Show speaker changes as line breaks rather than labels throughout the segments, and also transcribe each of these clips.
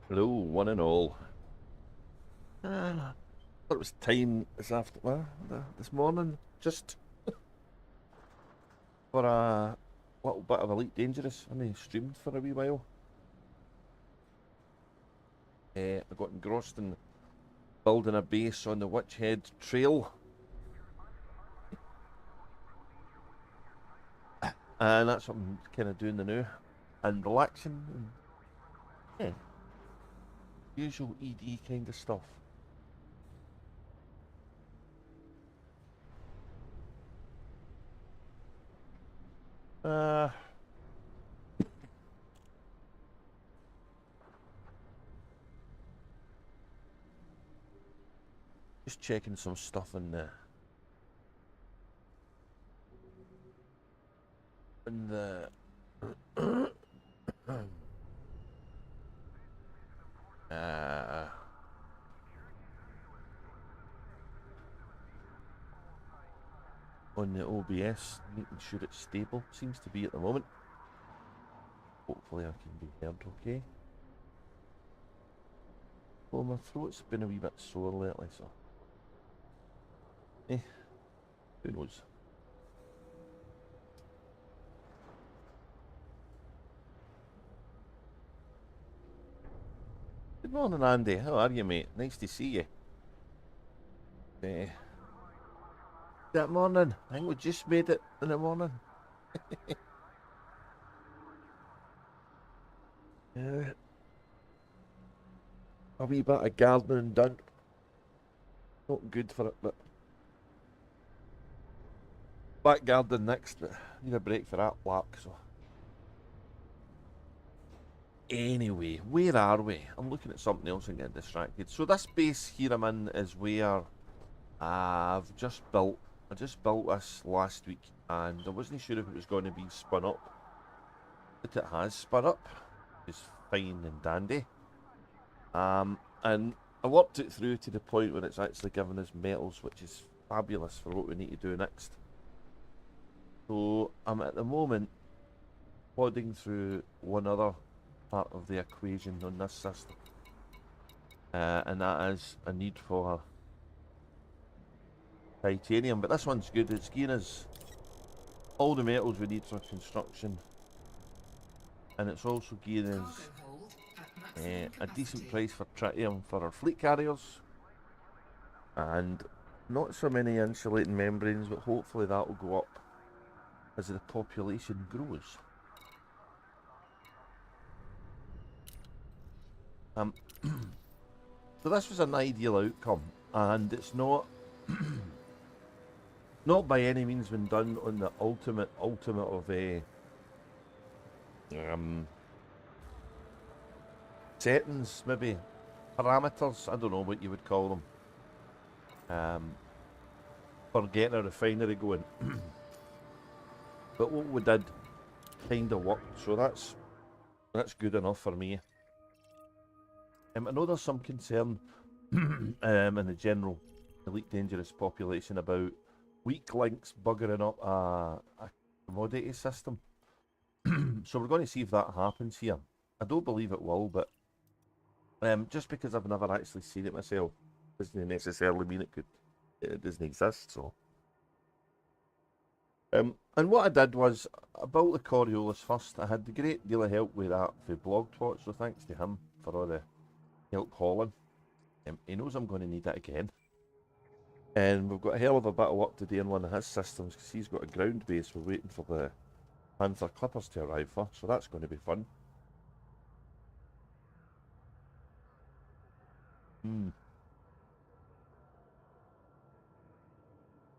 Hello, one and all. I thought it was time this morning, just for a little bit of Elite Dangerous. I streamed for a wee while. I got engrossed in building a base on the Witchhead Trail, and that's what I'm kind of doing now, and relaxing, and yeah, usual ED kind of stuff. Uh, just checking some stuff in the uh, on the OBS, making sure it's stable. Seems to be at the moment. Hopefully I can be heard okay. Well, my throat's been a wee bit sore lately, so who knows. Good morning, Andy. How are you, mate? Nice to see you. That morning. I think we just made it in the morning. Yeah. A wee bit of gardening done. Not good for it, but back garden next. But need a break for that black. So anyway, where are we? I'm looking at something else and getting distracted. So this base here I'm in is where I just built this last week, and I wasn't sure if it was going to be spun up, but it has spun up. It's fine and dandy. And I worked it through to the point where it's actually giving us metals, which is fabulous for what we need to do next. So I'm at the moment plodding through one other part of the equation on this system, and that is a need for titanium. But this one's good. It's giving us all the metals we need for construction, and it's also giving us a decent price for tritium for our fleet carriers, and not so many insulating membranes, but hopefully that will go up as the population grows. So this was an ideal outcome, and it's not not by any means been done on the ultimate of settings, maybe parameters. I don't know what you would call them. For getting a refinery going, but what we did kind of worked, so that's good enough for me. I know there's some concern in the general Elite Dangerous population about weak links buggering up a commodity system. So we're going to see if that happens here. I don't believe it will, but just because I've never actually seen it myself doesn't necessarily mean it doesn't exist. So, and what I did was I built the Coriolis first. I had a great deal of help with that for Blogtwot, so thanks to him for all the help hauling. He knows I'm going to need it again. And we've got a hell of a bit of work to do in one of his systems because he's got a ground base we're waiting for the Panther Clippers to arrive for, so that's going to be fun.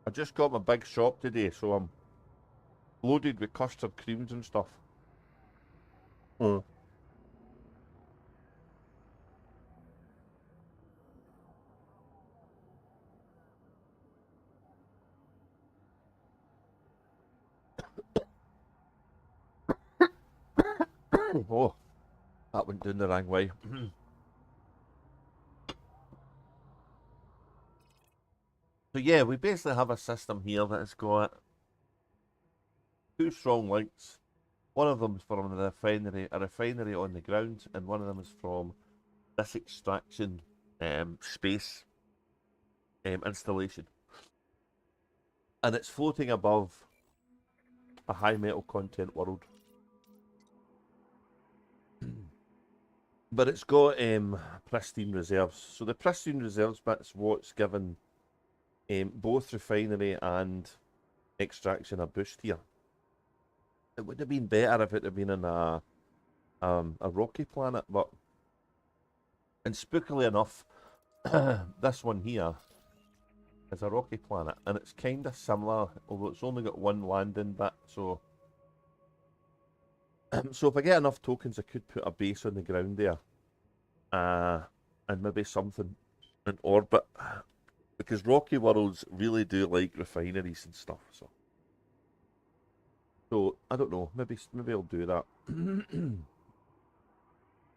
I just got my big shop today, so I'm loaded with custard creams and stuff. Oh, that went down the wrong way. So yeah, we basically have a system here that has got two strong links. One of them is from a refinery on the ground, and one of them is from this extraction space installation, and it's floating above a high metal content world. But it's got pristine reserves. So the pristine reserves bit's what's given both refinery and extraction a boost here. It would have been better if it had been in a rocky planet, but and spookily enough, this one here is a rocky planet, and it's kind of similar, although it's only got one landing bit. So, so if I get enough tokens, I could put a base on the ground there, and maybe something in orbit, because rocky worlds really do like refineries and stuff. So I don't know. Maybe I'll do that.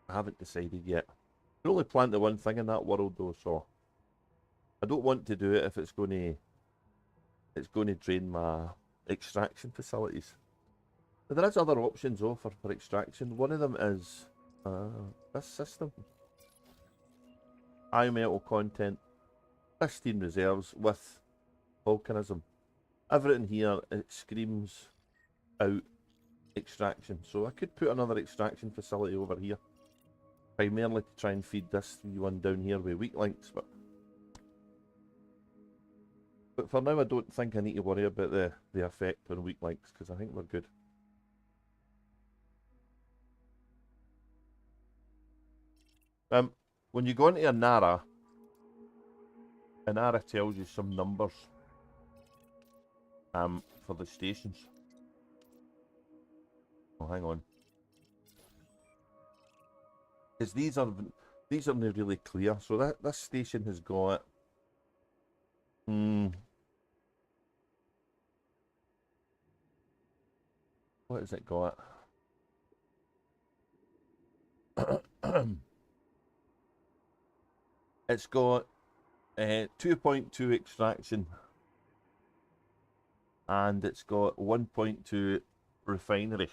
I haven't decided yet. I can only plant the one thing in that world though, so I don't want to do it if it's going to drain my extraction facilities. But there is other options though for extraction. One of them is this system. High metal content, pristine reserves with volcanism. Everything here, it screams out extraction. So I could put another extraction facility over here, primarily to try and feed this one down here with weak links, but for now I don't think I need to worry about the effect on weak links, because I think we're good. When you go into Anara tells you some numbers for the stations. Oh, hang on. Because these are not really clear. So this station has got what has it got? It's got 2.2 extraction, and it's got 1.2 refinery.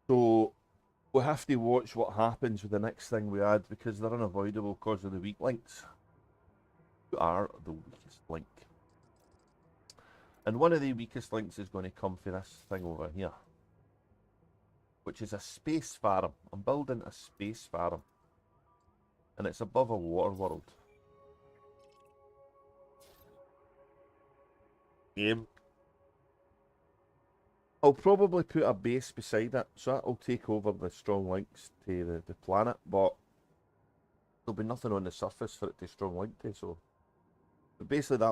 So we have to watch what happens with the next thing we add, because they're unavoidable because of the weak links. Who are the weakest link? And one of the weakest links is going to come for this thing over here, which is a space farm. I'm building a space farm, and it's above a water world. I'll probably put a base beside it, so that'll take over the strong links to the planet, but there'll be nothing on the surface for it to strong link to, so... But basically that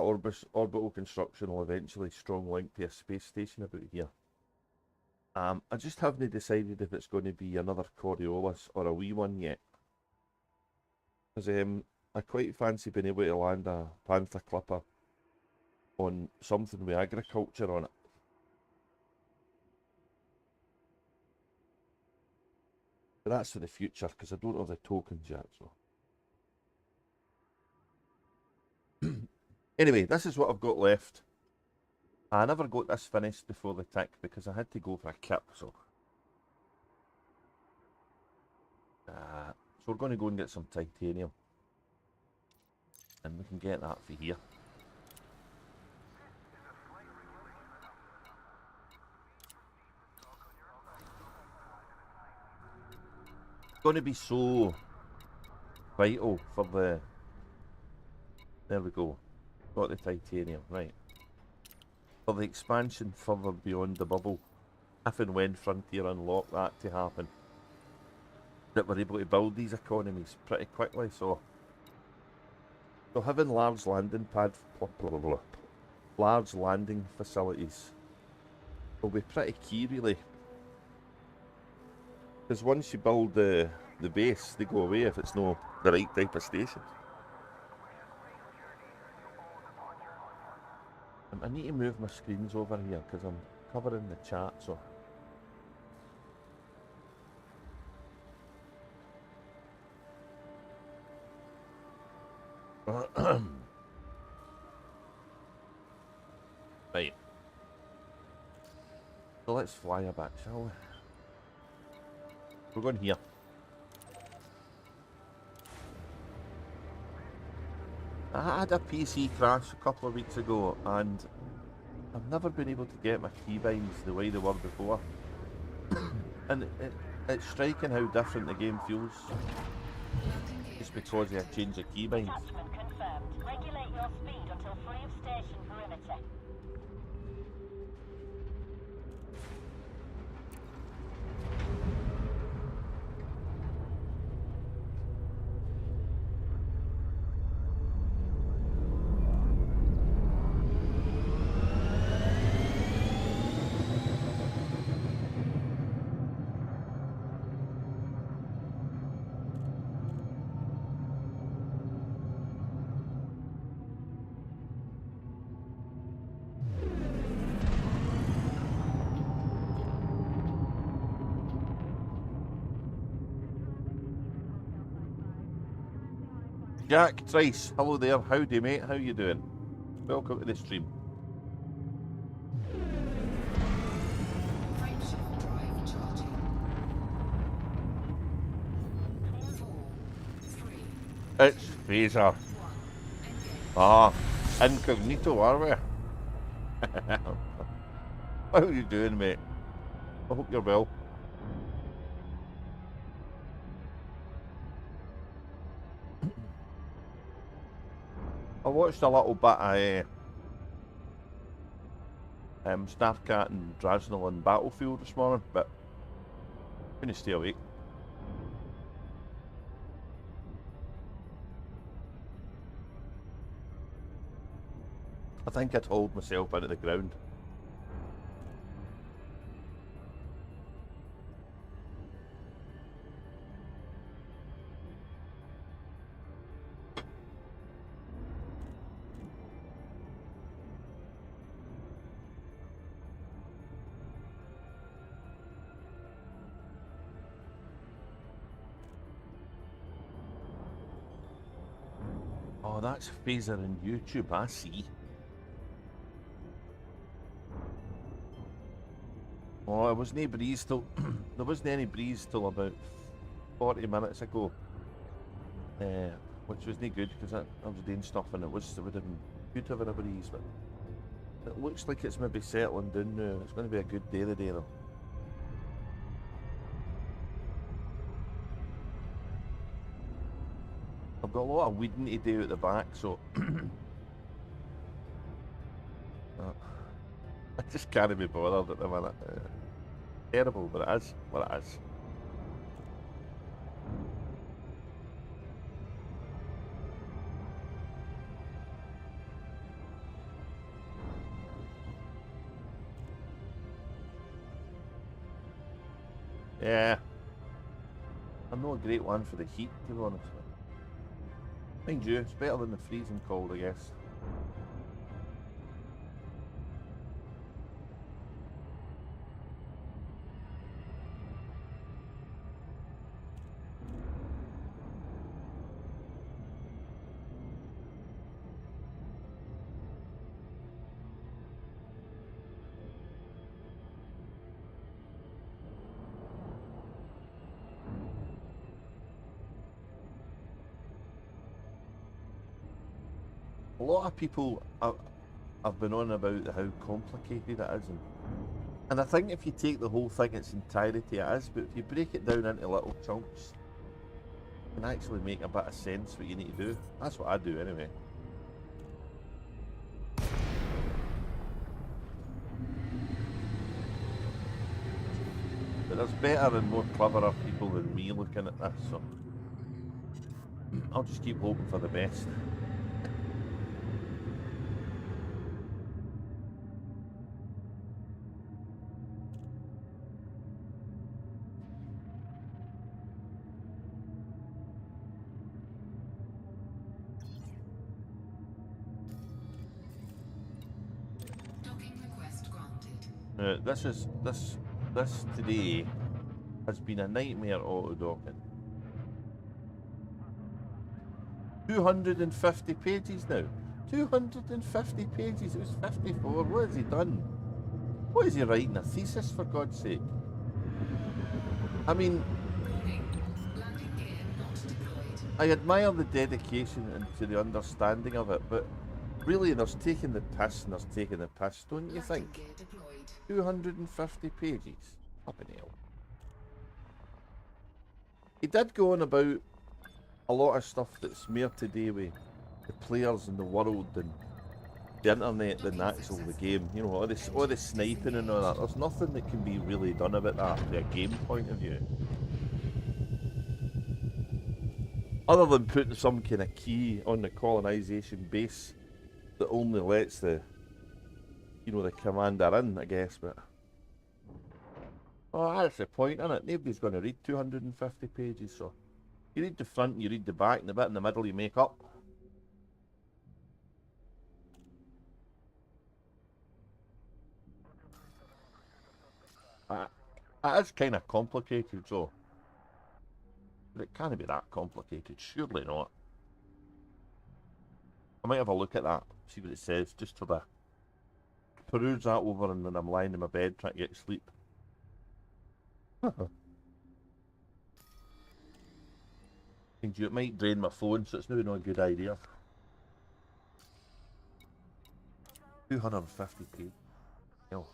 orbital construction will eventually strong link to a space station about here. I just haven't decided if it's going to be another Coriolis or a wee one yet. Because I quite fancy being able to land a Panther Clipper on something with agriculture on it. But that's for the future, because I don't have the tokens yet, so... Anyway, this is what I've got left. I never got this finished before the tick, because I had to go for a kip, so... So we're going to go and get some titanium. And we can get that for here. It's going to be so vital for the... There we go. Got the titanium, right. For the expansion further beyond the bubble, if and when Frontier unlock that to happen, that we're able to build these economies pretty quickly, so having large landing large landing facilities will be pretty key, really. Because once you build the base, they go away if it's not the right type of station. I need to move my screens over here because I'm covering the chat, so... Right. So let's fly a bit, shall we? We're going here. I had a PC crash a couple of weeks ago, and I've never been able to get my keybinds the way they were before. And it's striking how different the game feels just because I changed the keybinds.
Attachment confirmed. Regulate your speed until free of station perimeter.
Jack Trice, hello there, howdy mate, how you doing? Welcome to the stream. It's Phaser. Ah, incognito, are we? How are you doing, mate? I hope you're well. I watched a little bit of Starcat and Drasnil and Battlefield this morning, but I'm going to stay awake. I think I'd hold myself into the ground. Oh, that's Phaser on YouTube, I see. Oh, it wasn't any breeze till there wasn't any breeze till about 40 minutes ago. Which wasn't good because I was doing stuff and it would have been good to have a breeze, but it looks like it's maybe settling down now. It's going to be a good day today though. I've got a lot of weeding to do at the back, so I just can't be bothered at the minute. Terrible, but it is what it is. Yeah, I'm not a great one for the heat, to be honest. Mind you, it's better than the freezing cold, I guess. A lot of people have been on about how complicated it is, and I think if you take the whole thing its entirety it is, but if you break it down into little chunks, it can actually make a bit of sense what you need to do. That's what I do anyway. But there's better and more cleverer people than me looking at this, so I'll just keep hoping for the best. This today has been a nightmare auto-docking. 250 pages now. 250 pages. It was 54. What has he done? What is he writing? A thesis, for God's sake? I mean, I admire the dedication and to the understanding of it, but really there's taking the piss and there's taking the piss, don't you think? 250 pages. Fucking hell. He did go on about a lot of stuff that's more to do with the players and the world and the internet than actual the game. You know, all the sniping and all that. There's nothing that can be really done about that from a game point of view. Other than putting some kind of key on the colonisation base that only lets the, you know, the commander in, I guess, but... Oh, that's the point, isn't it? Nobody's going to read 250 pages, so... You read the front and you read the back, and the bit in the middle you make up. It is kind of complicated, so... But it can't be that complicated, surely not. I might have a look at that, see what it says, just for the... Peruse that over and then I'm lying in my bed trying to get sleep. It might drain my phone, so it's maybe not a good idea. 250p. No.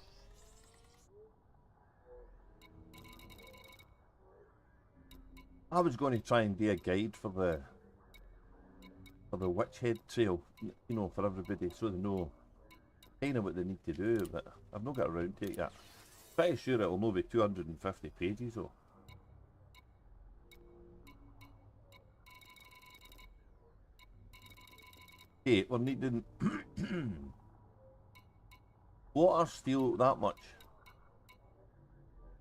I was going to try and do a guide for the Witch Head Trail, you know, for everybody, so they know kind of what they need to do, but I've not got around to it yet. Pretty sure it'll not be 250 pages though. Okay, we're needing water, steel, that much.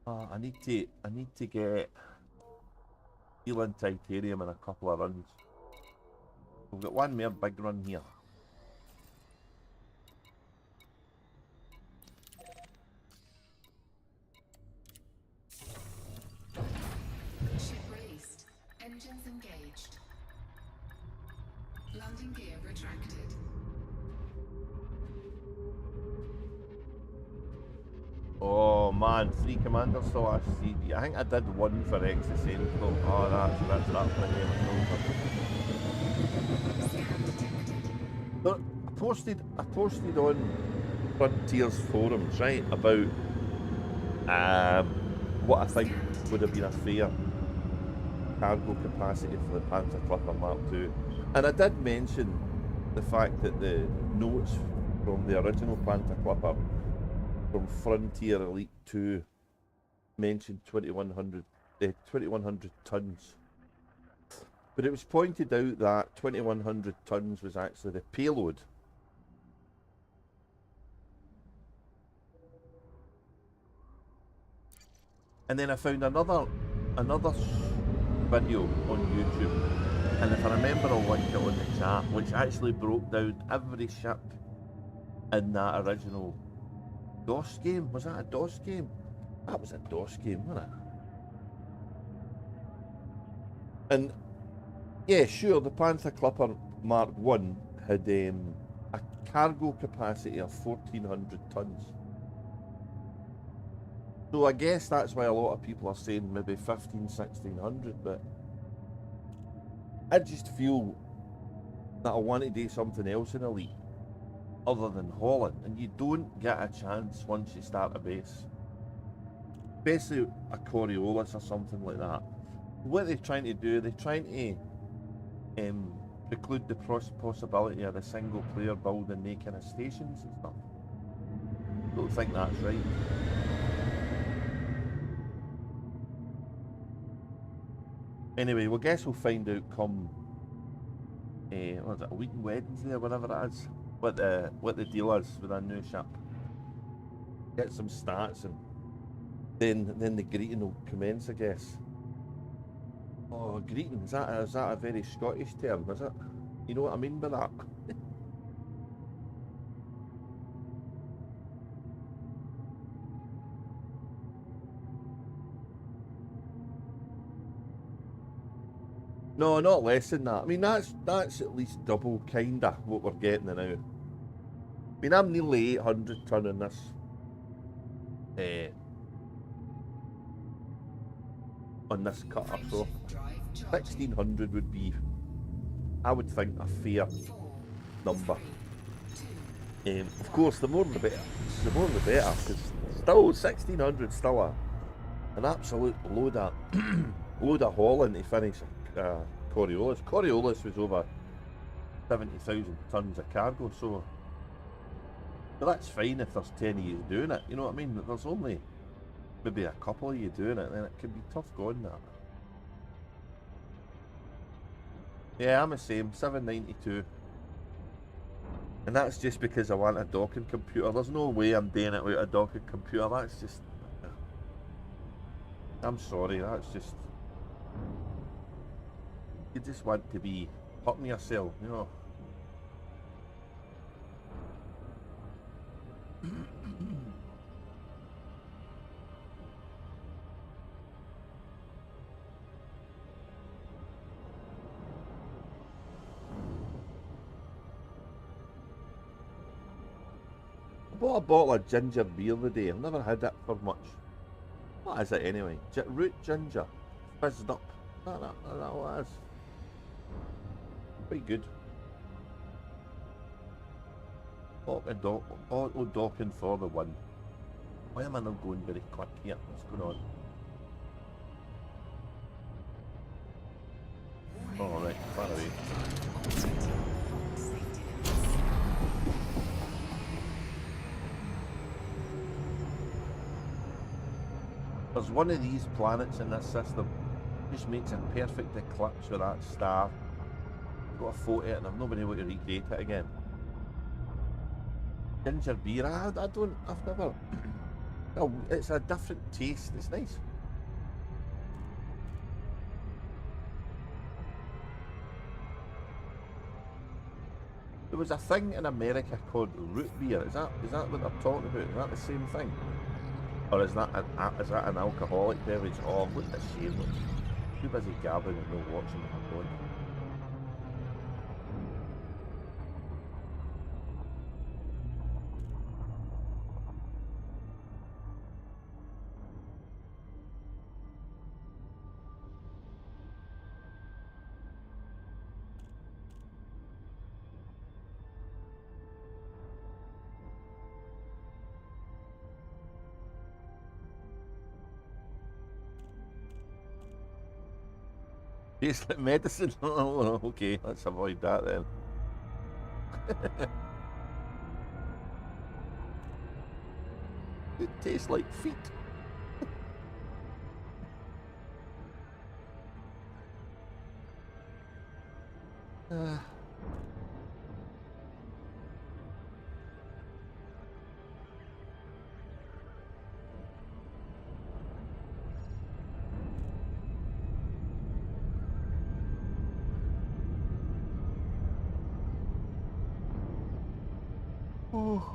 I need to get steel and titanium in a couple of runs. We've got one more big run here.
Ship released. Engines engaged. Landing gear retracted.
Oh man, 3 commanders still last CD. I think I did one for Ecstasy. Oh, that's that for a game of I posted on Frontiers forums, right, about what I think would have been a fair cargo capacity for the Panther Clipper Mk. And I did mention the fact that the notes from the original Panther Clipper from Frontier Elite 2 mentioned 2100 tons. But it was pointed out that 2100 tons was actually the payload. And then I found another video on YouTube, and if I remember I'll link it on the chat, which actually broke down every ship in that original DOS game. Was that a DOS game? That was a DOS game, wasn't it? And yeah, sure, the Panther Clipper Mark 1 had a cargo capacity of 1400 tons. So I guess that's why a lot of people are saying maybe 1600, but I just feel that I want to do something else in Elite other than hauling, and you don't get a chance once you start a base, especially a Coriolis or something like that. What they're trying to do, they're trying to preclude the possibility of the single player building they kind of stations and stuff. I don't think that's right. Anyway, well, guess we'll find out come what is it, a week Wednesday or whatever it is, what the deal is with our new ship. Get some stats, and then the greeting will commence, I guess. Oh, greeting, is that a very Scottish term, is it? You know what I mean by that? No, not less than that. I mean, that's at least double kinda what we're getting now. I mean, I'm nearly 800 ton in this. On this cutter, so 1600 would be I would think, a fair
4,
number.
3, 2,
Of course, the more the better. The more the better, because still 1600 still an absolute load of load of hauling to finish Coriolis. Coriolis was over 70,000 tons of cargo, so that's fine if there's 10 of you doing it. You know what I mean? There's only maybe a couple of you doing it, then it can be tough going that. Yeah, I'm the same, 792. And that's just because I want a docking computer. There's no way I'm doing it without a docking computer. That's just... I'm sorry, that's just... You just want to be hurting yourself, you know. I bought a bottle of ginger beer the day. I've never had it for much. What is it anyway? Root ginger. Fizzed up. Is that what it is? Quite good. Auto docking for the win. Why am I not going very quick here? What's going on? Oh, right, far away. There's one of these planets in this system. Just makes a perfect eclipse with that star. I've got a photo of it and I've not been able to recreate it again. Ginger beer, I've never... Oh, it's a different taste, it's nice. There was a thing in America called root beer. Is that what they're talking about? Is that the same thing? Or is that an alcoholic beverage? Oh, what a shame. Too busy gabbing and not watching what I'm doing. Tastes like medicine. Oh, okay, let's avoid that then. It tastes like feet. Oh.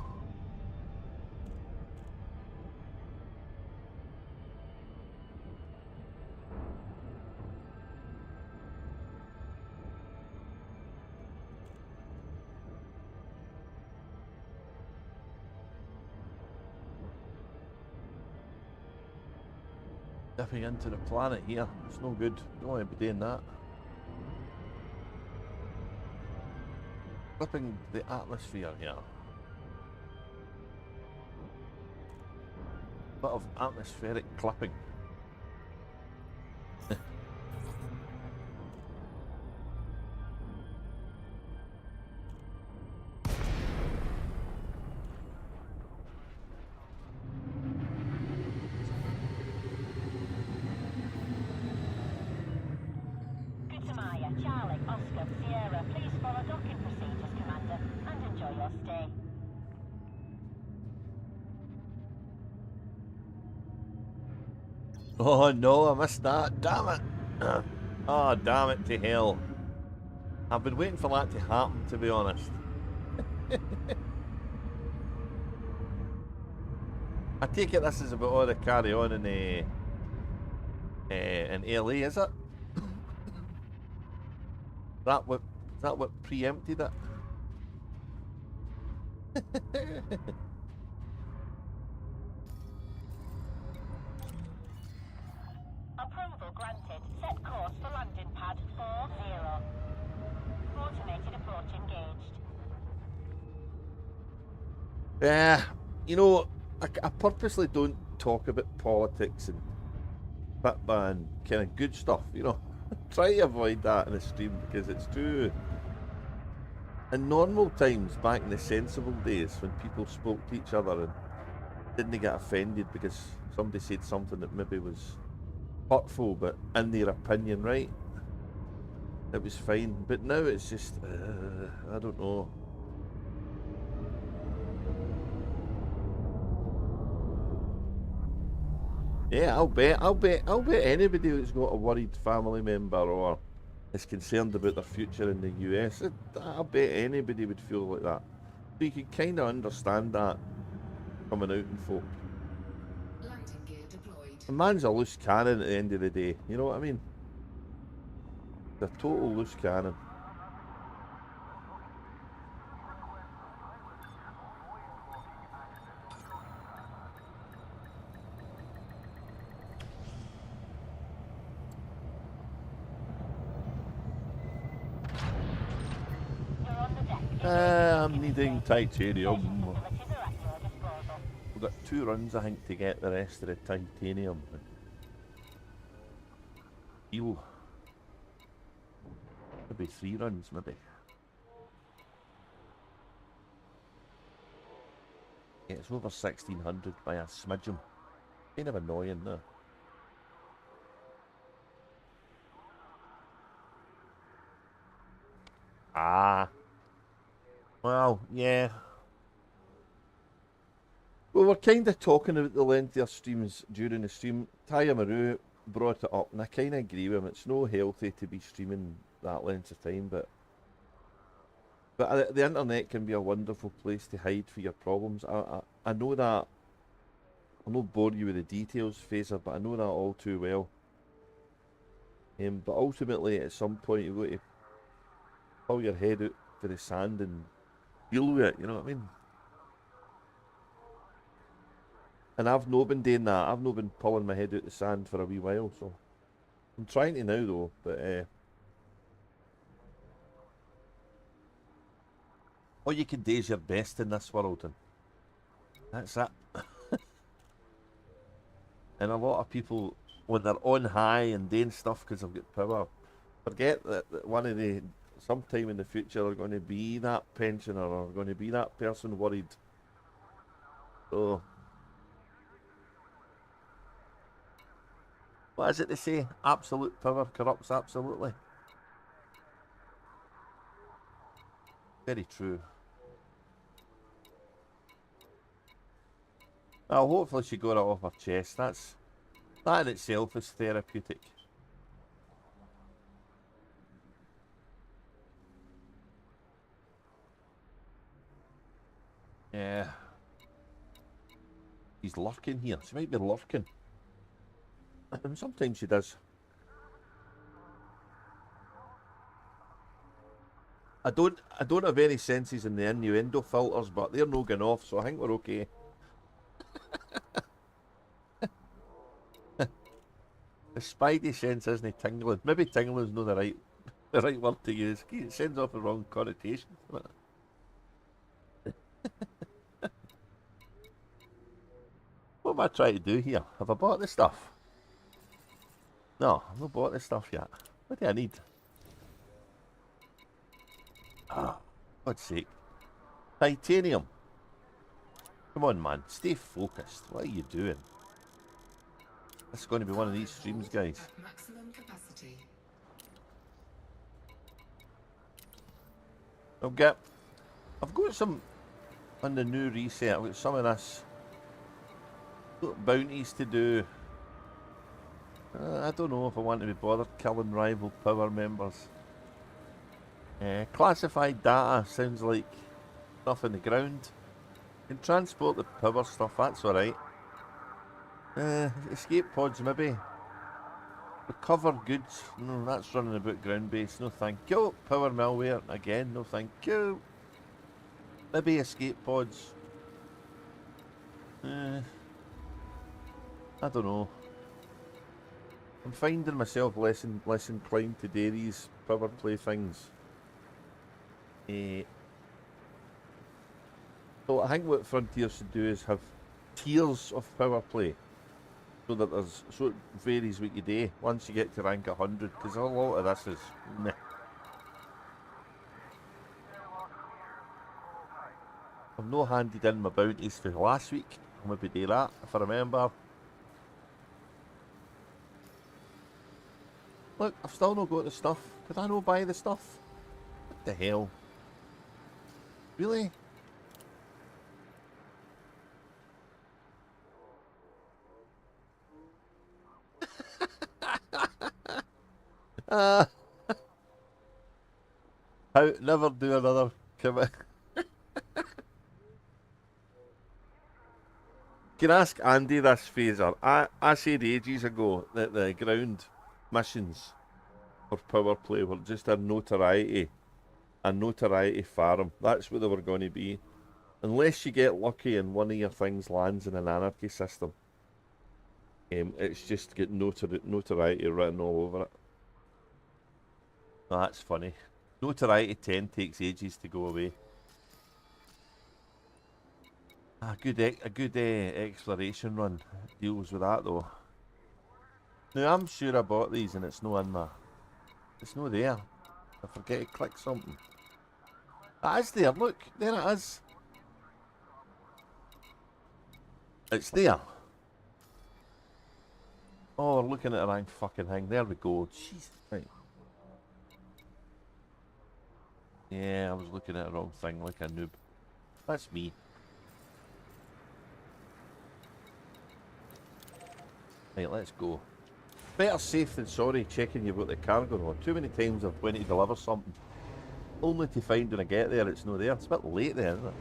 Dipping into the planet here. It's no good. Don't want to be doing that. Clipping the atmosphere here. Bit of atmospheric clipping.
Charlie, Oscar, Sierra, please follow docking procedures, Commander, and enjoy your stay.
Oh no, I missed that. Damn it. Oh, damn it to hell. I've been waiting for that to happen, to be honest. I take it this is about all the carry on in LA, is it? Is that what preempted it?
Approval granted. Set course for landing pad 40. 40
Yeah, you know, I purposely don't talk about politics and football and kind of good stuff, you know. Try to avoid that in a stream because it's too. In normal times, back in the sensible days, when people spoke to each other and didn't get offended because somebody said something that maybe was hurtful, but in their opinion, right, it was fine. But now it's just, I don't know. Yeah, I'll bet anybody who's got a worried family member or is concerned about their future in the US, I'll bet anybody would feel like that. So you can kind of understand that coming out in folk.
Landing gear deployed.
A man's a loose cannon at the end of the day, you know what I mean? The total loose cannon.
You're on the deck.
I'm needing titanium.
Facilities are at your disposal.
We've got 2 runs, I think, to get the rest of the titanium. Steel. Maybe 3 runs, maybe. Yeah, it's over 1600 by a smidgen. Kind of annoying, though. Ah. Well, yeah. Well, we're kind of talking about the length of our streams during the stream. Taya Maru brought it up, and I kind of agree with him. It's no healthy to be streaming that length of time, but the internet can be a wonderful place to hide for your problems. I know that. I'll not bore you with the details, Phaser, but I know that all too well. But ultimately, at some point, you've got to pull your head out for the sand and deal with it, you know what I mean? And I've not been doing that. I've not been pulling my head out the sand for a wee while, so I'm trying to now though, but all you can do is your best in this world, and that's it. And a lot of people, when they're on high and doing stuff because they've got power, forget that one of the sometime in the future are going to be that pensioner or going to be that person worried. So what is it they say? Absolute power corrupts absolutely. Very true. Well, hopefully she got it off her chest. That in itself is therapeutic. Yeah. She's lurking here. She might be lurking. And sometimes she does. I don't have any senses in the innuendo filters, but they're no going off, so I think we're okay. The spidey sense isn't tingling. Maybe tingling's not the right word to use. It sends off the wrong connotation. What am I trying to do here? Have I bought the stuff? No, I've not bought the stuff yet. What do I need? Ah, God's sake. Titanium. Come on, man. Stay focused. What are you doing? This is going to be one of these streams, guys.
At maximum capacity.
I've got some on the new reset. I've got some of this. Got bounties to do. I don't know if I want to be bothered killing rival power members. Classified data sounds like stuff in the ground. Can transport the power stuff, that's alright. Escape pods maybe. Recover goods, no, that's running about ground base, no thank you. Power malware, again, no thank you. Maybe escape pods. I don't know. I'm finding myself less inclined to do these power play things. So I think what Frontier should do is have tiers of power play, so that it varies week to day. Once you get to rank 100, because a lot of this is meh. I've no handed in my bounties for last week. I'll maybe do that if I remember. Look, I've still not got the stuff. Could I not buy the stuff? What the hell? Really? How never do another commit. Can ask Andy this, Phaser. I said ages ago that the ground missions for power play were just a notoriety farm. That's what they were going to be. Unless you get lucky and one of your things lands in an anarchy system. It's just get notoriety written all over it. Oh, that's funny. Notoriety 10 takes ages to go away. A good exploration run deals with that though. Now I'm sure I bought these and it's no in my... It's no there. I forget to click something. It is there, look, there it is. It's there. Oh, we're looking at the wrong fucking thing. There we go. Jesus. Right. Yeah, I was looking at the wrong thing like a noob. That's me. Right, let's go. Better safe than sorry checking you've got the cargo on. Too many times I've went to deliver something, only to find when I get there it's not there. It's a bit late there, isn't it?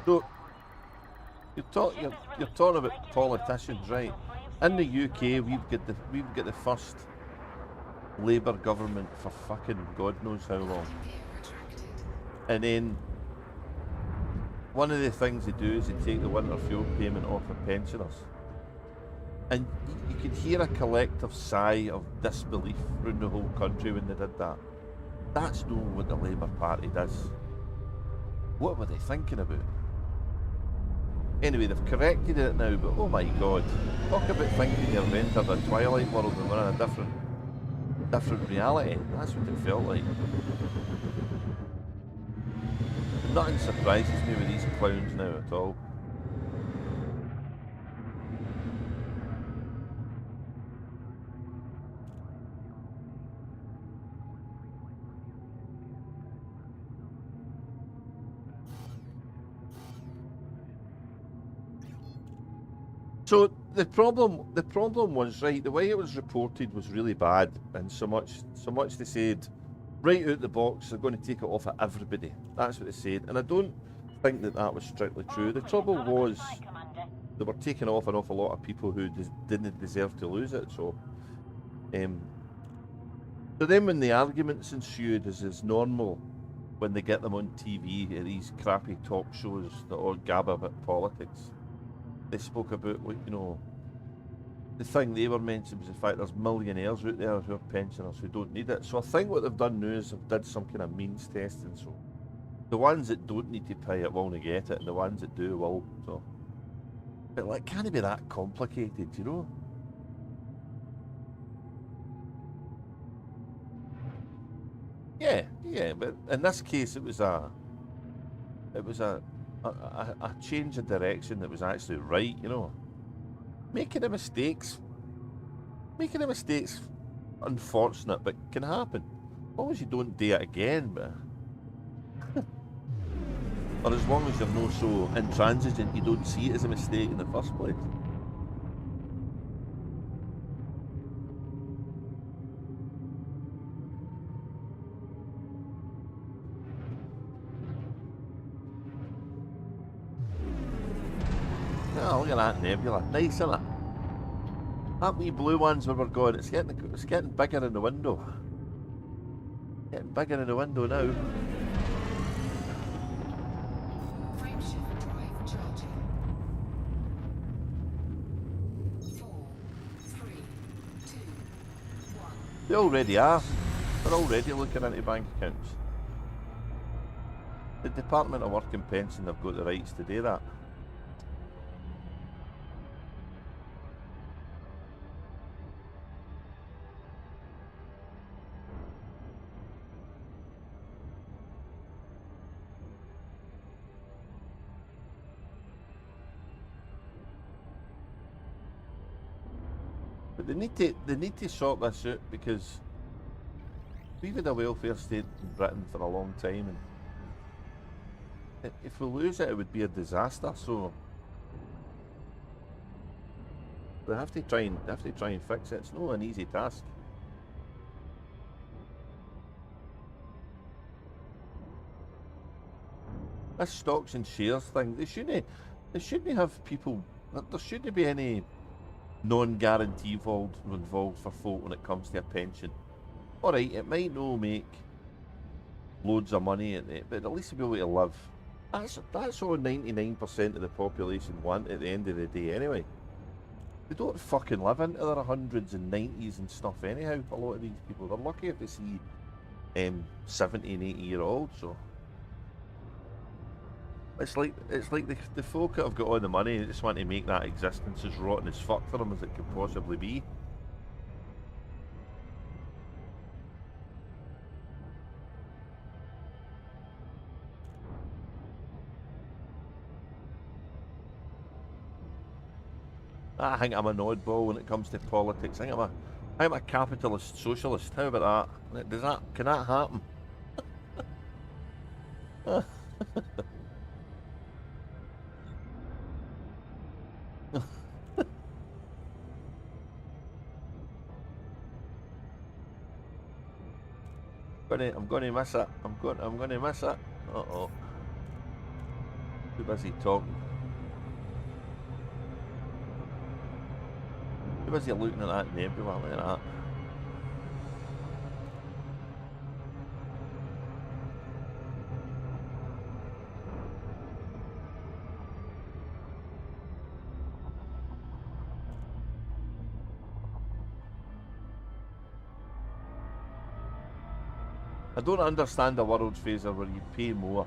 So, you're talking about politicians, right? In the UK, we've got the first Labour government for fucking God knows how long. And then one of the things they do is they take the winter fuel payment off of pensioners. And you could hear a collective sigh of disbelief around the whole country when they did that. That's not what the Labour Party does. What were they thinking about? Anyway, they've corrected it now, but oh my god. Talk about thinking you've entered a Twilight world and we're in a different reality. That's what it felt like. Nothing surprises me with these clowns now at all. So the problem was, right, the way it was reported was really bad, and so much they said right out the box they're going to take it off of everybody. That's what they said, and I don't think that was strictly true. The trouble was they were taking off an awful lot of people who didn't deserve to lose it. So then when the arguments ensued, as is normal when they get them on TV at these crappy talk shows that all gab about politics, they spoke about, you know, the thing they were mentioning was the fact there's millionaires out there who are pensioners who don't need it. So I think what they've done now is they've did some kind of means testing. So the ones that don't need to pay it will not get it, and the ones that do will. So, but like, can't it be that complicated, you know? Yeah, but in this case it was a change of direction that was actually right, you know. Making the mistakes unfortunate, but can happen. As long as you don't do it again, but or as long as you're not so intransigent you don't see it as a mistake in the first place. Oh, look at that nebula. Nice, isn't it? That wee blue one's where we're going. It's getting bigger in the window. Getting bigger in the window now.
Frameshift drive charging. 4, 3, 2, 1.
They already are. They're already looking into bank accounts. The Department of Work and Pension have got the rights to do that. But they need to sort this out, because we've had a welfare state in Britain for a long time, and if we lose it, it would be a disaster. So they have to try and fix it. It's not an easy task. This stocks and shares thing, they shouldn't have people. There shouldn't be any non-guarantee involved for folk when it comes to a pension. Alright, it might not make loads of money in it, but at least be able to live. That's all 99% of the population want at the end of the day anyway. They don't fucking live into their hundreds and 90s and stuff anyhow, a lot of these people. They're lucky if they see 70 and 80-year-olds, so it's like the folk that have got all the money and just want to make that existence as rotten as fuck for them as it could possibly be. I think I'm an oddball when it comes to politics. I think I'm a capitalist socialist. How about that? Can that happen? I'm gonna miss it. I'm gonna miss it. Uh-oh. Too busy talking. Too busy looking at that nebula like that. I don't understand a world, Fraser, where you pay more.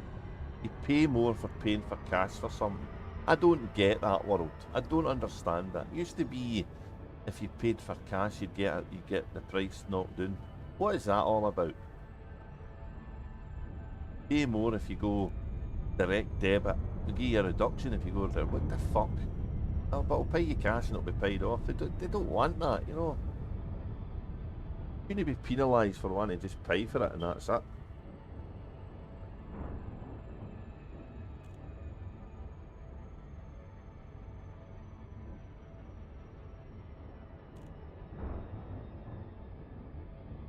You pay more for paying for cash for something. I don't get that world. I don't understand that. It used to be if you paid for cash, you'd get the price knocked down. What is that all about? Pay more if you go direct debit. They'll give you a reduction if you go there. What the fuck? Oh, but I'll pay you cash and it'll be paid off. They don't want that, you know. You need to be penalised for wanting to just pay for it and that's it.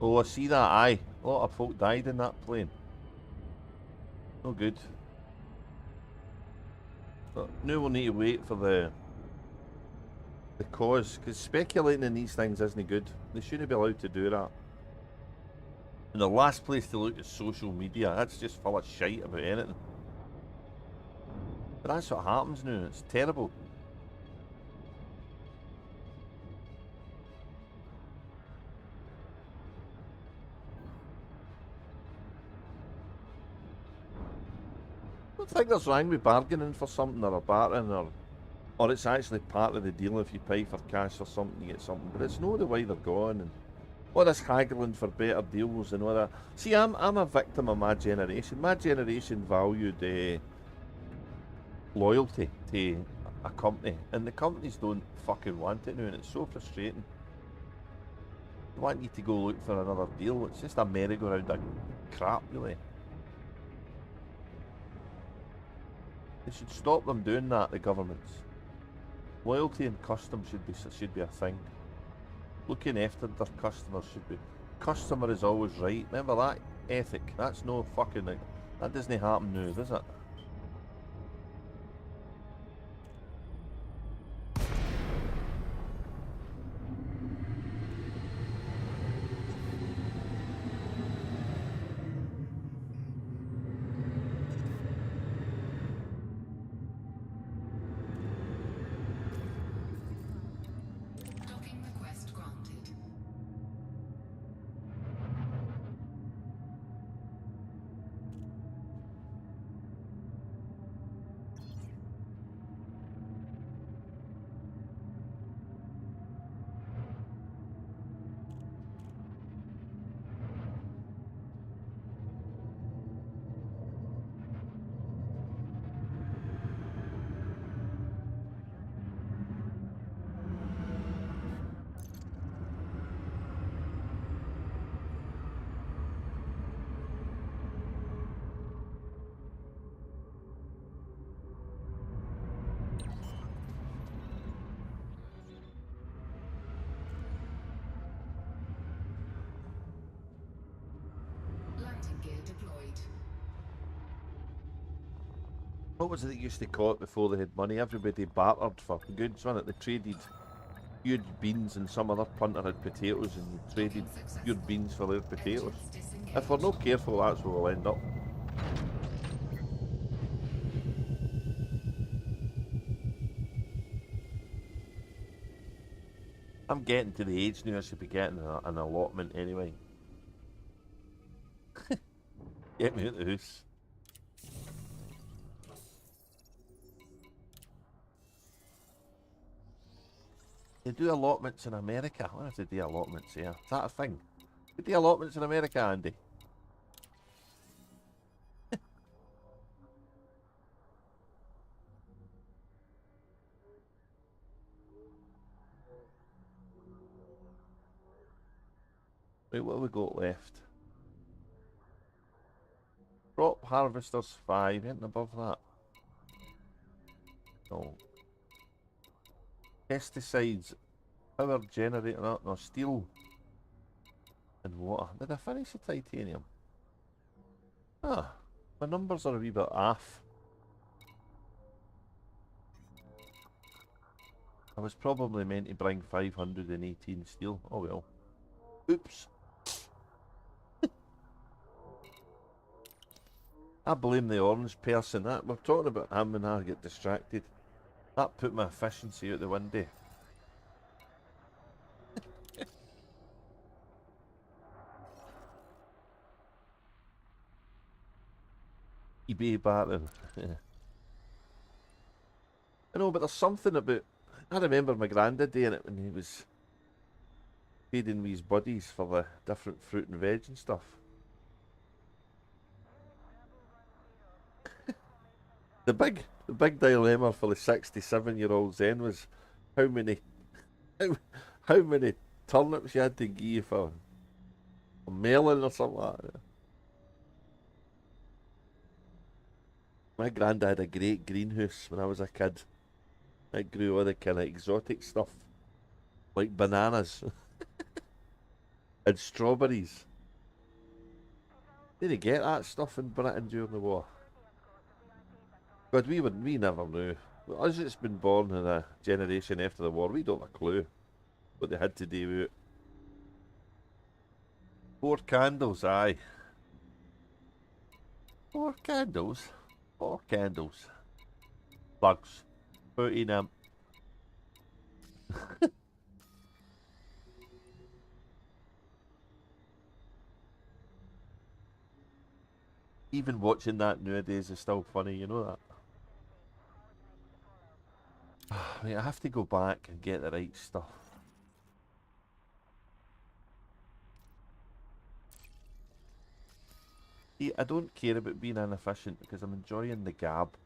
Oh, I see that, aye. A lot of folk died in that plane. No good. But now we'll need to wait for the cause, because speculating in these things isn't good. They shouldn't be allowed to do that. And the last place to look is social media. That's just full of shite about anything. But that's what happens now. It's terrible. I don't think there's wrong with bargaining for something or a bartering or it's actually part of the deal. If you pay for cash for something, you get something. But it's not the way they're going. And all this haggling for better deals and all that. See, I'm a victim of my generation. My generation valued loyalty to a company, and the companies don't fucking want it now, and it's so frustrating. They want you to go look for another deal. It's just a merry-go-round of crap, really. They should stop them doing that, the governments. Loyalty and custom should be a thing. Looking after their customers should be. Customer is always right. Remember that ethic? That's no fucking thing. That doesn't happen now, does it? What was it they used to call it before they had money? Everybody bartered for goods, wasn't it? They traded huge beans and some other punter had potatoes and you traded your beans for their potatoes. If we're not careful, that's where we'll end up. I'm getting to the age now I should be getting an allotment anyway. Get me out the house. They do allotments in America. I wonder if they do allotments here. Is that a thing? They do allotments in America, Andy? Right, what have we got left? Crop harvesters 5, anything above that? No. Pesticides, power generator, no, steel and water. Did I finish the titanium? Ah, my numbers are a wee bit off. I was probably meant to bring 518 steel. Oh well. Oops. I blame the orange person. That we're talking about him and I get distracted. That put my efficiency out the window. eBay battering. I know, but there's something about. I remember my granddad doing it when he was feeding me his buddies for the different fruit and veg and stuff. The big dilemma for the 67-year-old then was how many how many turnips you had to give for a melon or something like that. My granddad had a great greenhouse when I was a kid. It grew all the kind of exotic stuff, like bananas and strawberries. Didn't get that stuff in Britain during the war. But we never knew. Us that's been born in a generation after the war, we don't have a clue what they had to do with it. 4 candles, aye. 4 candles? 4 candles. Bugs. 13 amp. Even watching that nowadays is still funny, you know that? Mate, I have to go back and get the right stuff. See, I don't care about being inefficient because I'm enjoying the gab.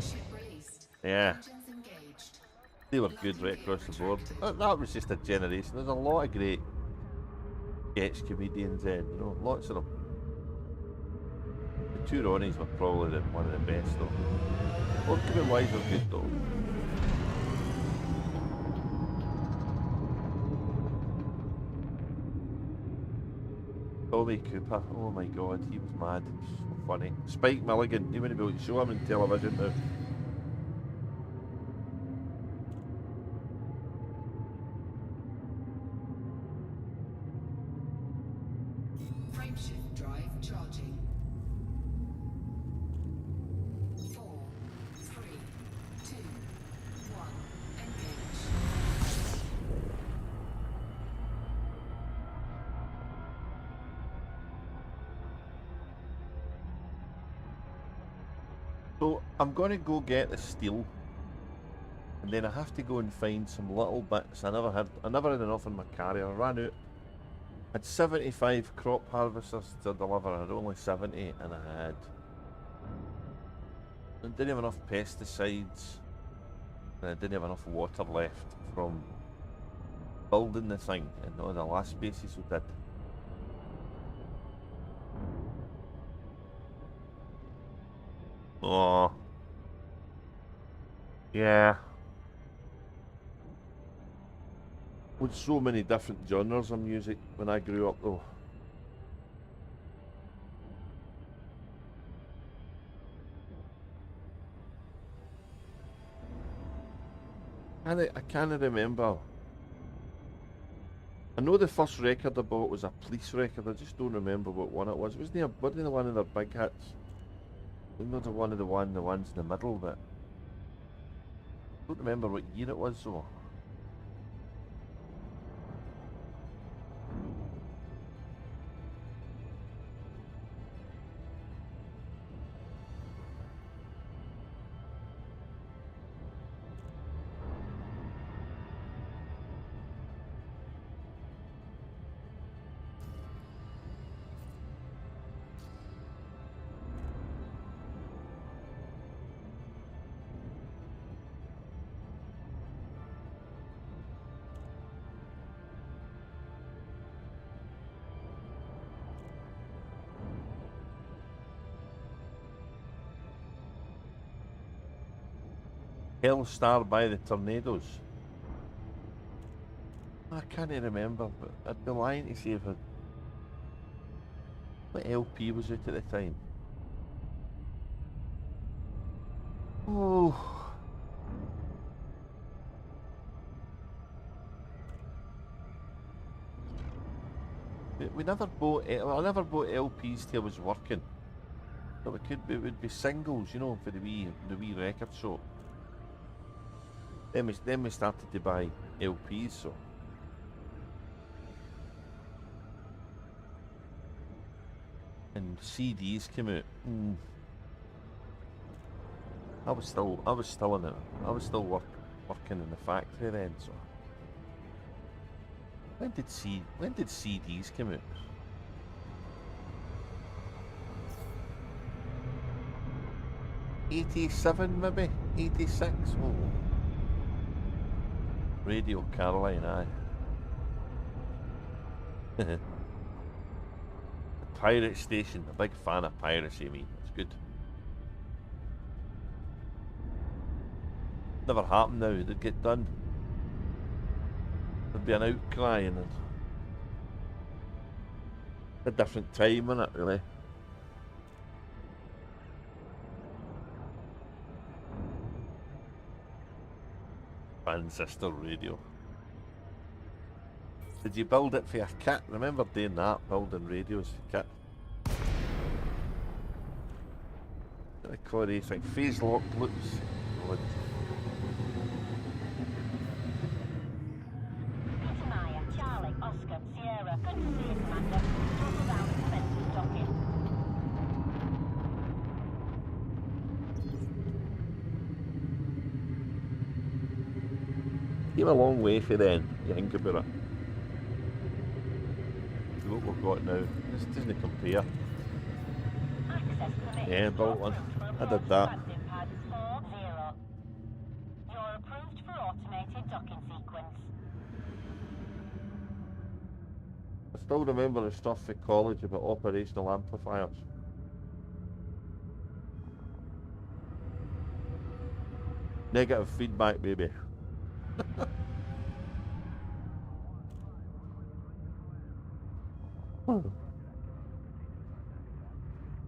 Ship released.
Yeah,
Engines engaged.
they were good right across the board. That was just a generation. There's a lot of great sketch comedians in, you know, lots of them. The 2 Ronnies were probably one of the best though. Orbital wise were good though. Tommy Cooper, oh my god, he was mad. So funny. Spike Milligan, he wouldn't be able to show him on television now.
Frameshift drive charging. 4, 3, 2, 1. Engage.
So I'm gonna go get the steel, and then I have to go and find some little bits. I never had enough in my carrier. I ran out. I had 75 crop harvesters to deliver. I had only 70, and I didn't have enough pesticides, and I didn't have enough water left from building the thing. And on the last basis we did. Oh. Yeah. With so many different genres of music when I grew up though. I can't remember. I know the first record I bought was a Police record. I just don't remember what one it was. Wasn't it one of their big hits? I think it was one of the ones in the middle, but I don't remember what year it was though. Hellstar by the Tornadoes. I can't remember, but I'd be lying to say if what LP was out at the time. Oh. We never bought. I never bought LPs till I was working. So it would be singles, you know, for the wee record shop. Then we started to buy LPs, so. And CDs came out. I was still in it. I was still working in the factory then, so. When did CDs come out? 87 maybe? 86? Oh. Radio Caroline, aye. The Pirate Station, a big fan of piracy, me. It's good. Never happened now, it'd get done. There'd be an outcry and a different time in it, really. Transistor radio. Did you build it for your kit? Remember doing that, building radios for kit? The Coriolis, like phase locked loops.
Charlie, Oscar, Sierra, good to see you, Commander. Throttle down and commence docking.
Came a long way for then, you think about it. Look what we've got now. This doesn't compare. Yeah, built one. I did that.
You're approved for automated docking sequence.
I still remember the stuff for college about operational amplifiers. Negative feedback, baby.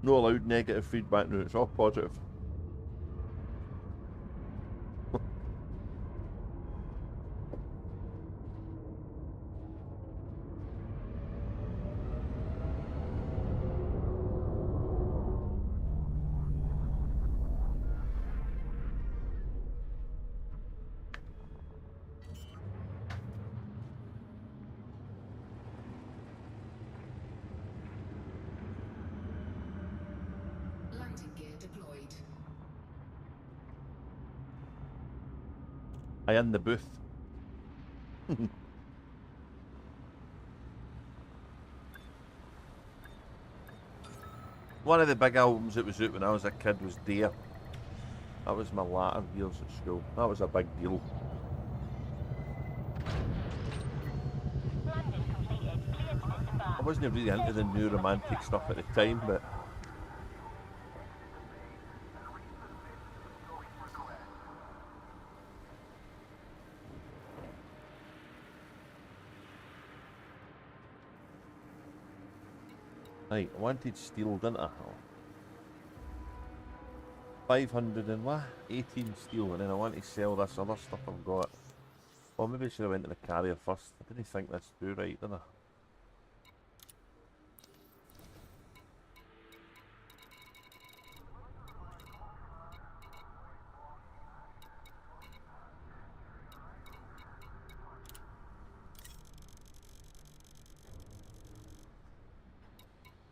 No allowed negative feedback now, it's all positive. I in the booth. One of the big albums that was out when I was a kid was Dare. That was my latter years at school. That was a big deal. I wasn't really into the new romantic stuff at the time, but Right, I wanted steel, didn't I? 500 and what? 18 steel, and then I want to sell this other stuff I've got. Well, maybe I should have went to the carrier first. I didn't think this through right, did I?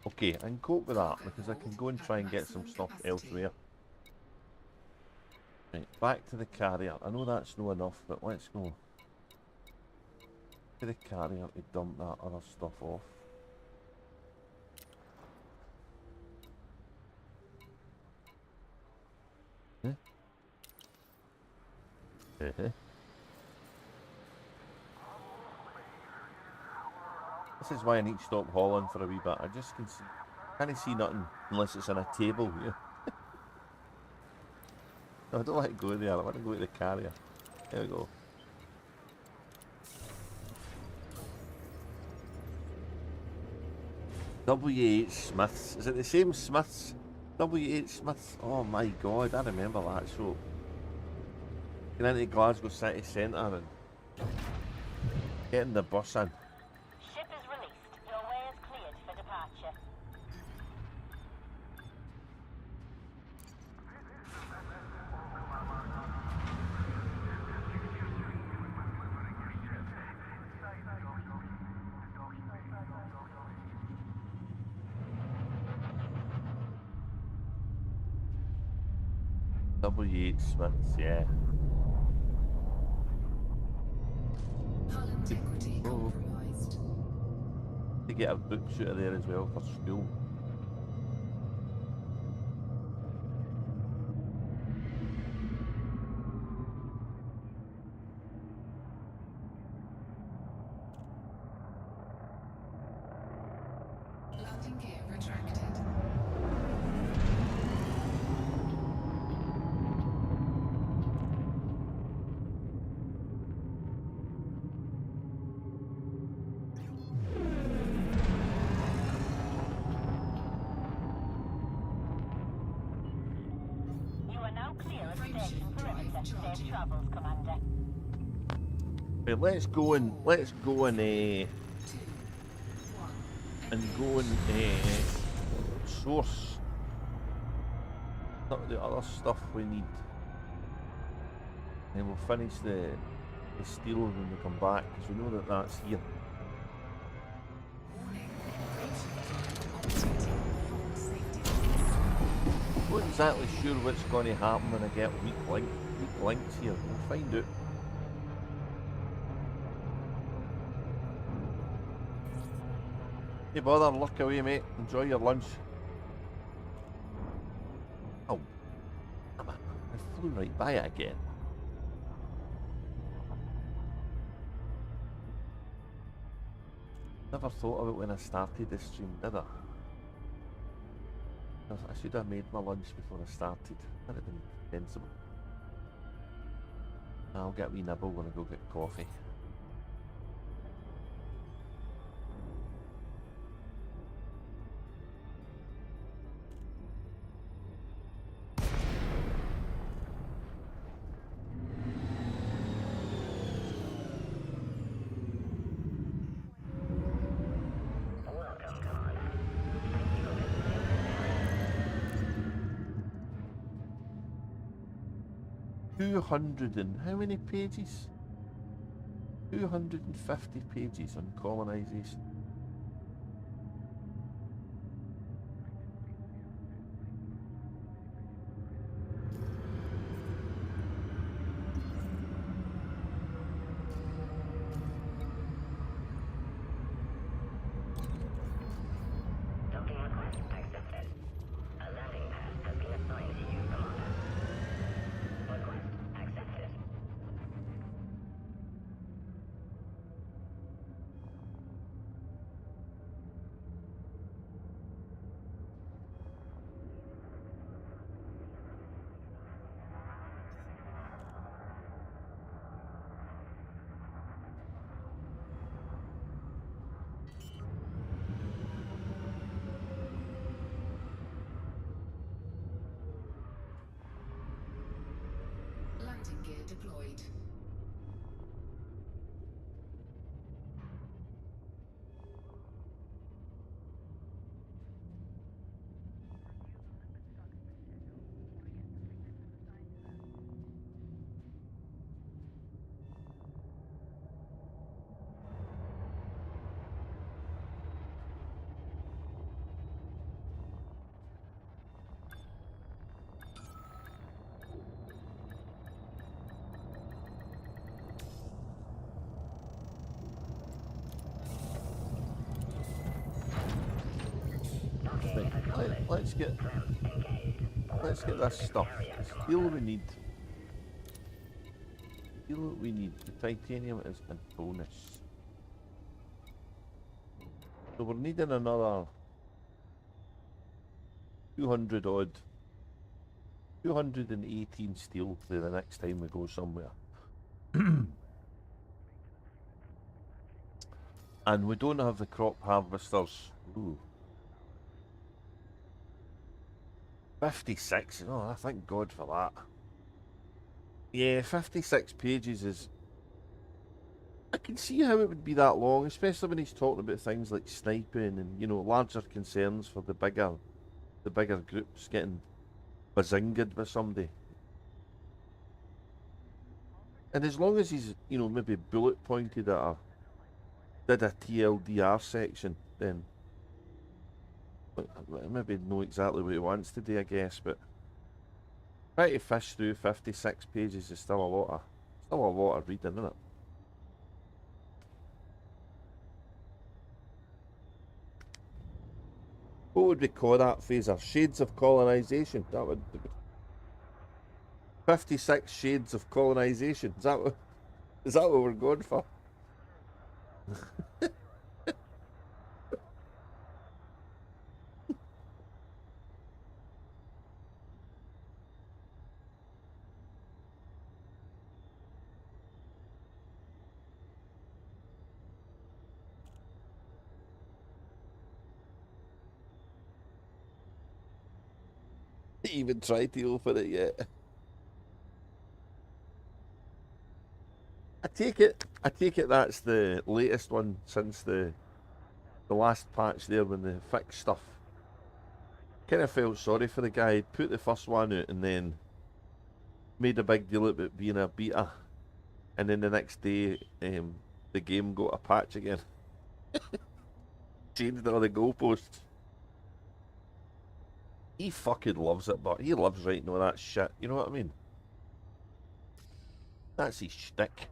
Okay, I can cope with that because I can go and try and get some stuff elsewhere. Right, back to the carrier. I know that's not enough, but let's go to the carrier to dump that other stuff off. Huh? This is why I need to stop hauling for a wee bit. I just can't see nothing unless it's on a table here. No, I don't want to go there. I want to go to the carrier. There we go. W.H. Smiths. Is it the same Smiths? W.H. Smiths. Oh my god, I remember that show. Get into Glasgow city centre and getting the bus in.
Ship is released. Your way is cleared for departure.
W.H. Smiths, yeah.
Hull integrity compromised.
To get a book shooter there as well for school.
Landing gear retracted.
You are now clear of
Frameshift
station
drive
perimeter. Safe
charging.
travels, Commander.
Right, let's go and
2, 1.
source some of the other stuff we need. And we'll finish the steel when we come back because we know that that's here.
Warning. Frameshift drive operating on safety.
I'm not exactly sure what's going to happen when I get weak links here. We'll find out. Hey bother, look away mate. Enjoy your lunch. Oh, I flew right by it again. Never thought of it when I started this stream, did I? I should have made my lunch before I started. That'd have been sensible. I'll get a wee nibble when I go get coffee.
Welcome, Commander.
200 and how many pages? 250 pages on colonisation.
Docking request accepted. A landing pad has been assigned to you, Commander. Request accepted.
gear deployed.
Right, let's get this stuff. The steel we need. Steel we need. The titanium is a bonus. So we're needing another 200 odd, 218 steel for the next time we go somewhere. And we don't have the crop harvesters. Ooh. 56. Oh, I thank God for that. Yeah, 56 pages is... I can see how it would be that long, especially when he's talking about things like sniping and, you know, larger concerns for the bigger groups getting bazinged by somebody. And as long as he's, you know, maybe bullet pointed at a... did a TLDR section, then... maybe know exactly what he wants to do, I guess, but... trying to fish through 56 pages is still a lot of reading, isn't it? What would we call that, Phaser? Shades of colonisation. That would... 56 shades of colonisation. Is that what we're going for? Even try to open it yet. I take it that's the latest one since the last patch there when they fixed stuff. Kind of felt sorry for the guy. He'd put the first one out and then made a big deal about it being a beta, and then the next day the game got a patch again. Changed all the goalposts. He fucking loves it, but he loves writing all that shit. You know what I mean? That's his shtick.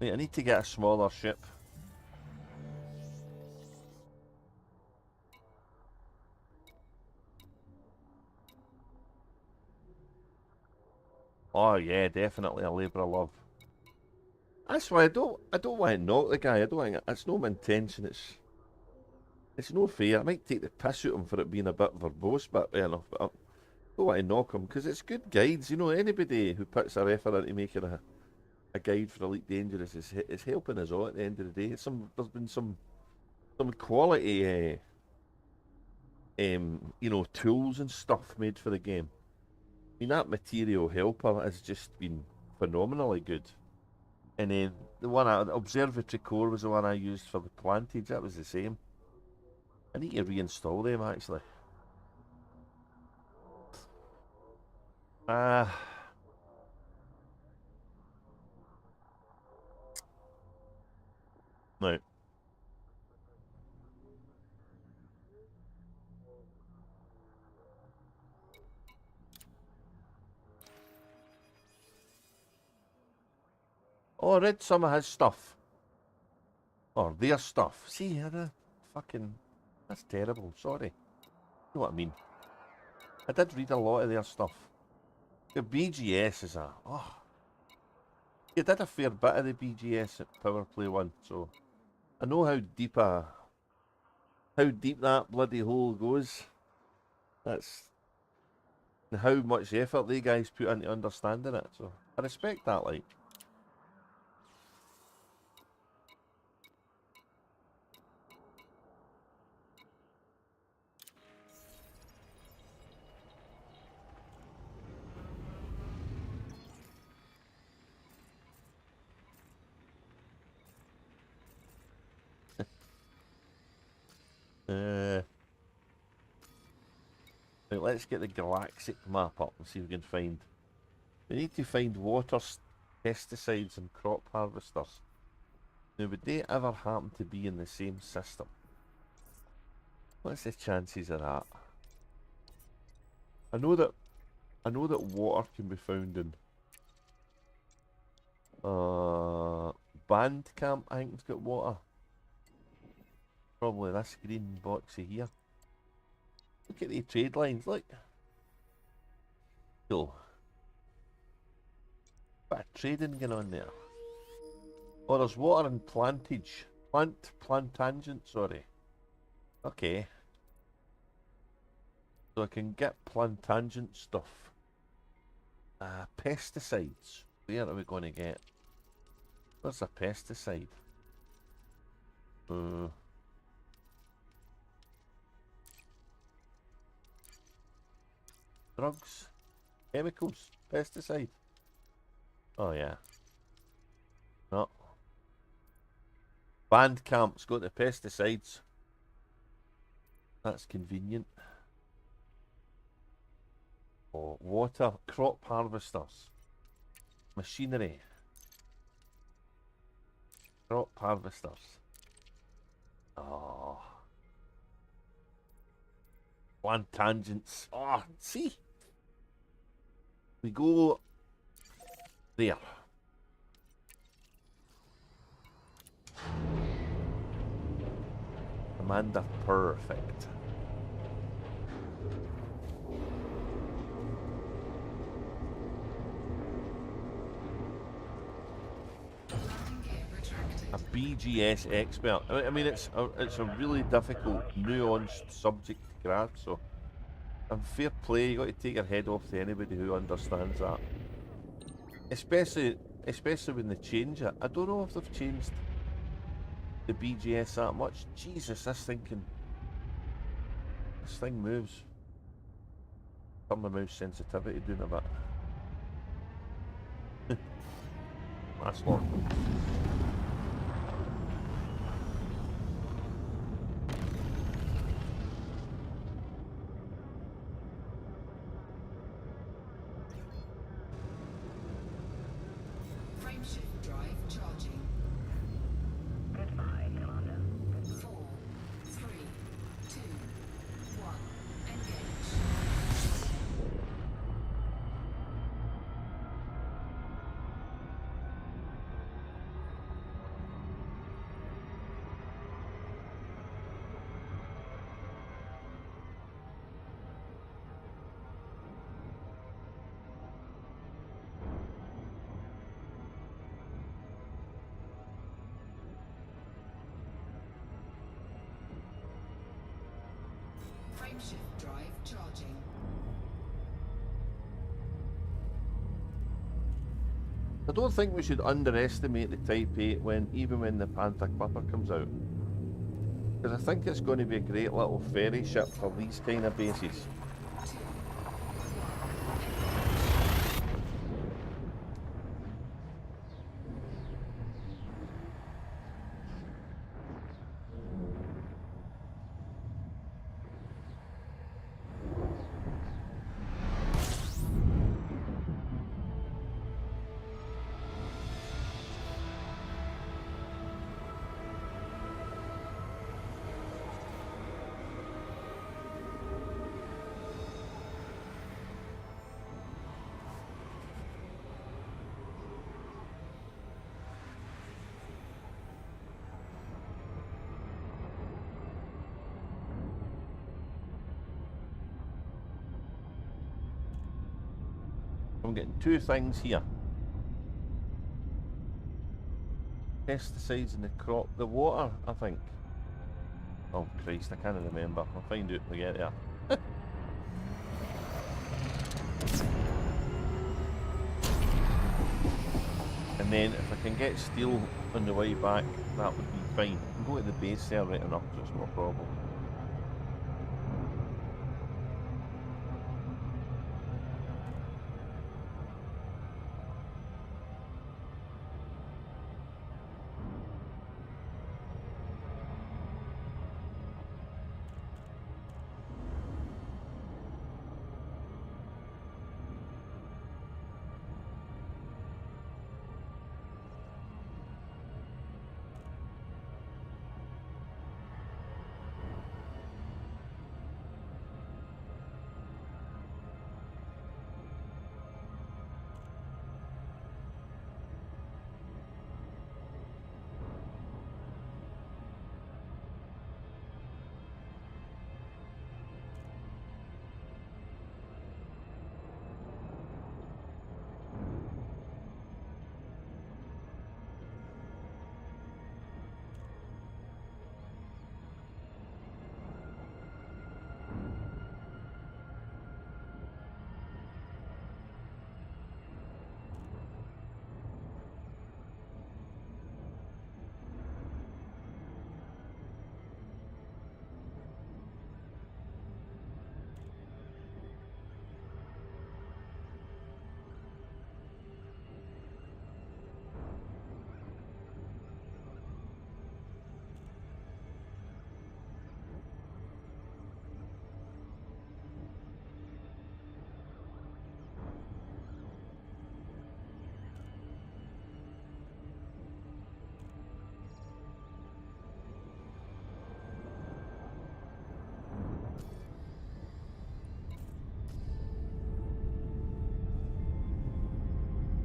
Wait, I need to get a smaller ship. Oh yeah, definitely a labour of love. That's why I don't want to knock the guy. I don't think it's no my intention. It's no fair. I might take the piss out of him for it being a bit verbose, but you know, but I don't want to knock him because it's good guides. You know, anybody who puts their effort into making a guide for Elite Dangerous is helping us all at the end of the day. There's been some quality you know, tools and stuff made for the game. I mean, that material helper has just been phenomenally good. And then the Observatory Core was the one I used for the plantage. That was the same. I need to reinstall them actually. No. Oh, I read some of his stuff. Or their stuff. See, fucking... That's terrible, sorry. You know what I mean? I did read a lot of their stuff. The BGS is a... Oh. You did a fair bit of the BGS at Power Play 1, so... I know how deep that bloody hole goes. That's... And how much effort they guys put into understanding it, so... I respect that, like... let's get the galactic map up and see if we can find. We need to find water, pesticides, and crop harvesters. Now, would they ever happen to be in the same system? What's the chances of that? I know that water can be found in Bandcamp. I think it's got water. Probably this green boxy here. Look at the trade lines, look. Cool. Bit of trading going on there. Oh, there's water in plantage. Plantangent, sorry. Okay. So I can get plantangent stuff. Pesticides. Where are we going to get? Where's a pesticide? Drugs? Chemicals? Pesticide? Oh yeah. No. Bandcamp's got the pesticides. That's convenient. Oh, water, crop harvesters. Machinery. Crop harvesters. Oh. Plant tangents. Oh, see? We go there. Amanda, perfect. A BGS expert. I mean, it's a really difficult, nuanced subject to grasp. So, fair play. You got to take your head off to anybody who understands that. Especially when they change it. I don't know if they've changed the BGS that much. Jesus, this thing moves. Turn my mouse sensitivity down a bit. That's long.
Frameshift drive charging.
Goodbye, Commander.
4, 3, 2, 1. Engage. Frameshift drive charging.
I don't think we should underestimate the Type 8 even when the Panther Clipper comes out. Because I think it's going to be a great little ferry ship for these kind of bases.
2, 1.
I'm getting two things here. Pesticides in the crop, the water, I think. Oh Christ, I can't remember. I'll find out when we get there. And then if I can get steel on the way back, that would be fine. I can go to the base there right enough, so it's no problem.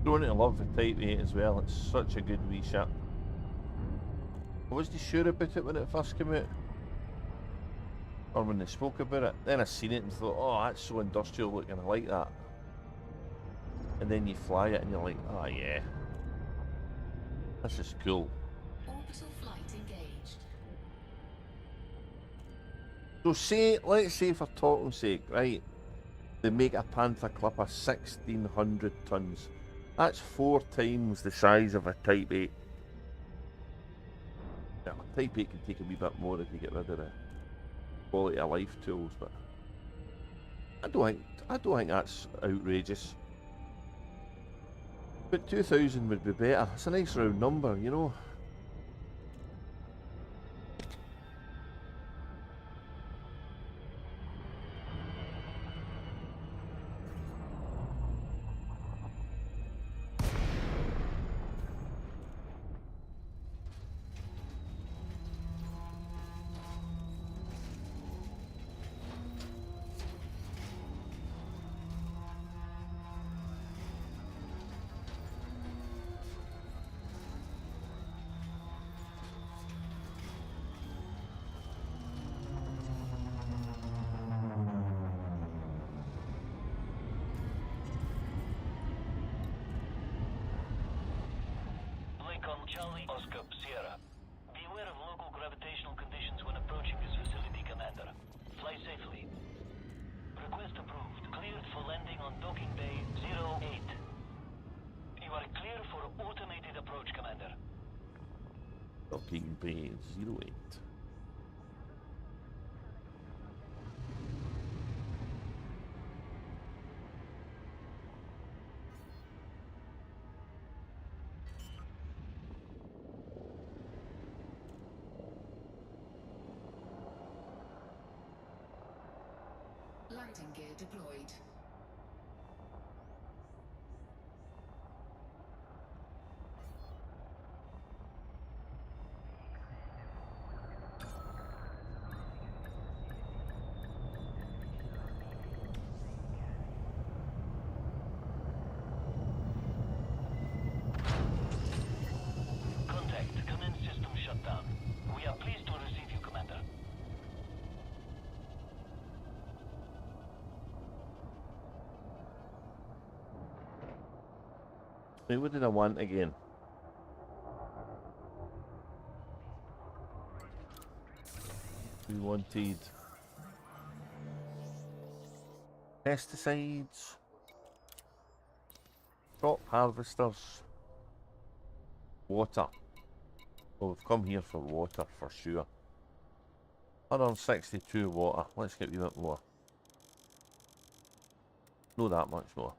Growing to love the Type 8 as well. It's such a good wee ship. I wasn't sure about it when it first came out. Or when they spoke about it. Then I seen it and thought, oh, that's so industrial looking, I like that. And then you fly it and you're like, oh yeah. This is cool.
Orbital flight engaged.
So say, let's say for talking's sake, right, they make a Panther Clipper 1600 tons. That's 4 times the size of a Type 8. Yeah, Type 8 can take a wee bit more if you get rid of the quality of life tools, but I don't think that's outrageous. But 2000 would be better. It's a nice round number, you know.
Charlie, Oscar, Sierra. Be aware of local gravitational conditions when approaching this facility, Commander. Fly safely. Request approved. Cleared for landing on docking bay 08. You are clear for automated approach, Commander.
Docking bay 08.
Landing gear deployed.
Contact. Commence system shutdown. We are pleased to receive you, Commander.
Wait, what did I want again? We wanted pesticides, crop harvesters, water. Well, we've come here for water for sure. 162 water. Let's get a bit more. Not that much more.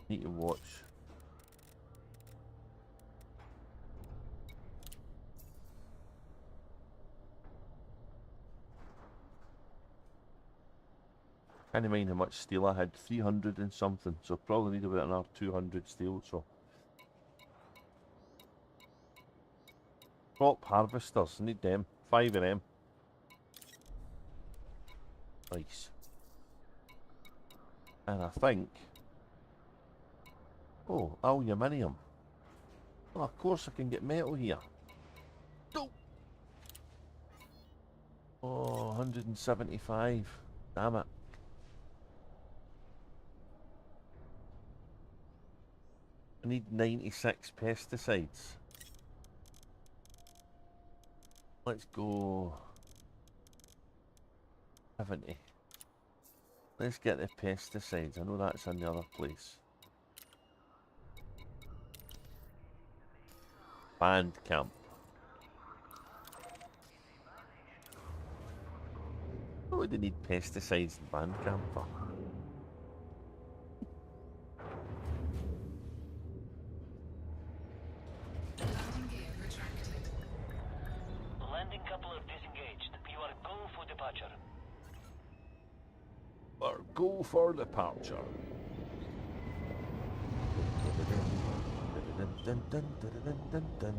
Need to watch. Can't mind how much steel I had. 300 and something. So probably need about another 200 steel. So crop harvesters. Need them. 5 of them. Nice. And I think. Oh, aluminium. Oh, of course I can get metal here. No. Oh, 175. Damn it. I need 96 pesticides. Let's go 70. Let's get the pesticides. I know that's in the other place. Band camp. What would they need pesticides in band camp for?
Landing gear retracted.
Landing coupler disengaged. You are go for departure.
Or go for departure. dun, dun, dun, dun, dun, dun.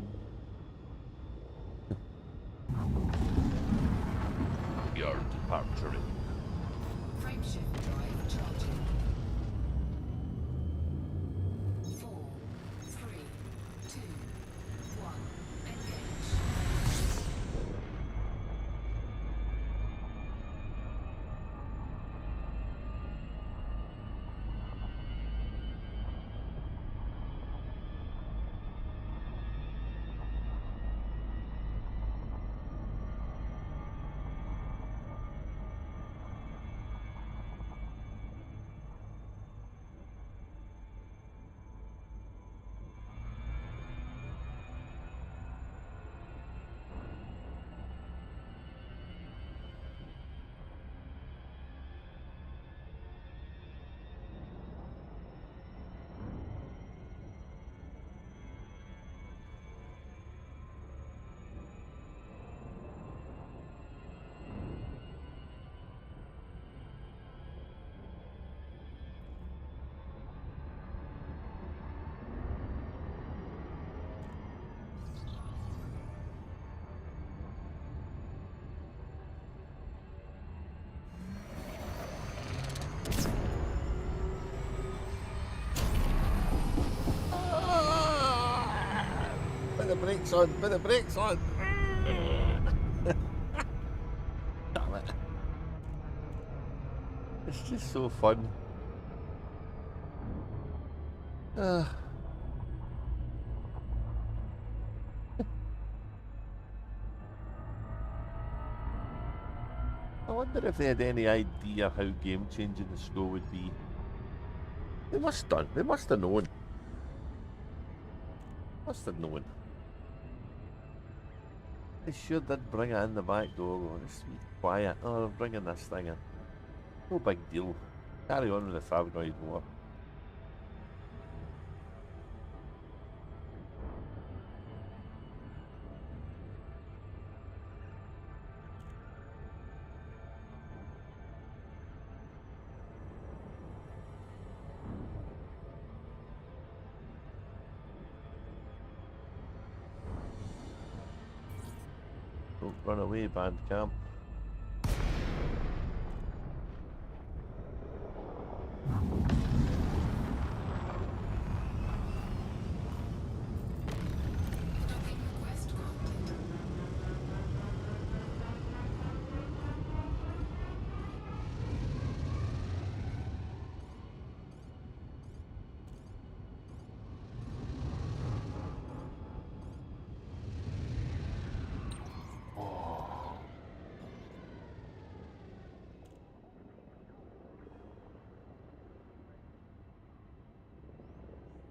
We are departuring.
Frameshift drive charging. 4, 3, 2, 1. Engage.
Put the brakes on, put the brakes on. Damn it. It's just so fun. I wonder if they had any idea how game-changing the snow would be. They must have done. They must have known. Must have known. They sure did bring it in the back door. Let's be quiet. Oh, they're bringing this thing in. No big deal. Carry on with the Fabroid war. Don't run away, Bandcamp.
Docking request granted.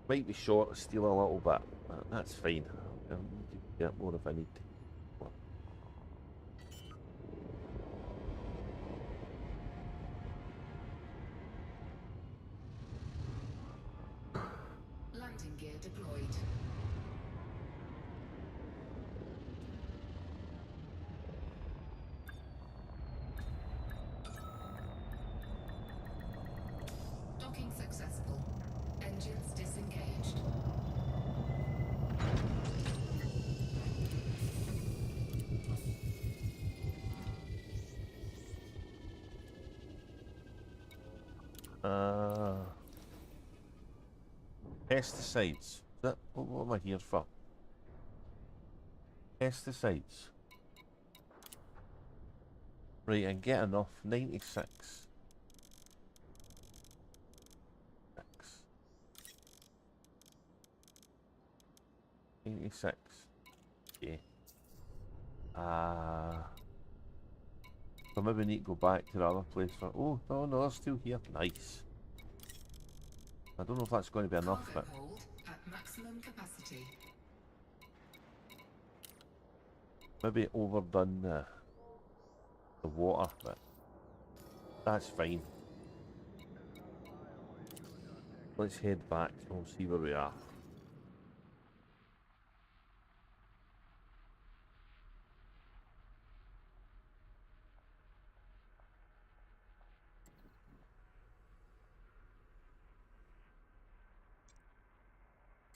Might be short to steal a little bit, but that's fine. I'll need to get more if I need to.
Landing gear deployed. Docking successful. Engines disengaged.
Pesticides. Is that what am I here for? Pesticides. Right, and get enough. 96. 96. Okay. So maybe we need to go back to the other place for. Oh, no, they're still here. Nice. I don't know if that's going to be enough, but
Cargo hold at maximum capacity.
maybe overdone the water, but that's fine. Let's head back and we'll see where we are.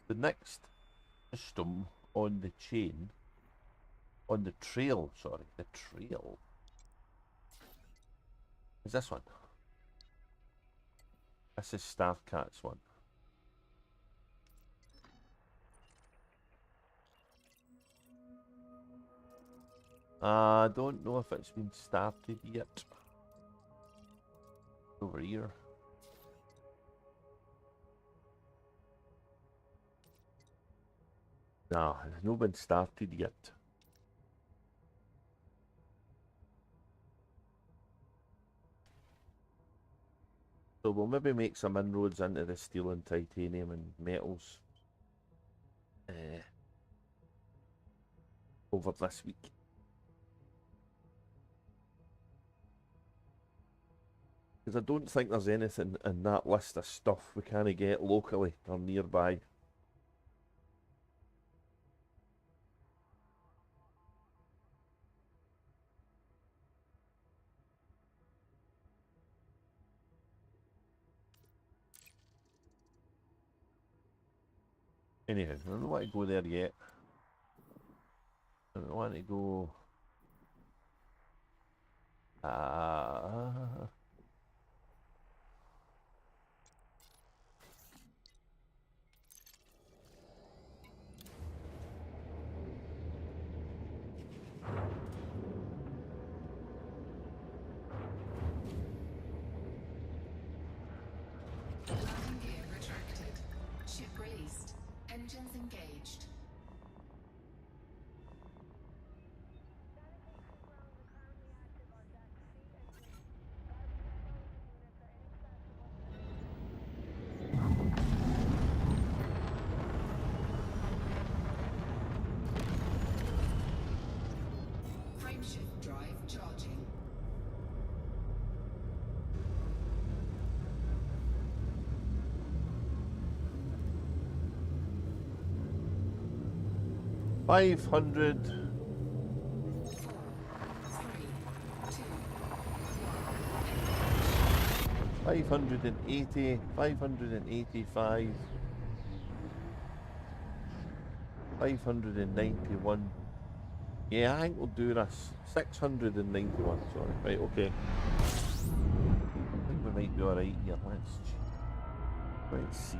The next system on the chain, on the trail, sorry, the trail. Is this one? This is Starcat's one. I don't know if it's been started yet. Over here. Nah, it's not been started yet. So we'll maybe make some inroads into the steel and titanium and metals over this week. Because I don't think there's anything in that list of stuff we can't get locally or nearby. Anyhow, I don't want to go there yet. I don't want to go...
Landing gear retracted. Ship released. Engines engaged. Frameshift drive charging.500. 4, 3, 2,
580, 585, 591. Yeah, I think we'll do this. 691, sorry. Right, okay. I think we might be alright here. Let's see.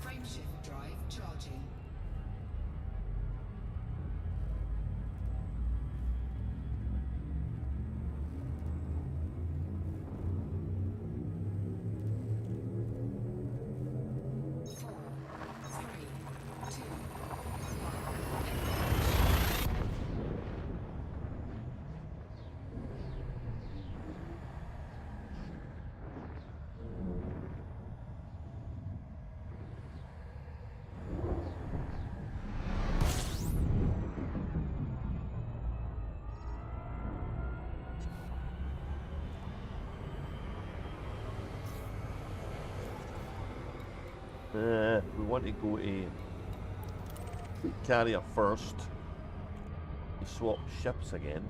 Frameshift drive charging.
We want to go to carrier first. We swap ships again.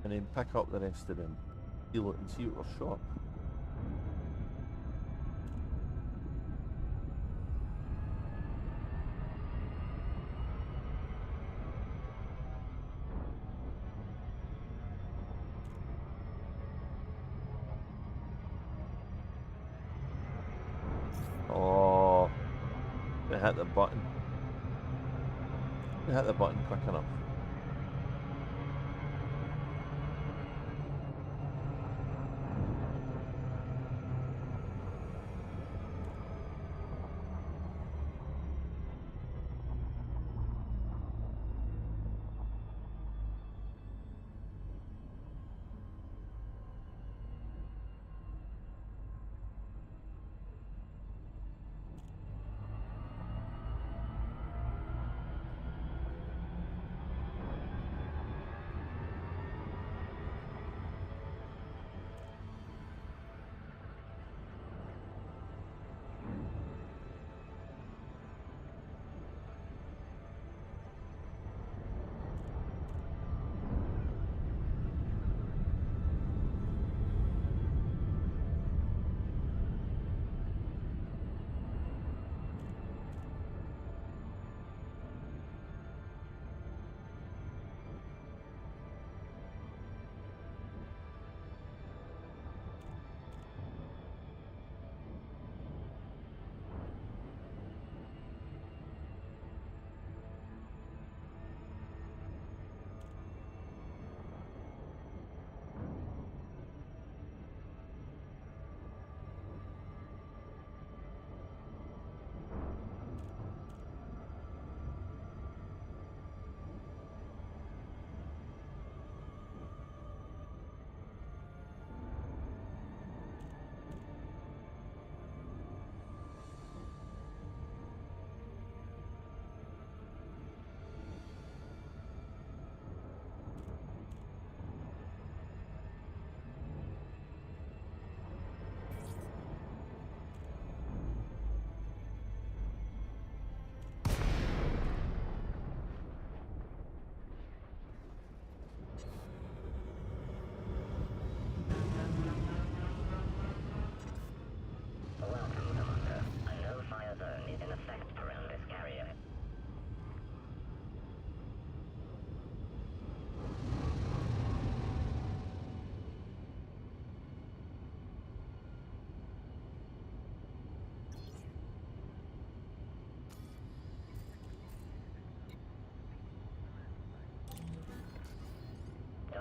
And then pick up the rest of them. Deal it and see what we're short. Oh, they hit the button. They hit the button quick enough.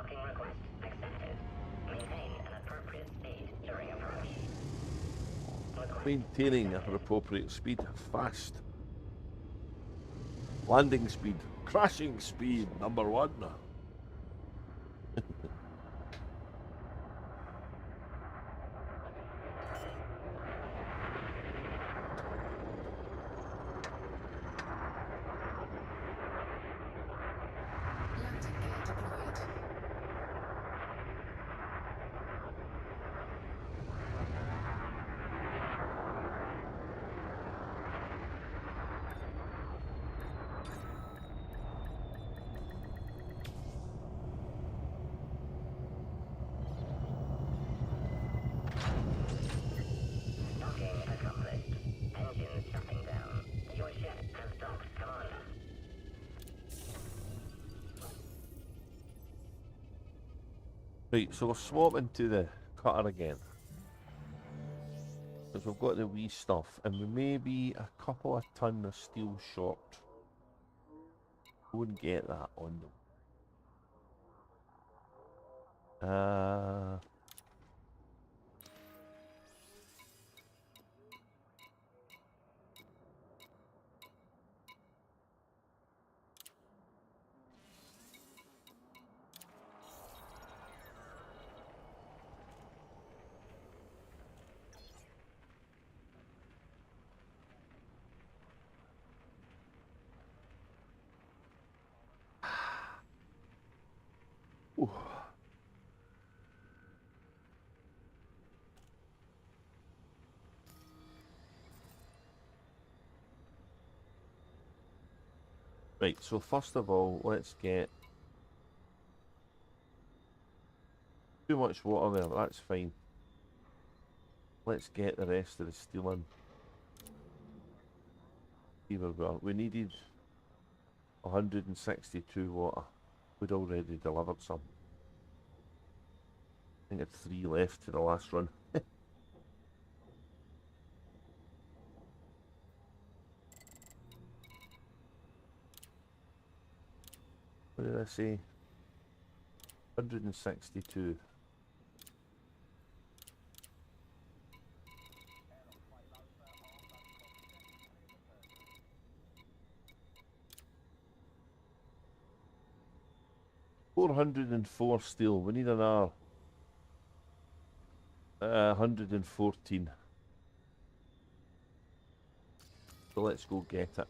Docking request accepted. Maintain an appropriate speed during approach. Request
Maintaining an appropriate speed. Fast. Landing speed. Crashing speed. Number 1.
Landing gear deployed.
docking accomplished. Engines shutting down. Your ship has docked, Commander.
Right, so we're swapping to the cutter again. Because we've got the wee stuff, and we may be a couple of ton of steel short. Go and get that on them. Ooh. Right, so first of all, let's get too much water there, that's fine. Let's get the rest of the steel in. See where we are. We needed 162 water. We'd already delivered some. I think it's 3 left to the last run. What did I say? 162. $404 steel. We need another 114. So let's go get it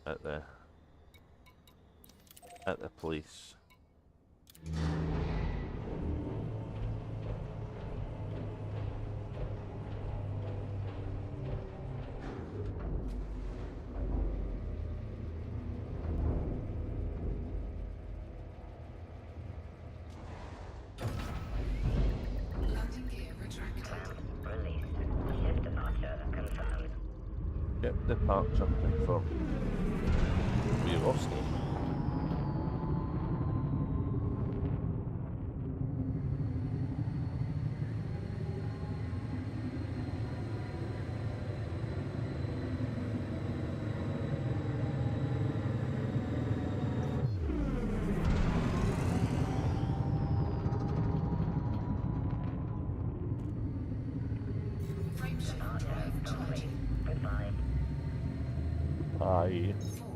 at the place.
Landing gear retracted.
Released. Ship departure confirmed.
Ship departure confirmed. Coriolis.
4,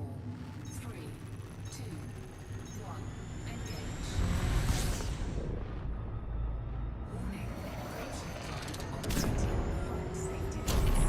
3, 2, 1. Engage. Warning. Approaching time operating hull safety limits.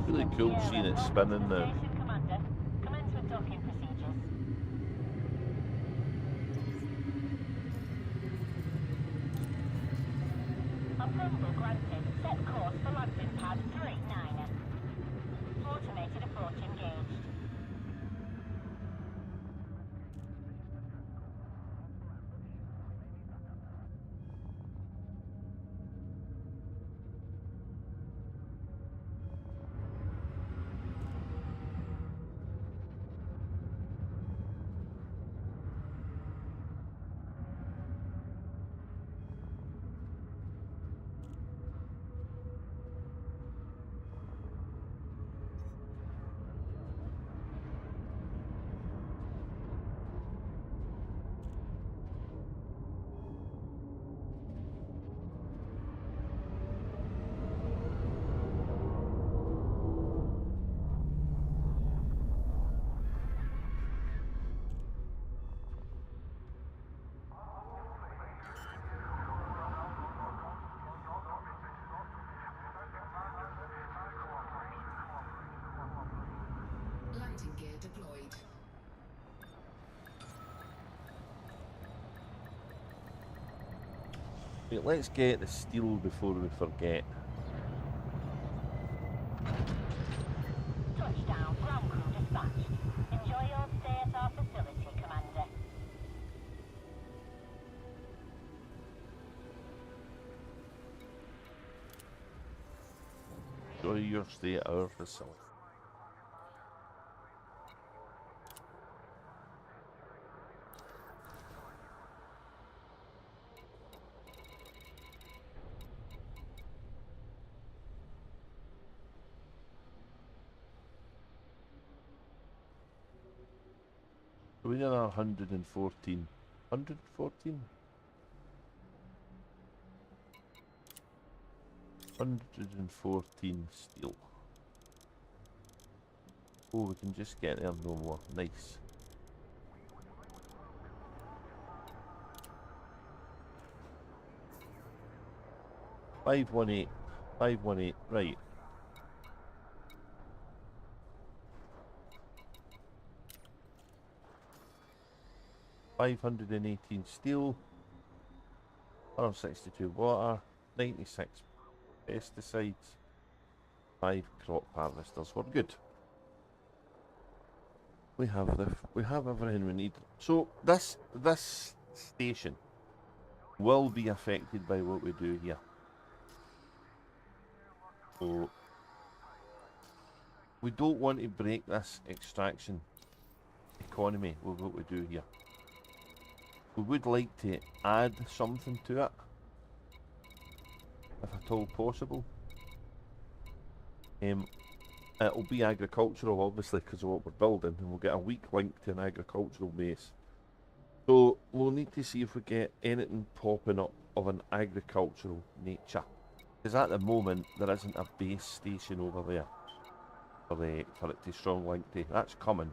Really cool seeing it spinning now. Right, let's get the steel before we forget.
Touchdown, ground crew dispatched. Enjoy your stay at our facility, Commander.
Enjoy your stay at our facility. We did 114. 114? 114 steel. Oh, we can just get there no more. Nice. $518. $518. Right. $518 steel. 162 water. 96 pesticides. 5 crop harvesters. We're good. We have everything we need. So this station will be affected by what we do here. So we don't want to break this extraction economy with what we do here. We would like to add something to it, if at all possible. It'll be agricultural, obviously, because of what we're building, and we'll get a weak link to an agricultural base. So we'll need to see if we get anything popping up of an agricultural nature. Because at the moment, there isn't a base station over there for it to strong link to. That's coming.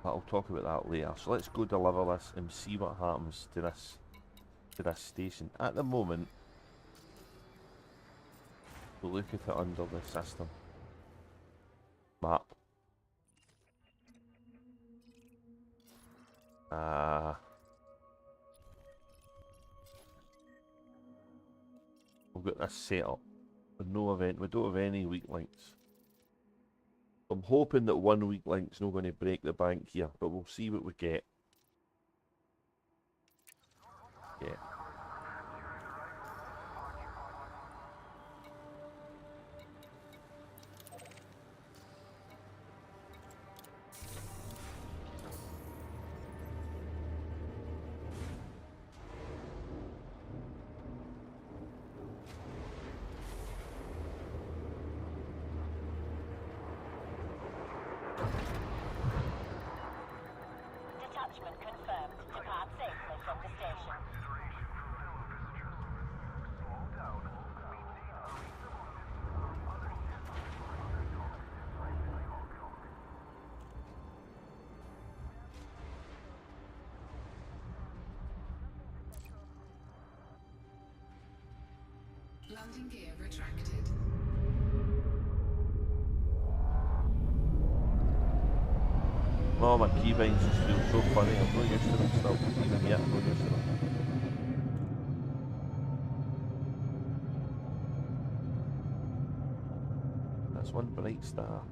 But I'll talk about that later. So let's go deliver this and see what happens to this station. At the moment, we'll look at it under the system map. We've got this set up with no event. We don't have any weak links. I'm hoping that one weak link's not going to break the bank here, but we'll see what we get. Yeah.
Detachment confirmed. Depart safely from the station.
Landing gear retracted.
Oh, my keybinds just feel so funny. I'm not used to them still. Even yet, I'm not used to them. That's one bright star.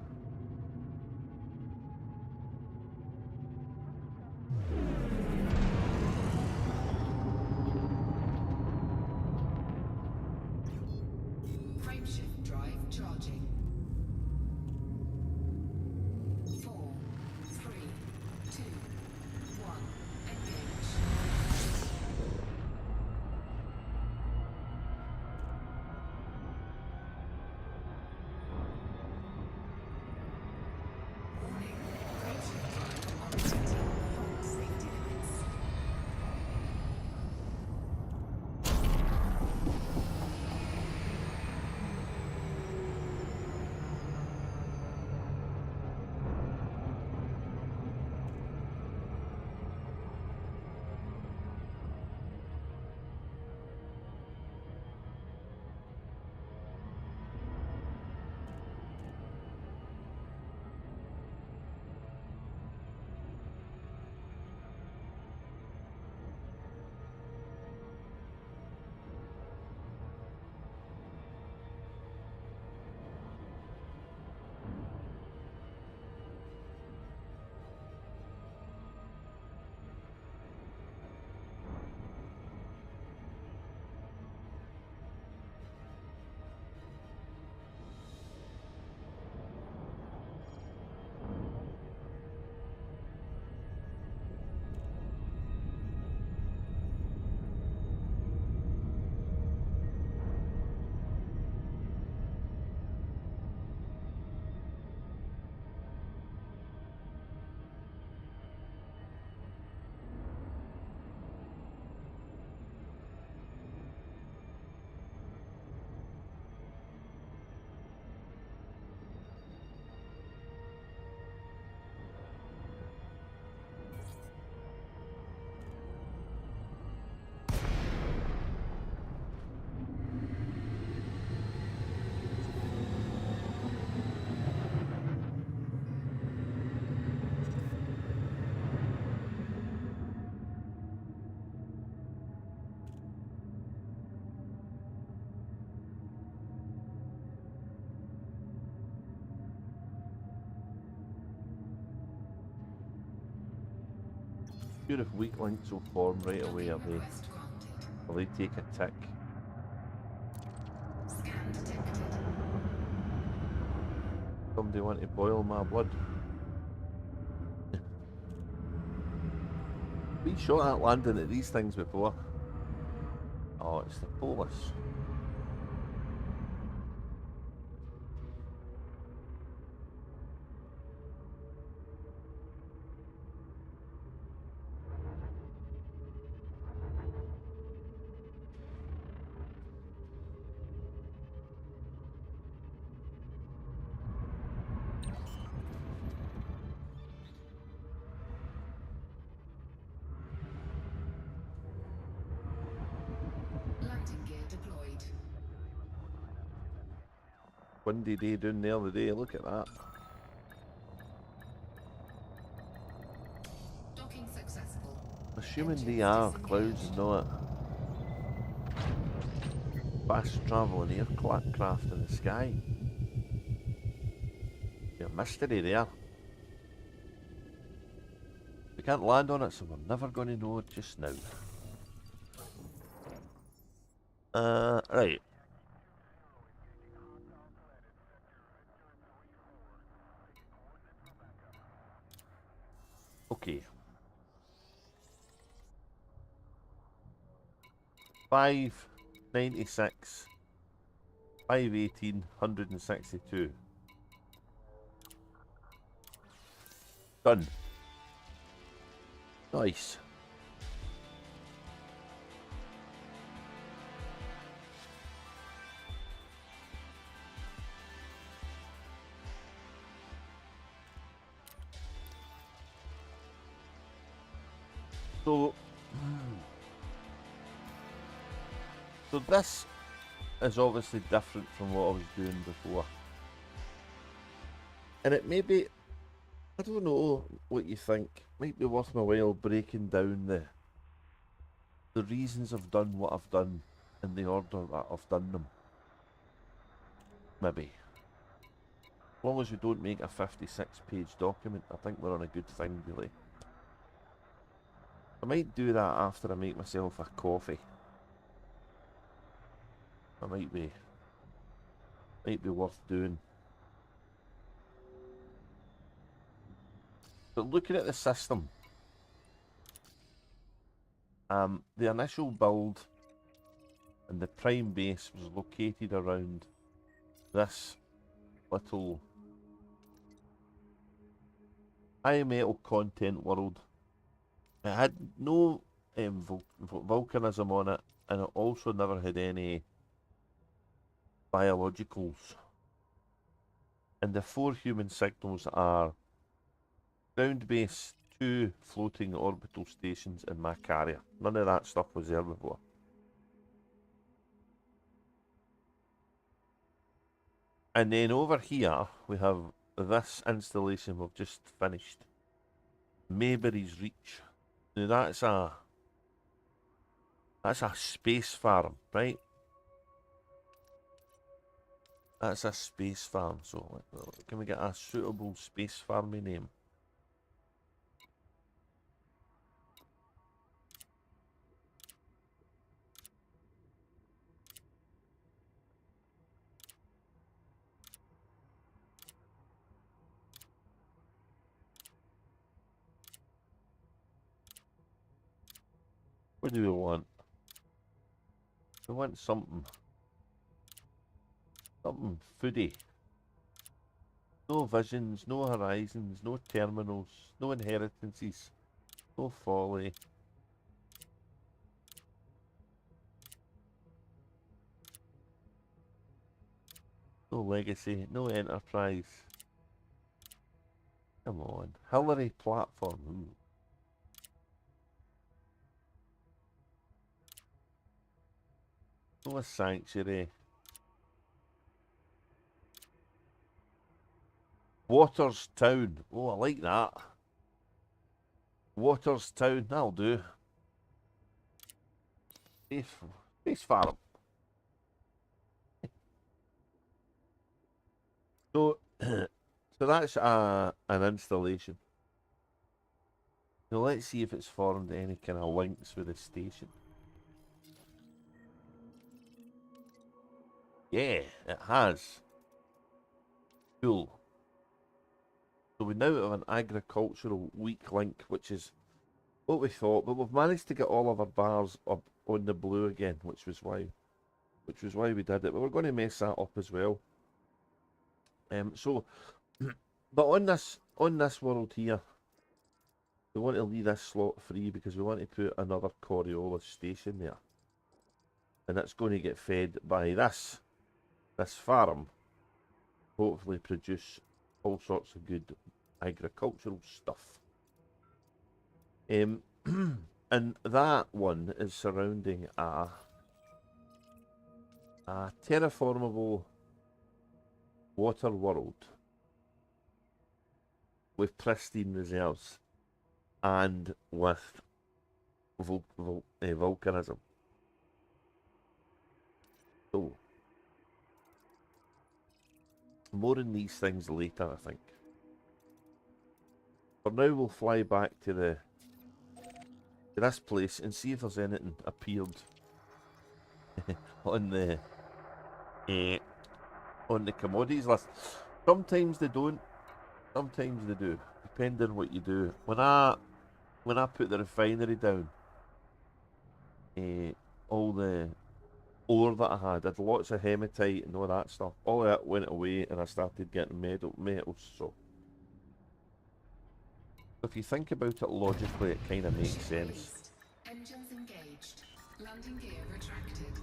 Frameshift drive charging. 4, 3, 2, 1. Engage.
sure if weak links will form right away, or
Docking request granted.
will they take a tick?
Scan detected.
Somebody want to boil my blood? We shot at landing at these things before. Oh, it's the Polis.
Landing gear deployed.
Windy day down there today, look at that.
Docking successful.
Assuming
Engines
they are
disengaged.
clouds and not fast travelling aircraft in the sky. Be a mystery there. We can't land on it, so we're never going to know just now. Right. Okay. 596, 518, 162. Done. Nice. So this is obviously different from what I was doing before. And it may be, I don't know what you think, might be worth my while breaking down the reasons I've done what I've done in the order that I've done them. Maybe. As long as we don't make a 56-page document, I think we're on a good thing, really. I might do that after I make myself a coffee. That might be worth doing. But looking at the system, the initial build and the prime base was located around this little high metal content world. It had no volcanism on it, and it also never had any biologicals. And the 4 human signals are ground base, 2 floating orbital stations, and my carrier. None of that stuff was there before. And then over here we have this installation we've just finished, Mayberry's Reach. Now that's a space farm, right? That's a space farm. So can we get a suitable space farmy name? What do we want? We want something foodie. No visions, no horizons, no terminals, no inheritances, no folly. No legacy, no enterprise. Come on. Hillary platform. Ooh. No sanctuary. Waters Town. Oh, I like that. Waters Town. That'll do. Space farm. So, so that's an installation. Now let's see if it's formed any kind of links with the station. Yeah, it has. Cool. So we now have an agricultural weak link, which is what we thought, but we've managed to get all of our bars up on the blue again, which was why we did it. But we're going to mess that up as well. But on this world here, we want to leave this slot free because we want to put another Coriolis station there, and that's going to get fed by this farm. Hopefully, produce all sorts of good agricultural stuff. And that one is surrounding a terraformable water world with pristine reserves and with volcanism. So, more on these things later, I think. For now, we'll fly back to this place and see if there's anything appeared on the commodities list. Sometimes they don't, sometimes they do, depending on what you do. When I put the refinery down, all the ore that I had lots of hematite and all that stuff. All of that went away, and I started getting metals. So if you think about it logically, it kind of makes sense.
Engines engaged. Landing gear retracted.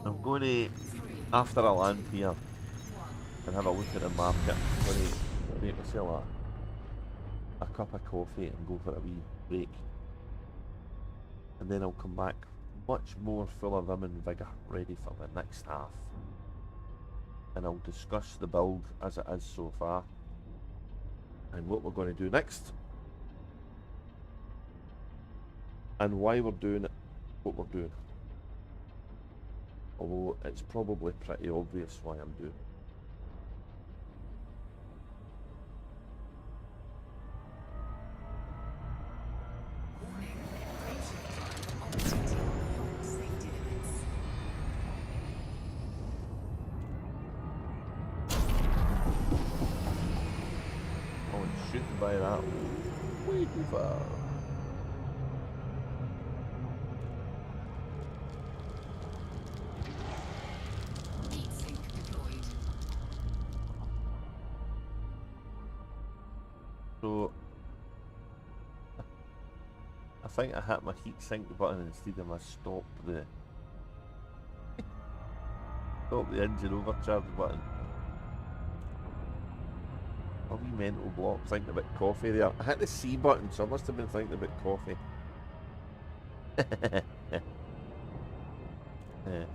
I'm going to, after I land here and have a look at the market, I'm going to make myself a cup of coffee and go for a wee break. And then I'll come back much more full of vim and vigour, ready for the next half. And I'll discuss the build as it is so far and what we're going to do next. And why we're doing it, what we're doing. Although it's probably pretty obvious why I'm doing it. Oh, and shooting by that way too far. So, I think I hit my heatsink button instead of my stop the engine overcharge button. A wee mental block thinking about coffee there. I hit the C button, so I must have been thinking about coffee. Yeah.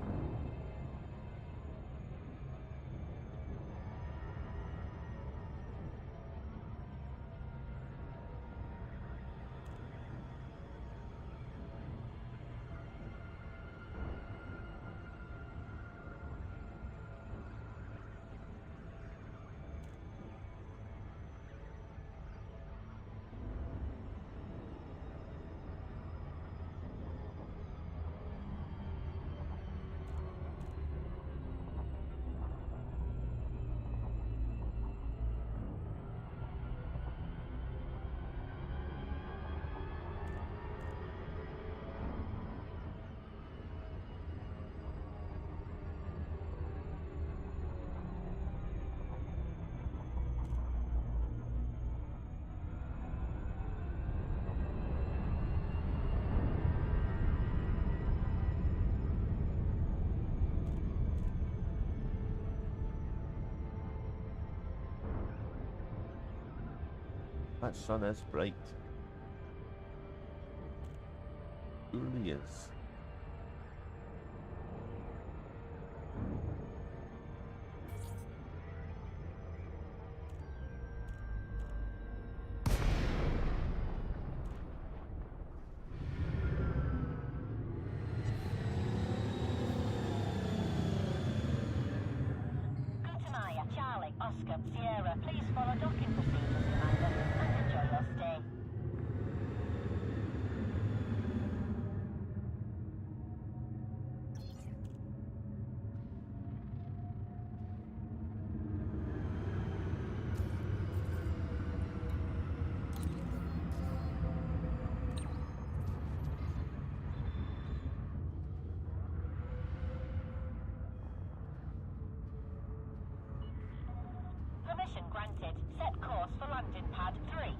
That sun is bright. Surely is.
Gutamaya, Charlie, Oscar, Sierra, please follow docking procedures, Commander, and enjoy your stay. Permission granted. Set course for landing pad 3-2.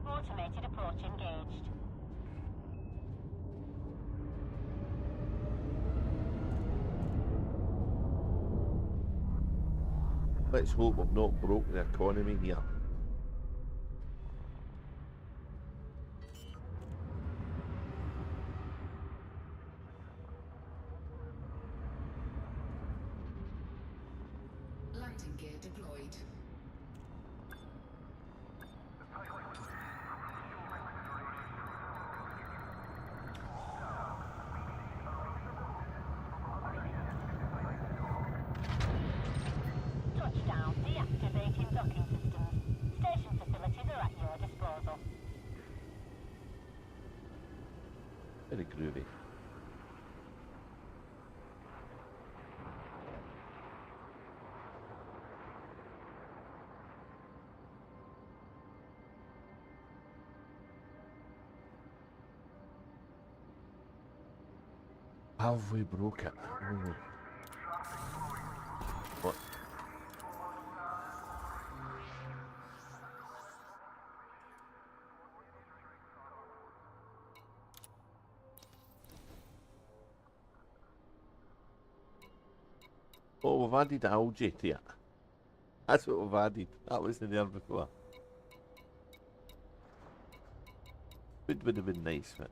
Automated approach engaged.
Let's hope we've not broke the economy here.
Landing gear deployed.
Touchdown. Deactivating docking systems. Station facilities are at your disposal.
Very groovy. Have we broke it? Oh. What? Oh, we've added algae to it. That's what we've added. That wasn't there before. Food would have been nice, but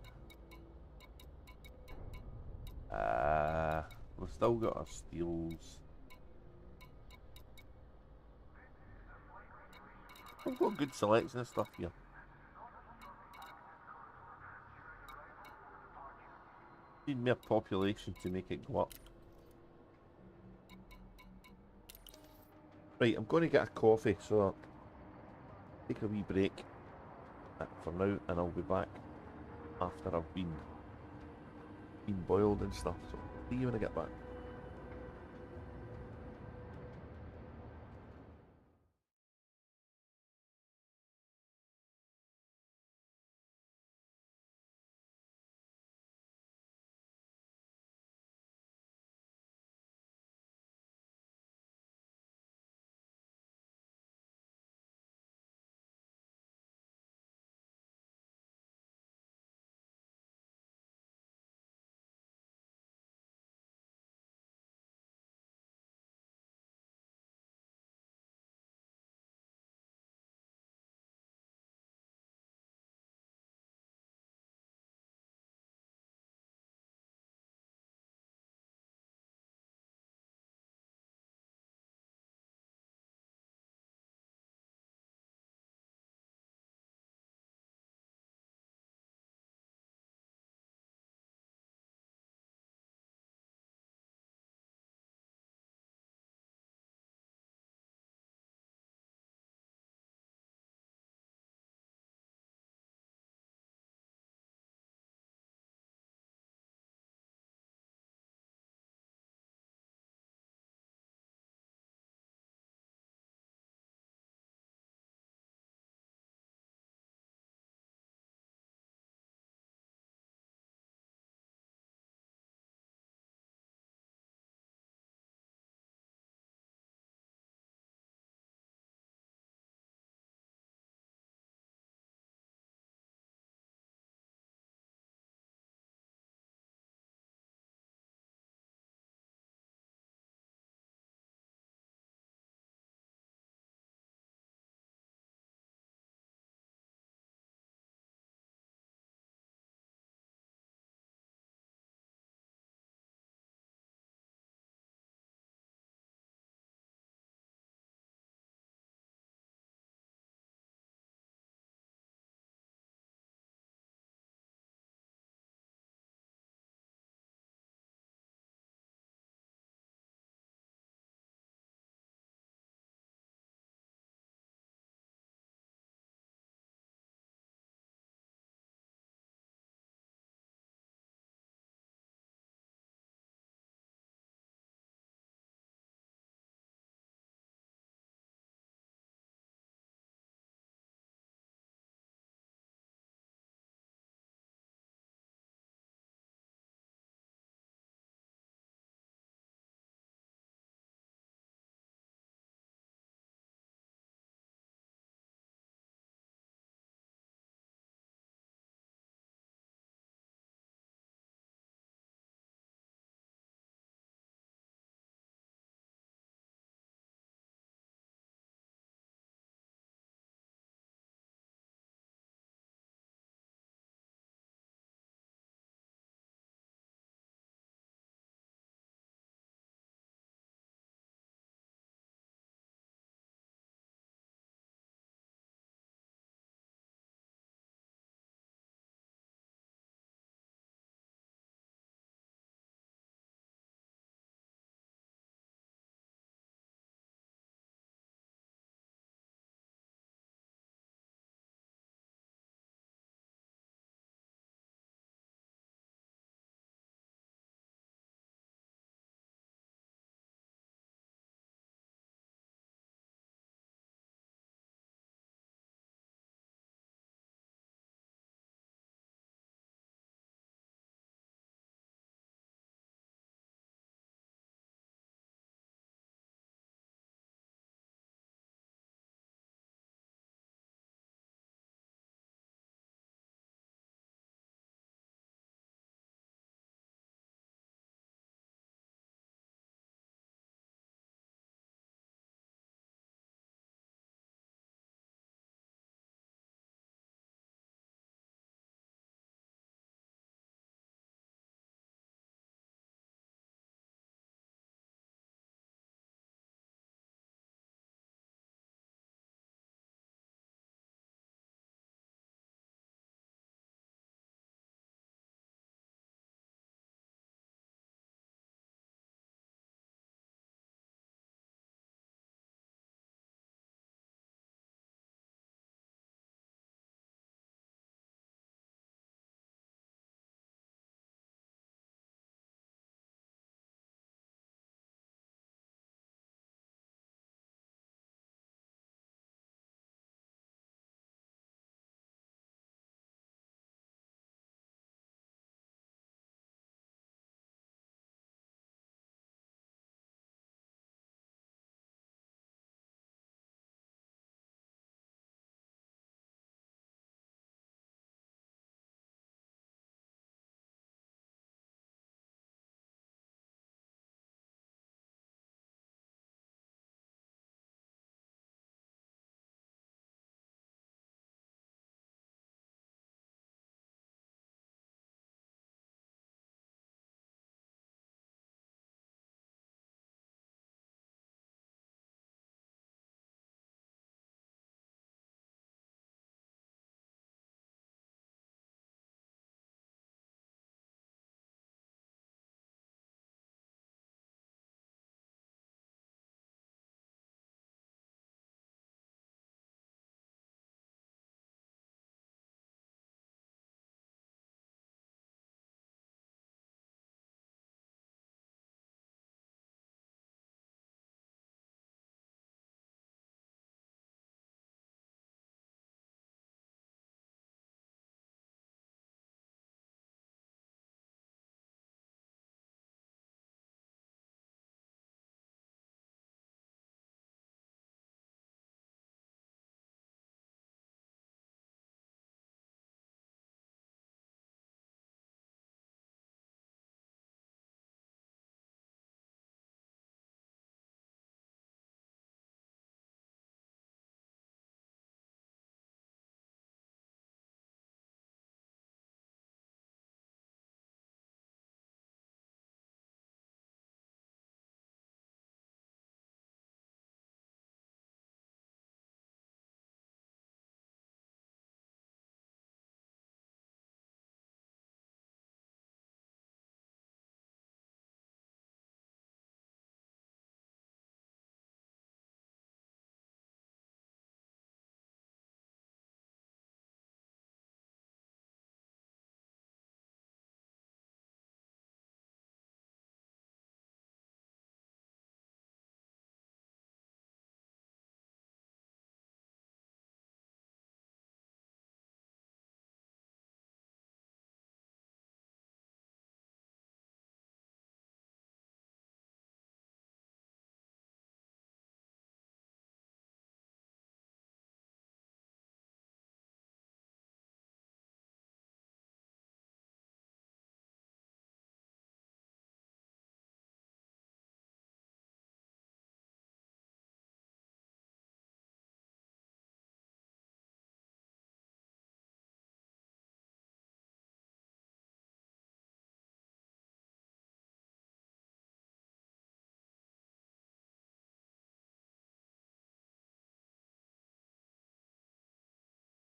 we've still got our steels. We've got a good selection of stuff here. Need more population to make it go up. Right, I'm going to get a coffee, so take a wee break for now, and I'll be back after I've been boiled and stuff. So see you when I get back.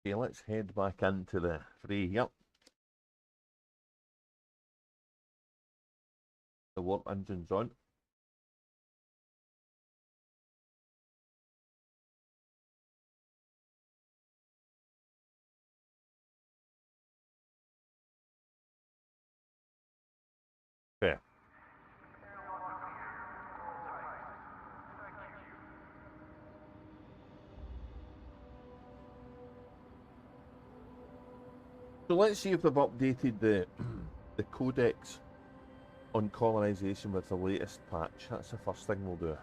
Okay, let's head back into the fray here. The warp engine's on. Okay. So let's see if they've updated the the codex on colonisation with the latest patch. That's the first thing we'll do.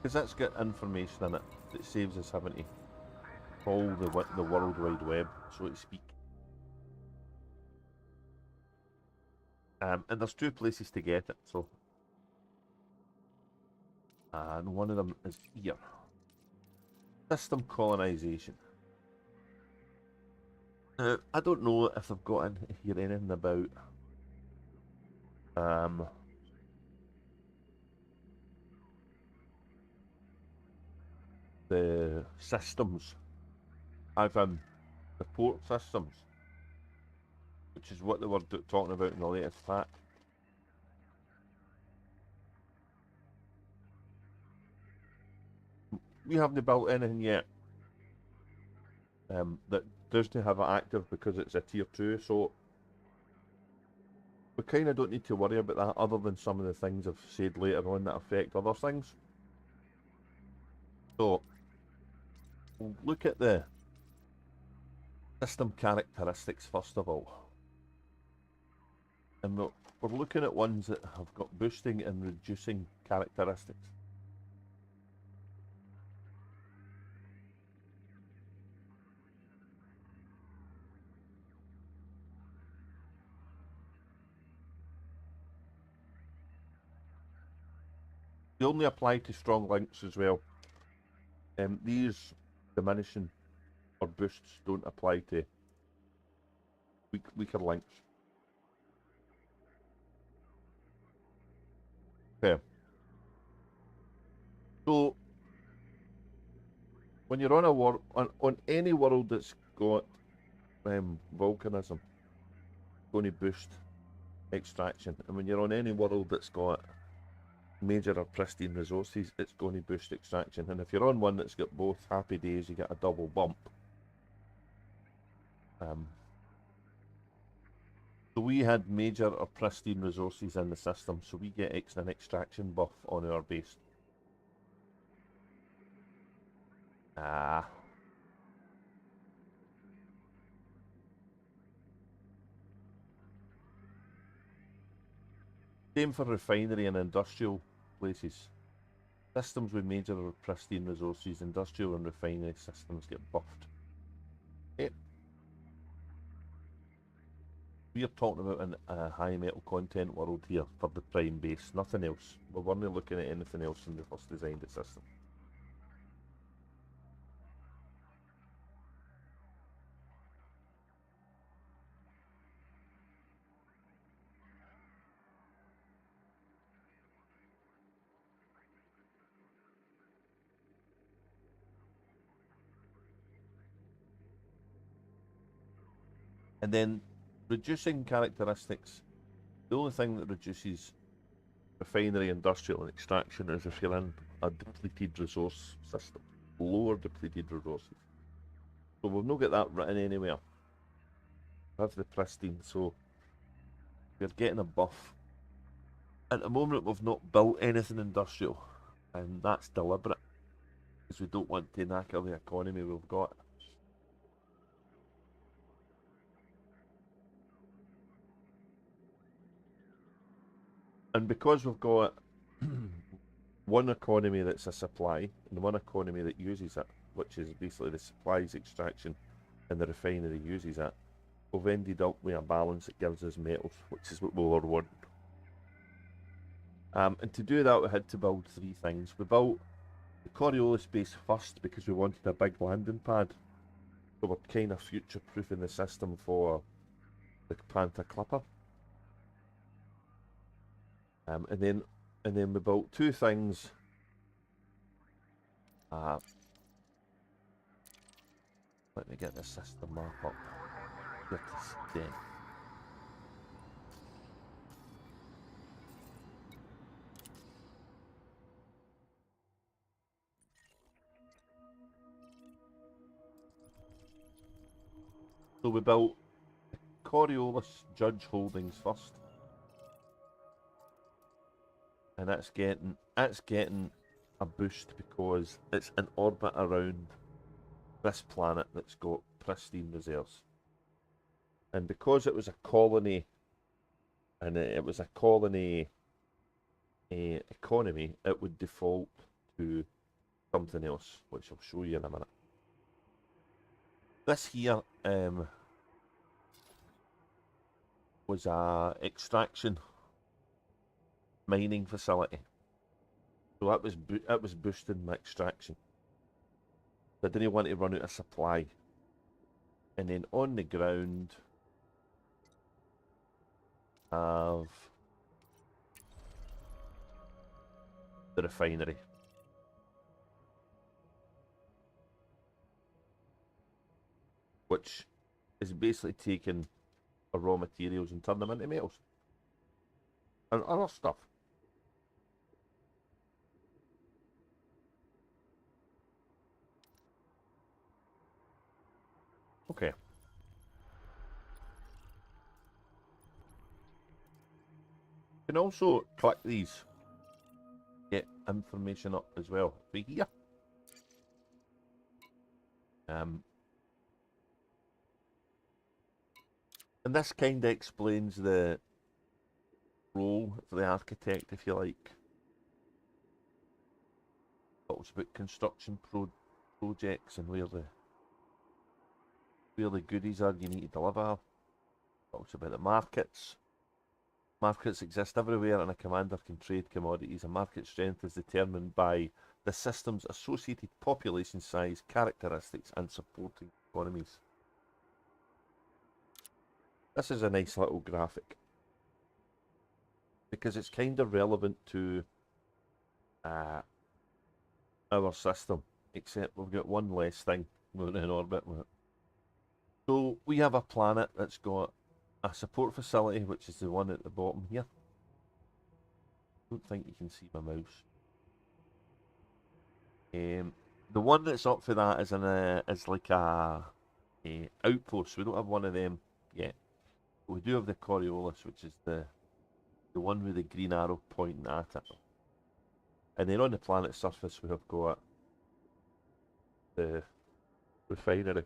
Because that's got information in it that saves us having to call the World Wide Web, so to speak. And there's two places to get it, so. And one of them is here. System colonisation. Now, I don't know if I've got in here anything about the systems, as in the port systems, which is what they were talking about in the latest patch. We haven't built anything yet that doesn't have it active because it's a tier 2, so we kind of don't need to worry about that, other than some of the things I've said later on that affect other things. So we'll look at the system characteristics first of all. And we're looking at ones that have got boosting and reducing characteristics. They only apply to strong links as well. These diminishing or boosts don't apply to weaker links. Okay. So when you're on a on any world that's got volcanism, it's going to boost extraction, and when you're on any world that's got major or pristine resources, it's going to boost extraction. And if you're on one that's got both, happy days, you get a double bump. So we had major or pristine resources in the system, so we get an extraction buff on our base. Same for refinery and industrial places. Systems with major or pristine resources, industrial and refinery systems get buffed. Okay. We are talking about a high metal content world here for the prime base, nothing else. We weren't looking at anything else when we first designed the system. And then reducing characteristics, the only thing that reduces refinery, industrial and extraction is if you're in a depleted resource system, lower depleted resources. So we've not got that written anywhere. We have the pristine, so we're getting a buff. At the moment we've not built anything industrial, and that's deliberate, because we don't want to knacker the economy we've got. And because we've got one economy that's a supply and one economy that uses it, which is basically the supplies extraction and the refinery uses it, we've ended up with a balance that gives us metals, which is what we were wanting. And to do that we had to build three things. We built the Coriolis base first because we wanted a big landing pad. So we're kind of future-proofing the system for the Panther Clipper. And then we built two things. Let me get the system map up here to see. So we built Coriolis Judge Holdings first, and that's getting a boost because it's in orbit around this planet that's got pristine reserves, and because it was a colony, and it was a colony economy, it would default to something else, which I'll show you in a minute. This here was a extraction mining facility, so that was boosting my extraction. I didn't want to run out of supply. And then on the ground, have the refinery. Which is basically taking our raw materials and turn them into metals. And other stuff. Okay. You can also click these, get information up as well for here. And this kind of explains the role for the architect, if you like. Talks about construction projects and where the goodies are you need to deliver. Talks about the markets. Markets exist everywhere, and a commander can trade commodities. A market strength is determined by the system's associated population size, characteristics, and supporting economies. This is a nice little graphic because it's kind of relevant to our system, except we've got one less thing going in orbit with it. So we have a planet that's got a support facility, which is the one at the bottom here. Don't think you can see my mouse. The one that's up for that is like a outpost. We don't have one of them yet. We do have the Coriolis, which is the one with the green arrow pointing at it. And then on the planet's surface we have got the refinery.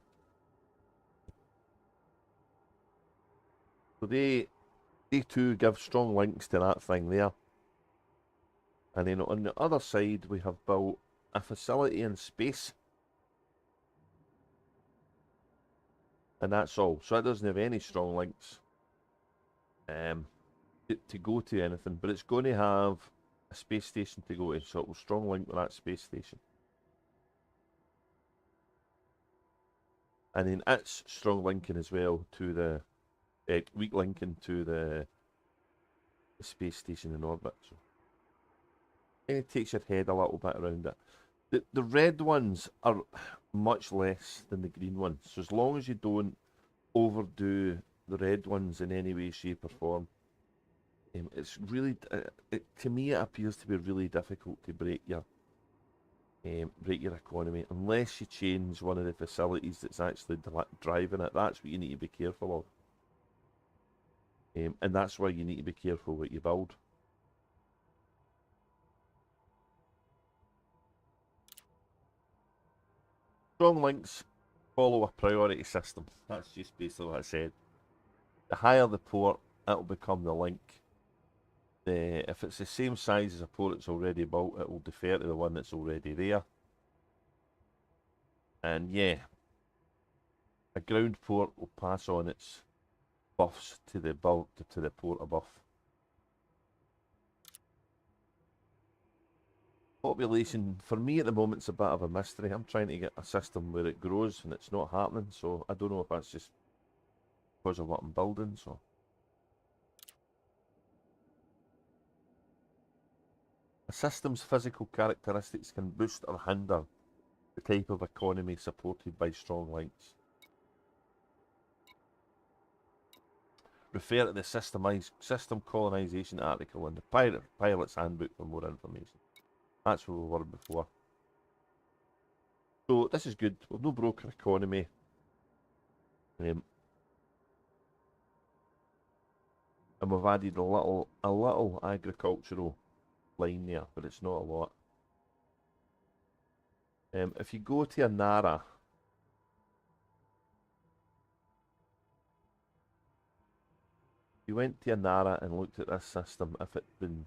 So they too give strong links to that thing there. And then on the other side we have built a facility in space. And that's all. So it doesn't have any strong links to go to anything, but it's going to have a space station to go to, so it will strong link with that space station. And then it's strong linking as well to the weak linking to the space station in orbit. So it takes your head a little bit around it. The red ones are much less than the green ones, so as long as you don't overdo the red ones in any way, shape or form, it's really, to me it appears to be really difficult to break your economy unless you change one of the facilities that's actually driving it. That's what you need to be careful of, and that's why you need to be careful what you build. Strong links follow a priority system. That's just basically what I said. The higher the port, it'll become the link. If it's the same size as a port that's already built, it will defer to the one that's already there. And yeah, a ground port will pass on its buffs to the port above. Population, for me at the moment, is a bit of a mystery. I'm trying to get a system where it grows and it's not happening, so I don't know if that's just because of what I'm building, so. A system's physical characteristics can boost or hinder the type of economy supported by strong links. Refer to the system colonisation article in the pilot's handbook for more information. That's where we were before. So this is good. We've no broken economy. And we've added a little agricultural line there, but it's not a lot. If you go to Anara, if you went to Anara and looked at this system, if it'd been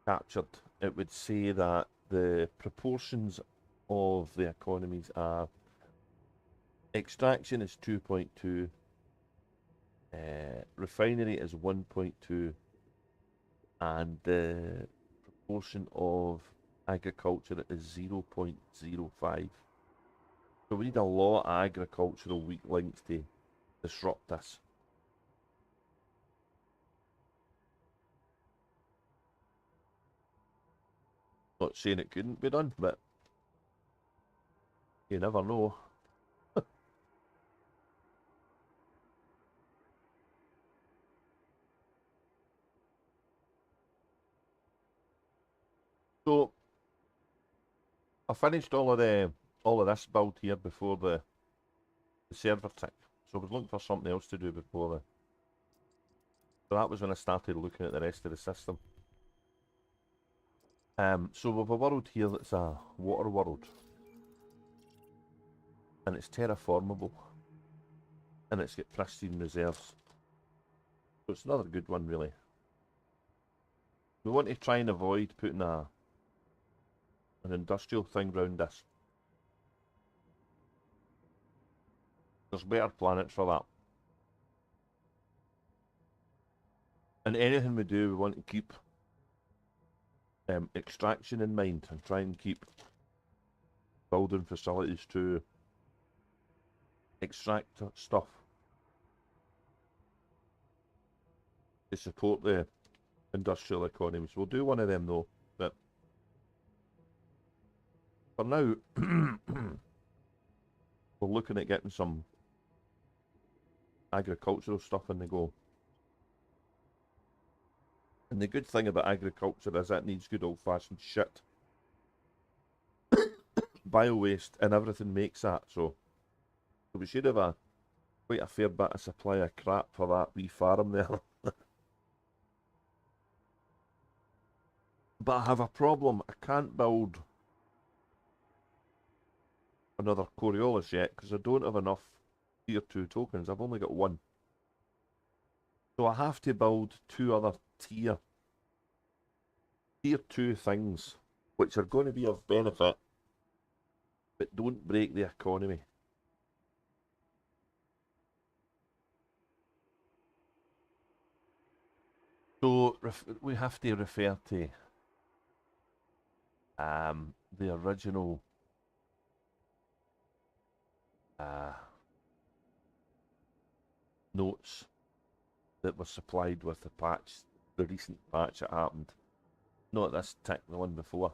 captured, it would say that the proportions of the economies are extraction is 2.2, refinery is 1.2, and the proportion of agriculture is 0.05. So we need a lot of agricultural weak links to disrupt this. Not saying it couldn't be done, but you never know. So I finished all of this build here before the server tick. So I was looking for something else to do before the. So that was when I started looking at the rest of the system. So we have a world here that's a water world, and it's terraformable, and it's got pristine reserves. So it's another good one, really. We want to try and avoid putting an industrial thing round this. There's better planets for that. And anything we do, we want to keep extraction in mind and try and keep building facilities to extract stuff to support the industrial economies. We'll do one of them though, but for now we're looking at getting some agricultural stuff in the go. And the good thing about agriculture is it needs good old-fashioned shit. Bio-waste and everything makes that, so we should have quite a fair bit of supply of crap for that wee farm there. But I have a problem. I can't build another Coriolis yet because I don't have enough tier 2 tokens. I've only got one. So I have to build 2 other tier 2 things which are going to be of benefit but don't break the economy. So we have to refer to the original notes that were supplied with the patch, the recent patch that happened. Not this tick, the one before.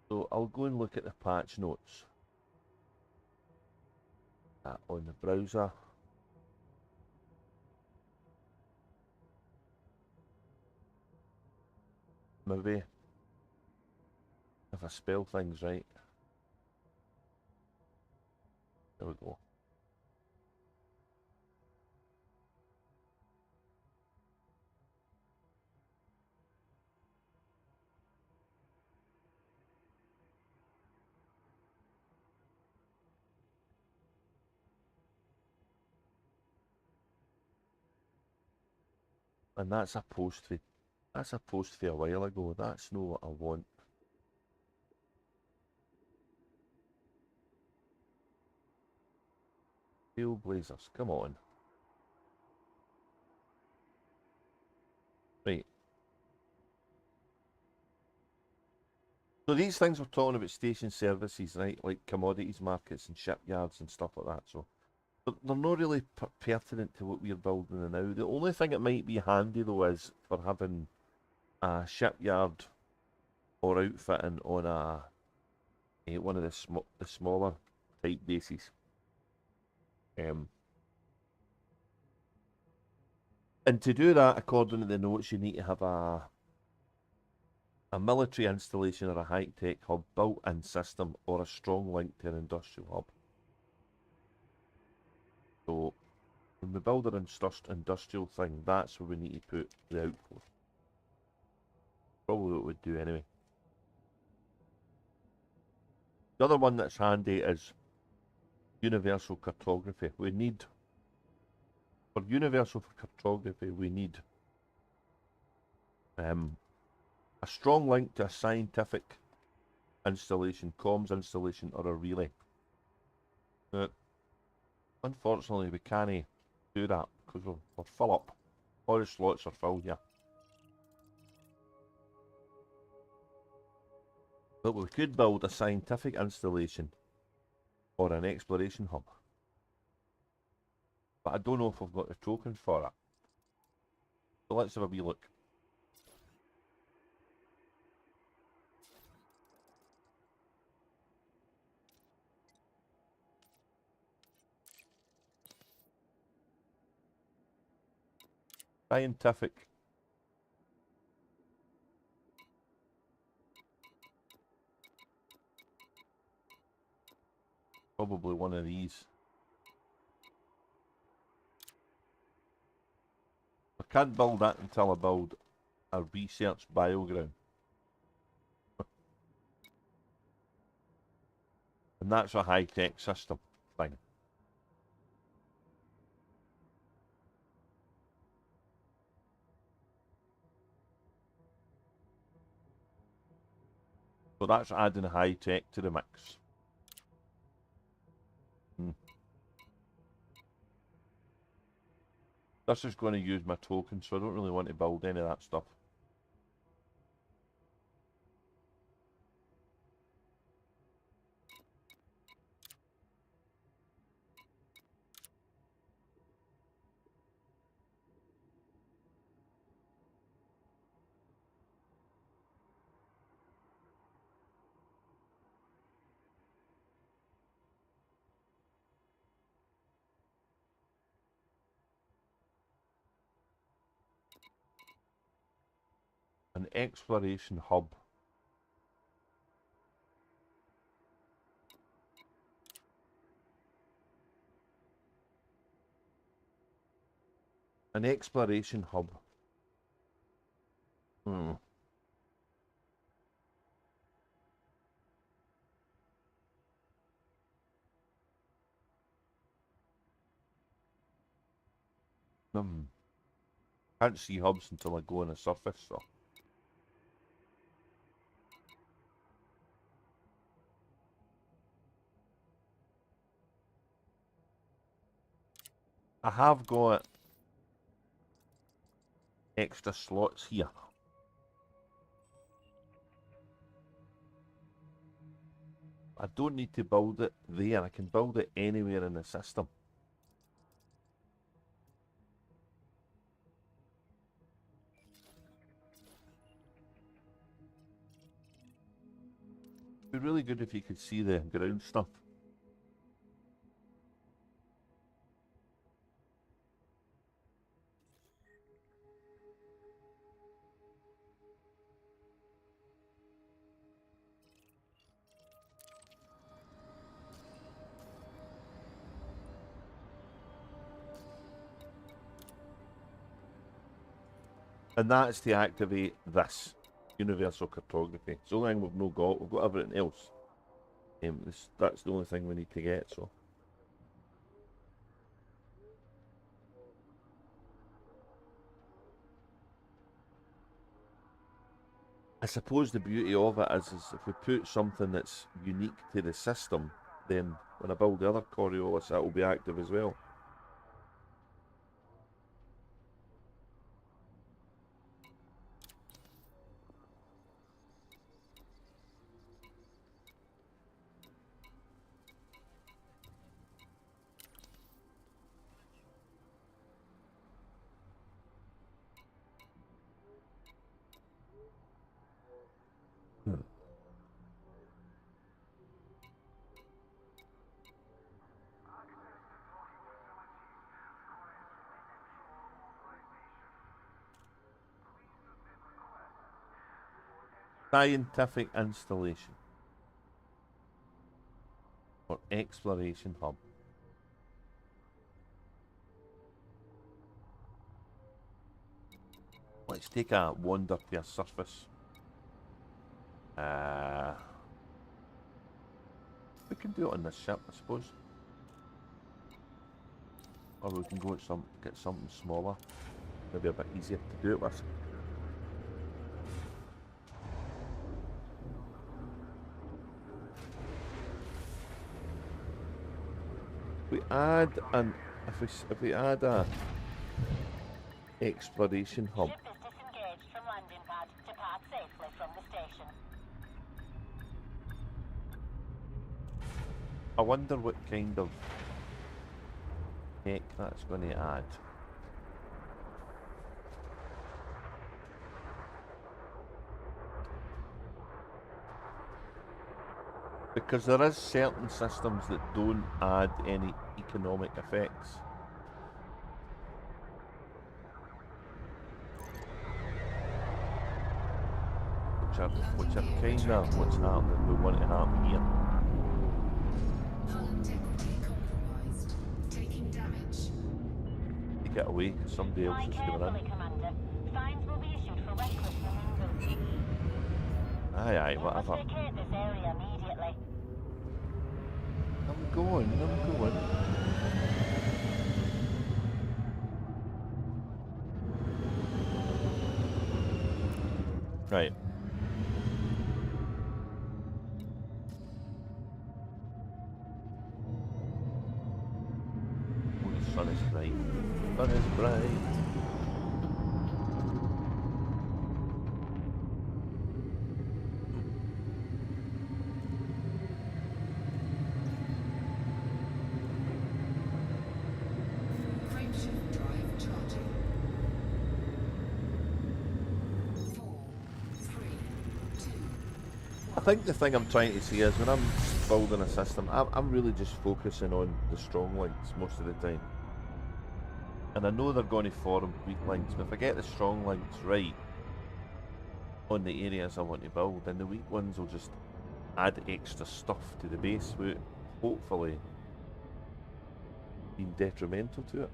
So I'll go and look at the patch notes on the browser. Maybe if I spell things right. There we go. And that's a post for a while ago. That's not what I want. Trailblazers, come on. Right. So these things we're talking about station services, right? Like commodities markets and shipyards and stuff like that. So they're not really pertinent to what we're building now. The only thing it might be handy though is for having a shipyard or outfitting on one of the smaller type bases. And to do that, according to the notes, you need to have a military installation or a high-tech hub, built-in system, or a strong link to an industrial hub. So when we build our industrial thing, that's where we need to put the outpost. Probably what we'd do anyway. The other one that's handy is universal cartography. For universal cartography, we need a strong link to a scientific installation, comms installation, or a relay. But unfortunately, we can't do that because we're full up. All the slots are full here. But we could build a scientific installation or an exploration hub. But I don't know if we've got the tokens for it. So let's have a wee look. Scientific. Probably one of these. I can't build that until I build a research bioground. And that's a high-tech system thing. So that's adding high-tech to the mix. This is going to use my token, so I don't really want to build any of that stuff. An exploration hub. An exploration hub. Can't see hubs until I go on the surface, so. I have got extra slots here. I don't need to build it there, I can build it anywhere in the system. It'd be really good if you could see the ground stuff. And that's to activate this universal cartography. It's the only thing we've not got. We've got everything else. That's the only thing we need to get, so. I suppose the beauty of it is if we put something that's unique to the system, then when I build the other Coriolis, that will be active as well. Scientific installation or exploration hub. Let's take a wander to a surface. We can do it on this ship, I suppose. Or we can go at get something smaller. Maybe a bit easier to do it with. We add an if we add a exploration hub.
Ship is disengaged from landing pad. Depart safely from the station.
I wonder what kind of tech that's going to add. Because there is certain systems that don't add any economic effects. Which are kind of what's happening, we want to happen here.
Hull integrity compromised. Taking damage.
To get away, because somebody else
Fly
is coming
carefully,
in.
Commander. Fines will be issued for reckless removal.
Aye, aye,
You must
whatever.
vacate this area immediately.
I'm going. Right. Oh, the sun is bright. Sun is bright.
Frameshift drive charging. 4, 3, 2.
I think the thing I'm trying to say is when I'm building a system, I'm really just focusing on the strong links most of the time. And I know they're going to form weak links, but if I get the strong links right on the areas I want to build, then the weak ones will just add extra stuff to the base without hopefully being detrimental to it.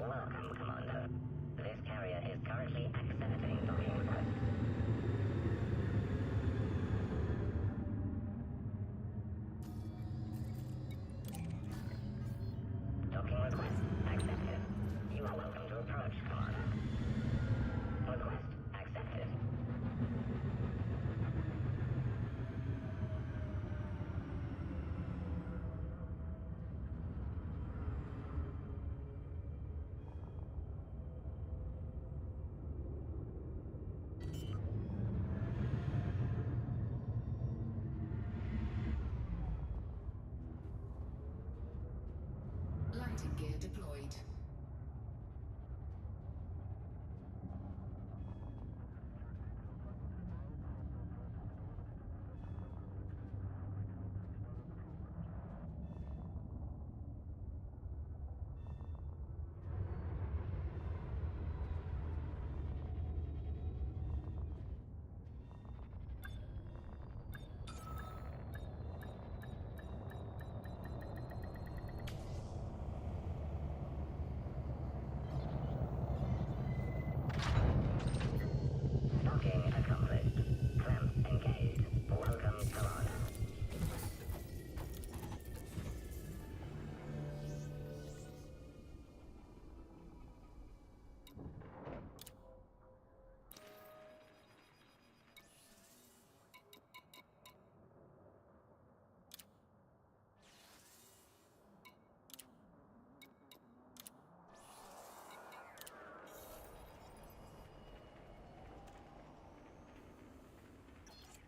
Welcome, Commander. This carrier is currently accepting docking requests. Docking request accepted. You are welcome to approach, Commander. Request accepted.
Landing gear deployed.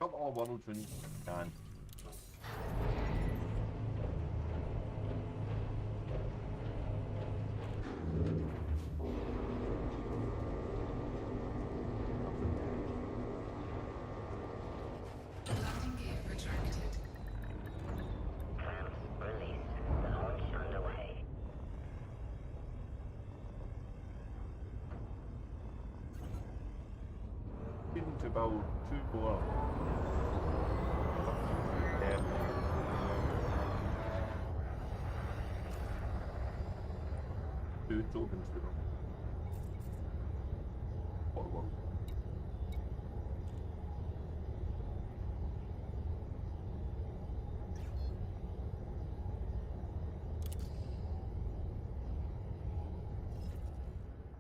couple of worlds when you can.
Landing gear retracted.
Clamps released. Launch underway.
Needing to build 2 more. Um, 2 tokens to them. Or 1.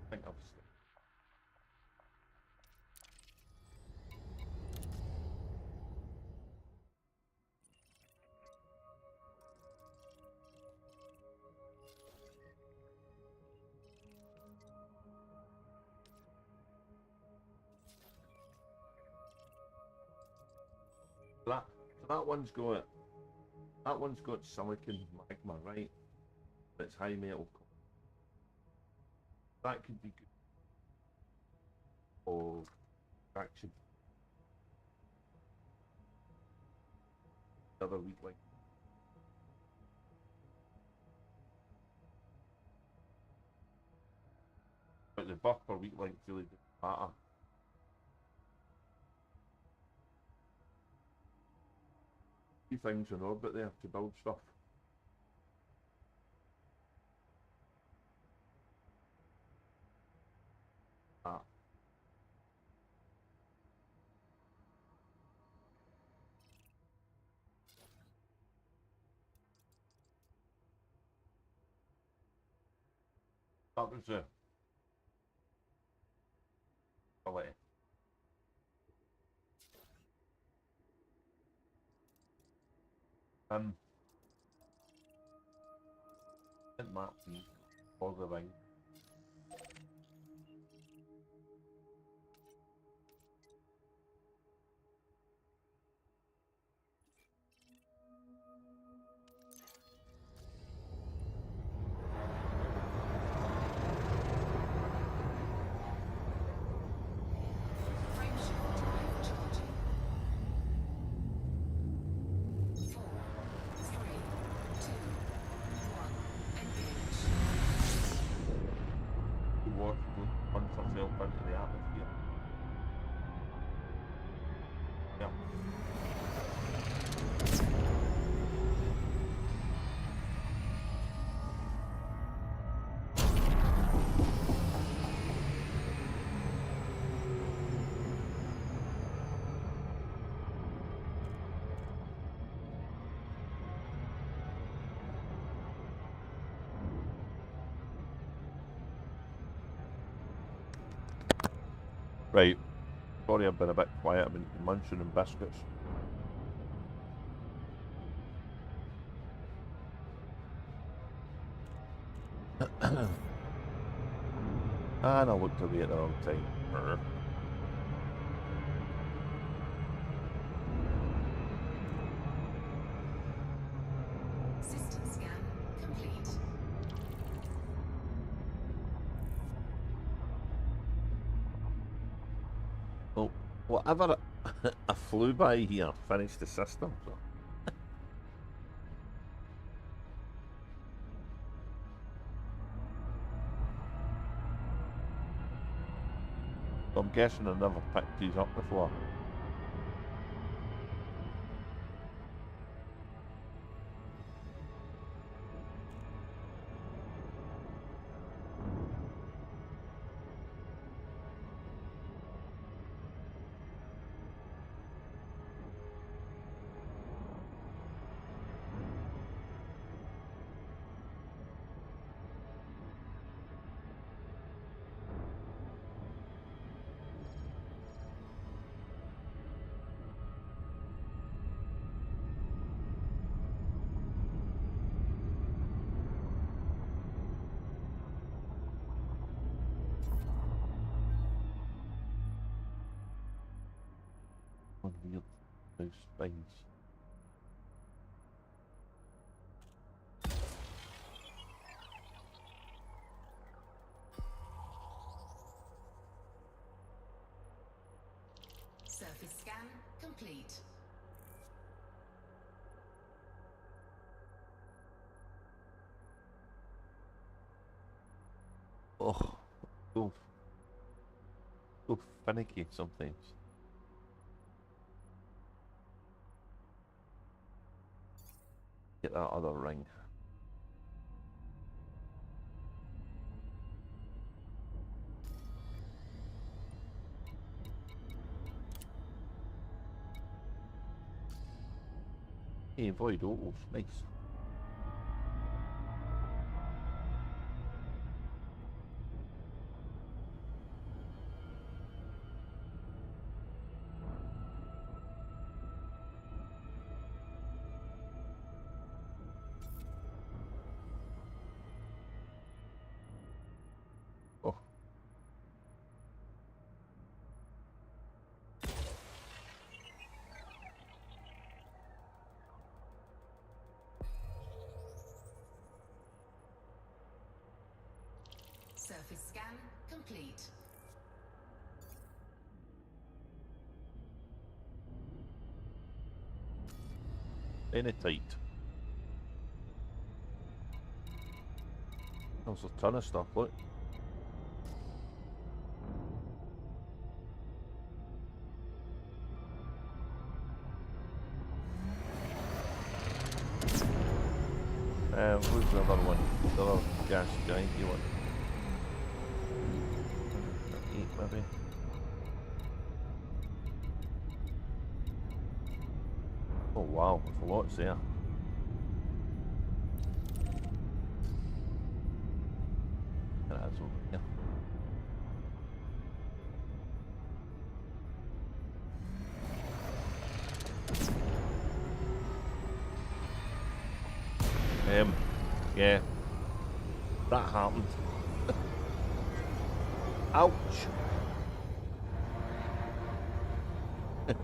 I think I've that one's got silicon magma, right? It's high metal. That could be good. Oh, action. The other weak link. But the buff for weak link really doesn't matter. Few things in orbit there to build stuff. Ah. That was it. Quality. Didn't map me for the ring.
Frameshift overcharging. 4, 3, 2, 1. Engage.
The water will punch herself into the atmosphere. Yeah. Right. Sorry I've been a bit quiet, I've been munching on biscuits. And I looked away at the wrong time.
System scan complete.
Well, whatever I flew by here, finished the system. So. I'm guessing I never picked these up before. Weird. Mouse finds.
Surface scan complete.
Oh, so finicky sometimes. Get that other ring. Hey, void opals, nice. Oh.
Surface scan complete.
Any tight. There's a ton of stuff, look. Who's the other one? The other gas gianty one. 8 maybe. Oh wow, there's a lot there. That's over here. Yeah. That happened. Ouch! The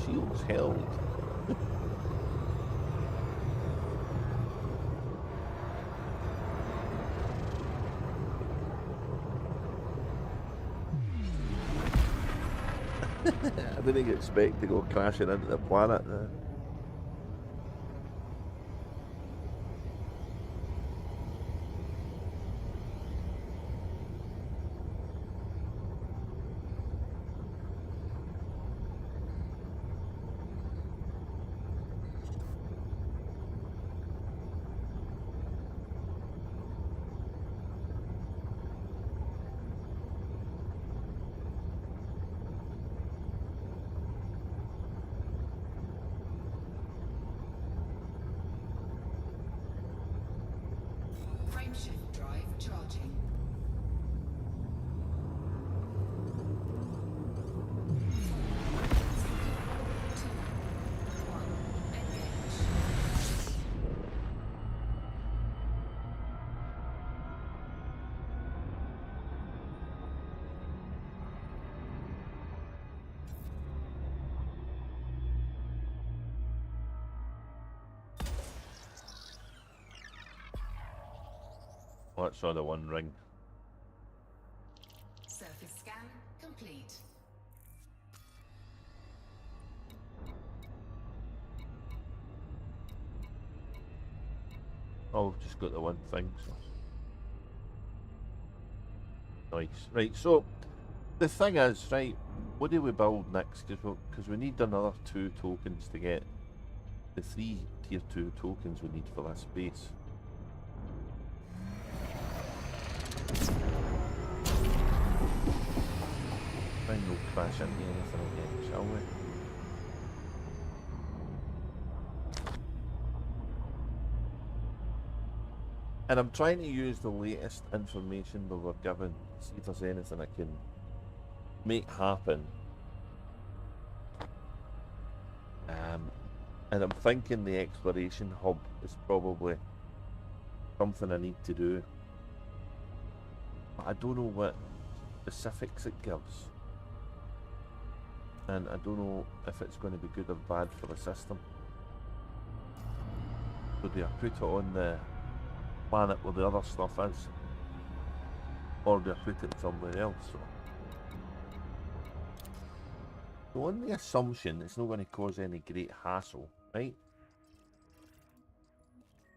shield's held. I didn't expect to go crashing into the planet there.
Frameshift drive charging.
Well, that's all the one ring.
Surface scan complete.
Oh, just got the one thing. So. Nice. Right, so the thing is, right, what do we build next? Because we need another 2 tokens to get the 3 tier 2 tokens we need for this base. Try and no crash into anything again, shall we? And I'm trying to use the latest information we were given, see if there's anything I can make happen. And I'm thinking the exploration hub is probably something I need to do. But I don't know what specifics it gives. and I don't know if it's going to be good or bad for the system. So do I put it on the planet where the other stuff is, or do I put it somewhere else? So on the assumption it's not going to cause any great hassle, right?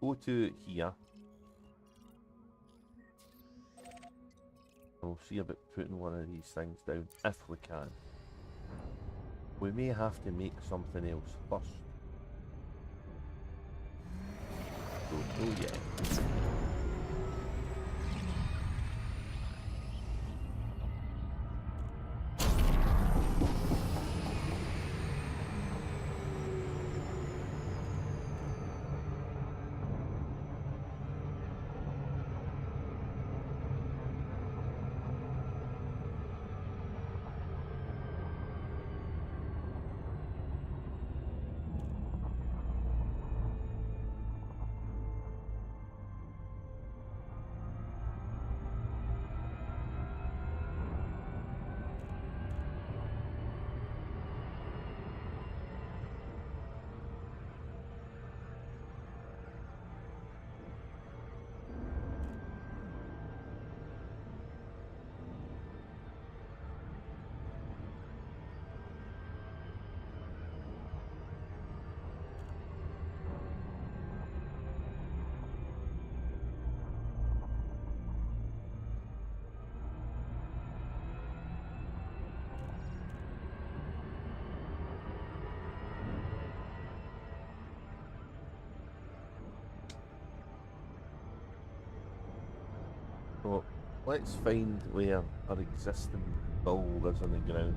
Go to here. We'll see about putting one of these things down if we can. We may have to make something else first. Don't know yet. So let's find where our existing build is on the ground.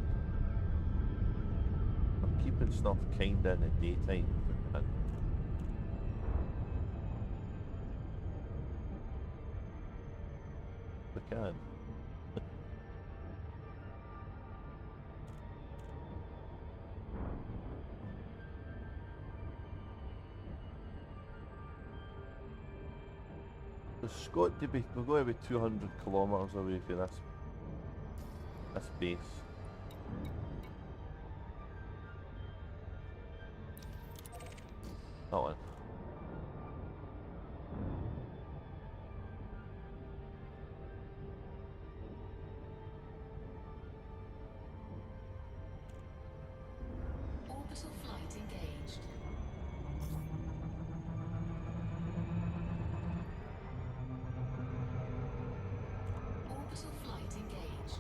I'm keeping stuff kinda in the daytime if I can. If I can. It's got to be, we've got to be 200 kilometres away from this base. That one.
Orbital flight engaged. Orbital flight engaged.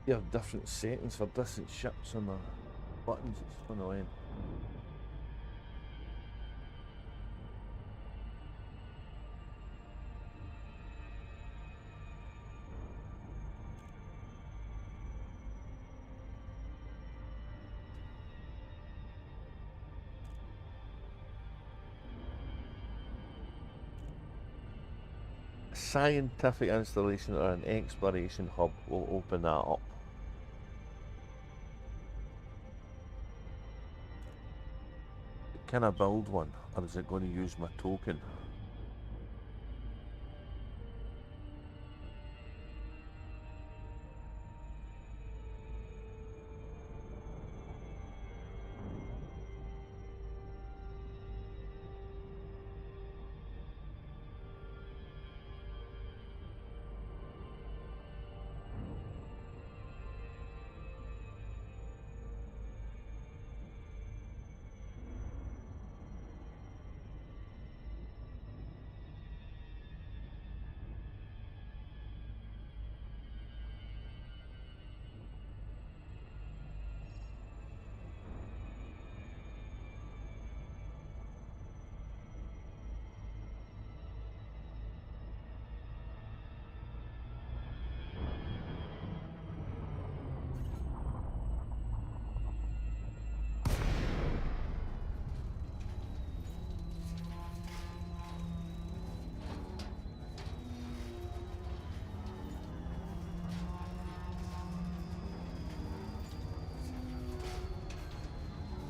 You have different settings for different ships and the buttons, it's annoying. A scientific installation or an exploration hub will open that up. Can I build one, or is it going to use my token?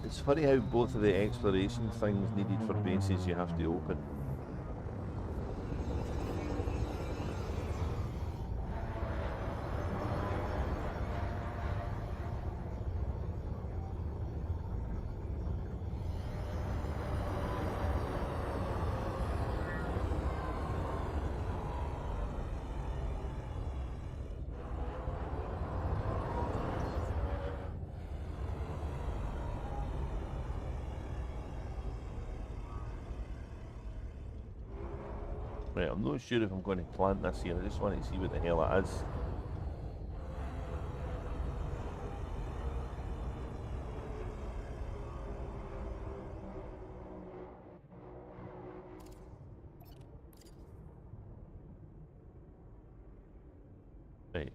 It's funny how both of the exploration things needed for bases you have to open. Right, I'm not sure if I'm going to plant this here. I just want to see what the hell it is. Right.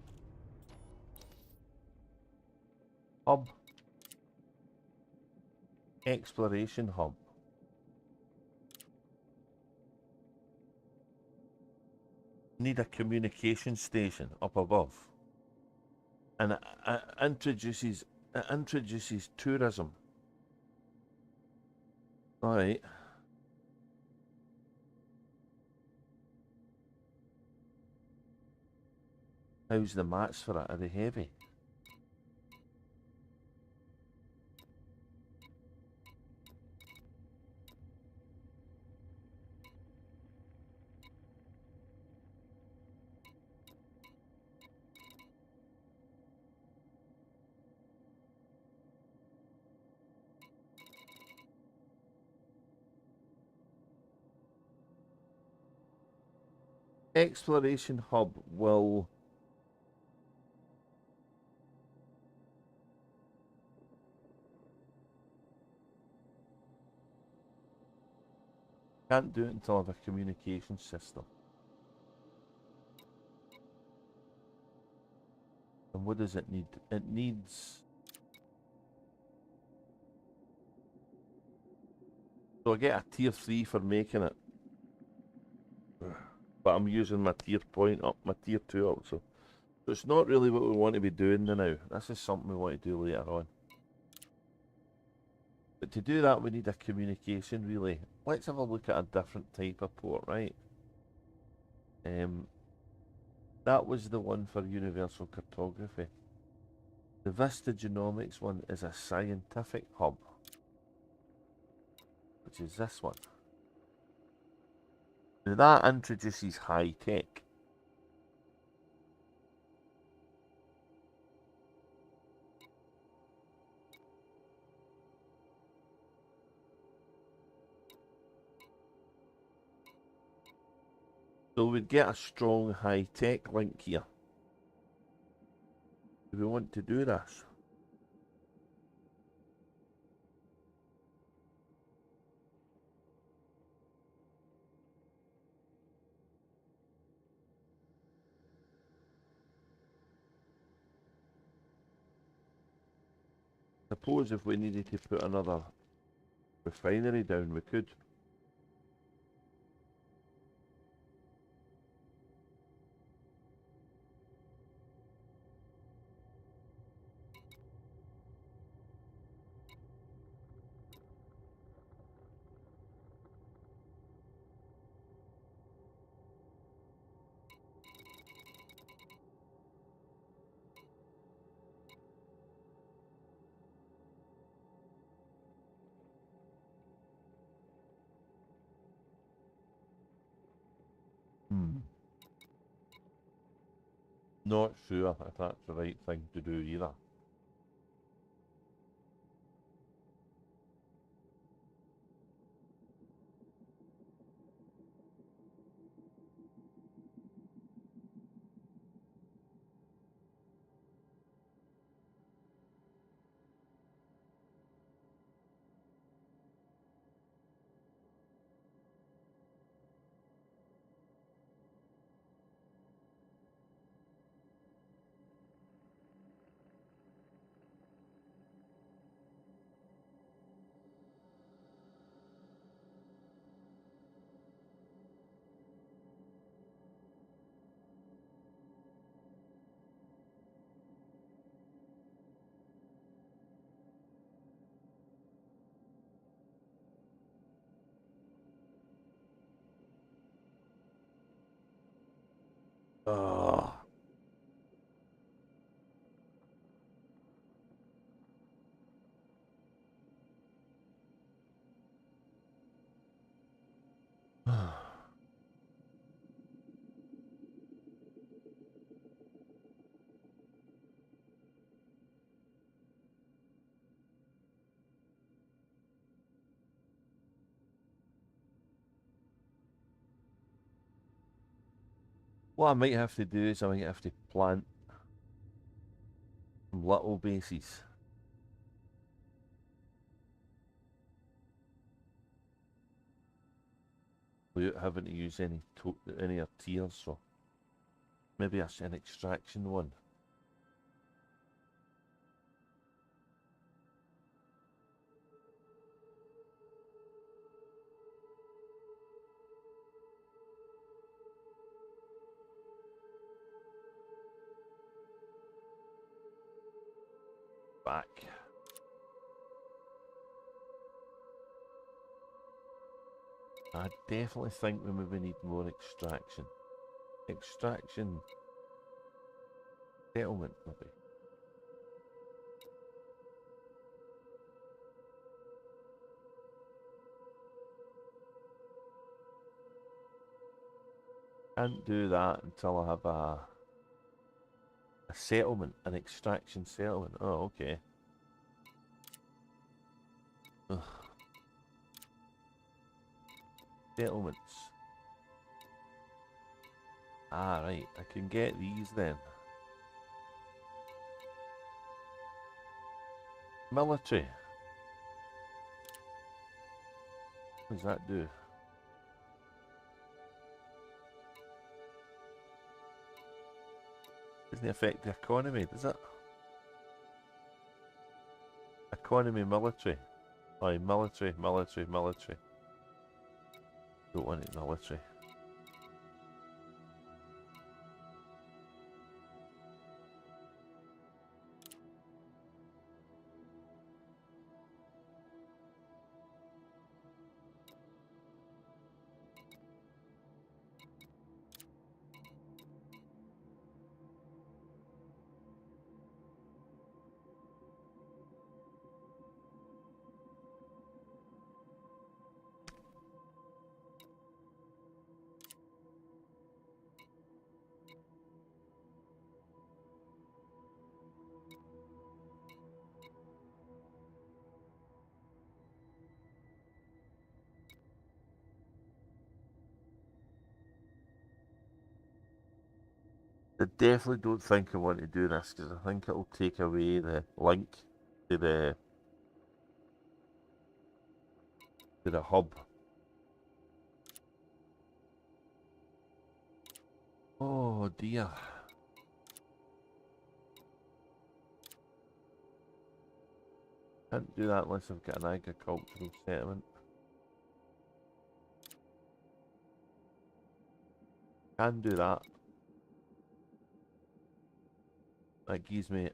Hub. Exploration hub. Need a communication station up above. And it introduces tourism. Alright. How's the mats for it? Are they heavy? Exploration hub will can't do it until I have a communication system. And what does it need? It needs... So I get a tier 3 for making it. But I'm using my tier point up, my tier 2 up, so it's not really what we want to be doing now. This is something we want to do later on. But to do that, we need a communication relay. Let's have a look at a different type of port, right? That was the one for universal cartography. The Vista Genomics one is a scientific hub, which is this one. Now that introduces high tech. So we'd get a strong high tech link here. Do we want to do this? Suppose if we needed to put another refinery down, we could. Not sure if that's the right thing to do either. Ugh. What I might have to do is I might have to plant some little bases. Without having to use any of tiers, so maybe an extraction one. Back. I definitely think we maybe need more extraction. Extraction settlement, maybe. Can't do that until I have a settlement, an extraction settlement. Oh, okay. Ugh. Settlements. Ah, right. I can get these then. Military. What does that do? Doesn't affect the economy, does it? Economy, military. Oh, military. Don't want it military. I definitely don't think I want to do this because I think it'll take away the link to the hub. Oh dear. Can't do that unless I've got an agricultural settlement. Can do that. That gives me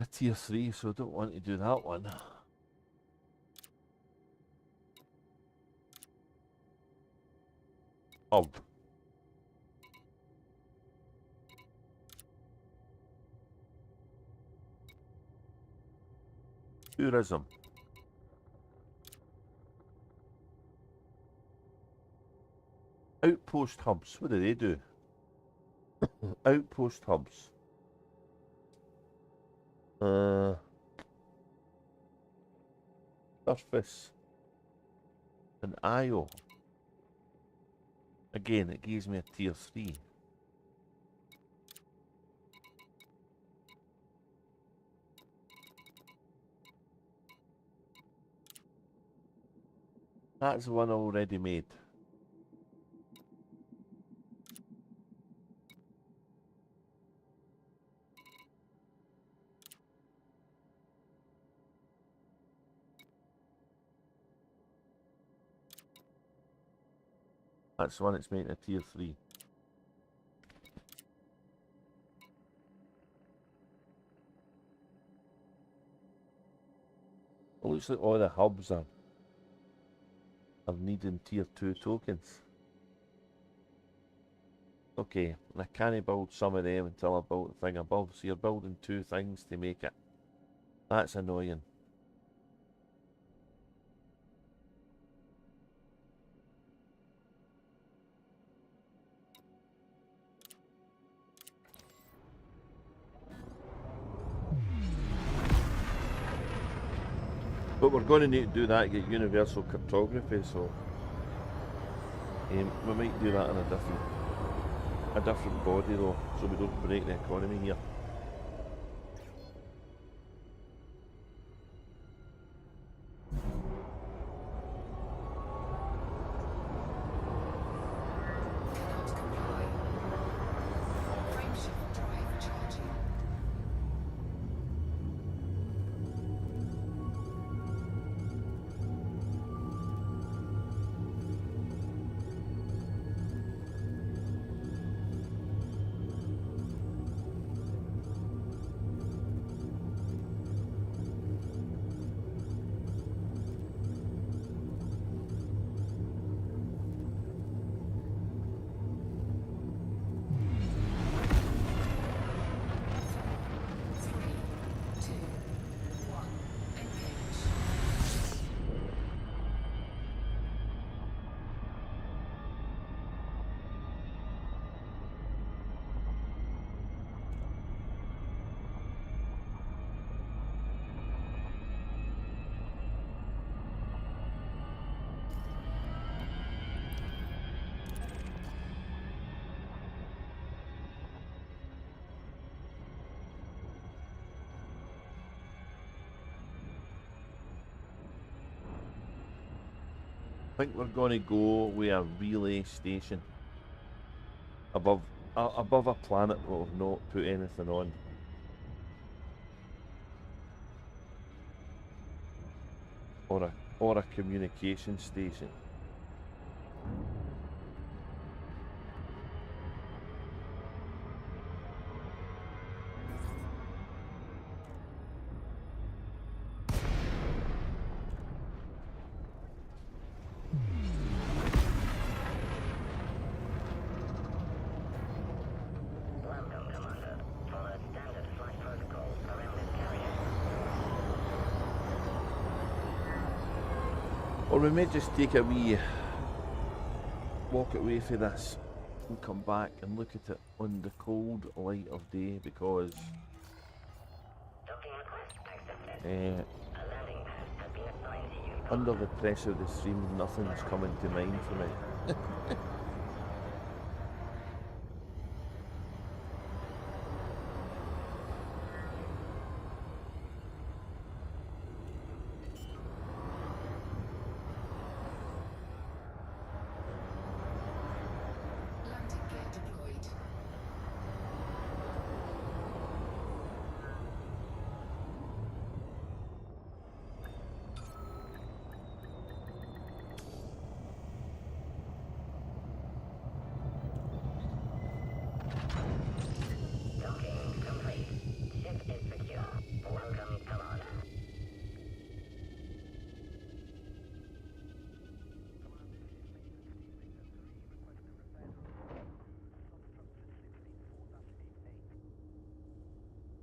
a tier 3, so I don't want to do that one. Hub. Tourism. Outpost hubs. What do they do? Outpost hubs. Surface. An IO. Again, it gives me a tier 3. That's the one already made. That's the one that's making a tier 3. It looks like all the hubs are needing tier 2 tokens. Okay, and I can't build some of them until I build the thing above, so you're building 2 things to make it. That's annoying. But we're going to need to do that to get universal cryptography, so we might do that in a different body though, so we don't break the economy here.
Cannot comply. Frameshift drive charging.
I think we're going to go with a relay station above a planet that we've not put anything on. Or a communication station.
Welcome, Commander. Follow standard flight protocols around this carrier.
Or we may just take a wee walk away from this and come back and look at it on the cold light of day, because
Docking request accepted.
uh,
A landing pad has been assigned to you.
under the pressure of the stream, nothing's coming to mind for me.
Landing gear deployed.
Docking complete. Ship is secure. Welcome, Commander.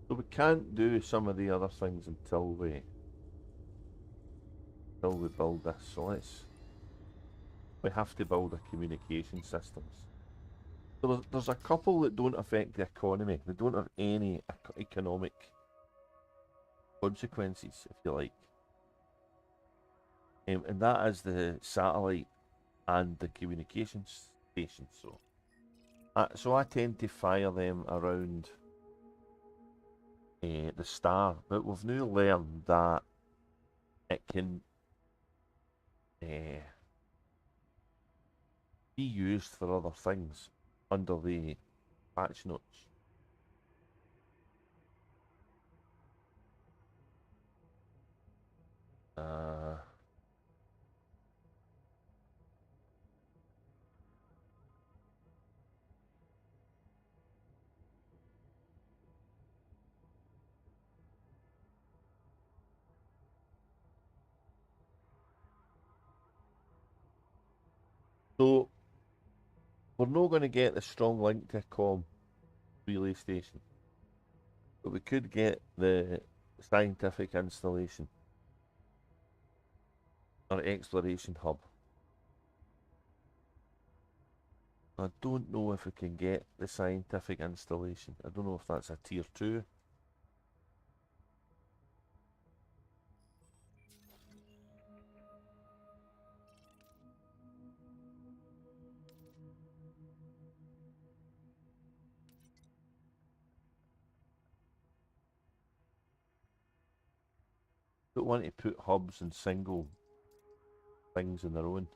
So we can't do some of the other things until we build this. So we have to build a communication systems. So there's a couple that don't affect the economy. They don't have any economic consequences, if you like. And that is the satellite and the communications station. So I tend to fire them around the star, but we've now learned that it can be used for other things under the patch notes. So we're not going to get the strong link to a relay station, but we could get the scientific installation or exploration hub. I don't know if we can get the scientific installation. I don't know if that's a tier 2. Don't want to put hubs and single things in their own.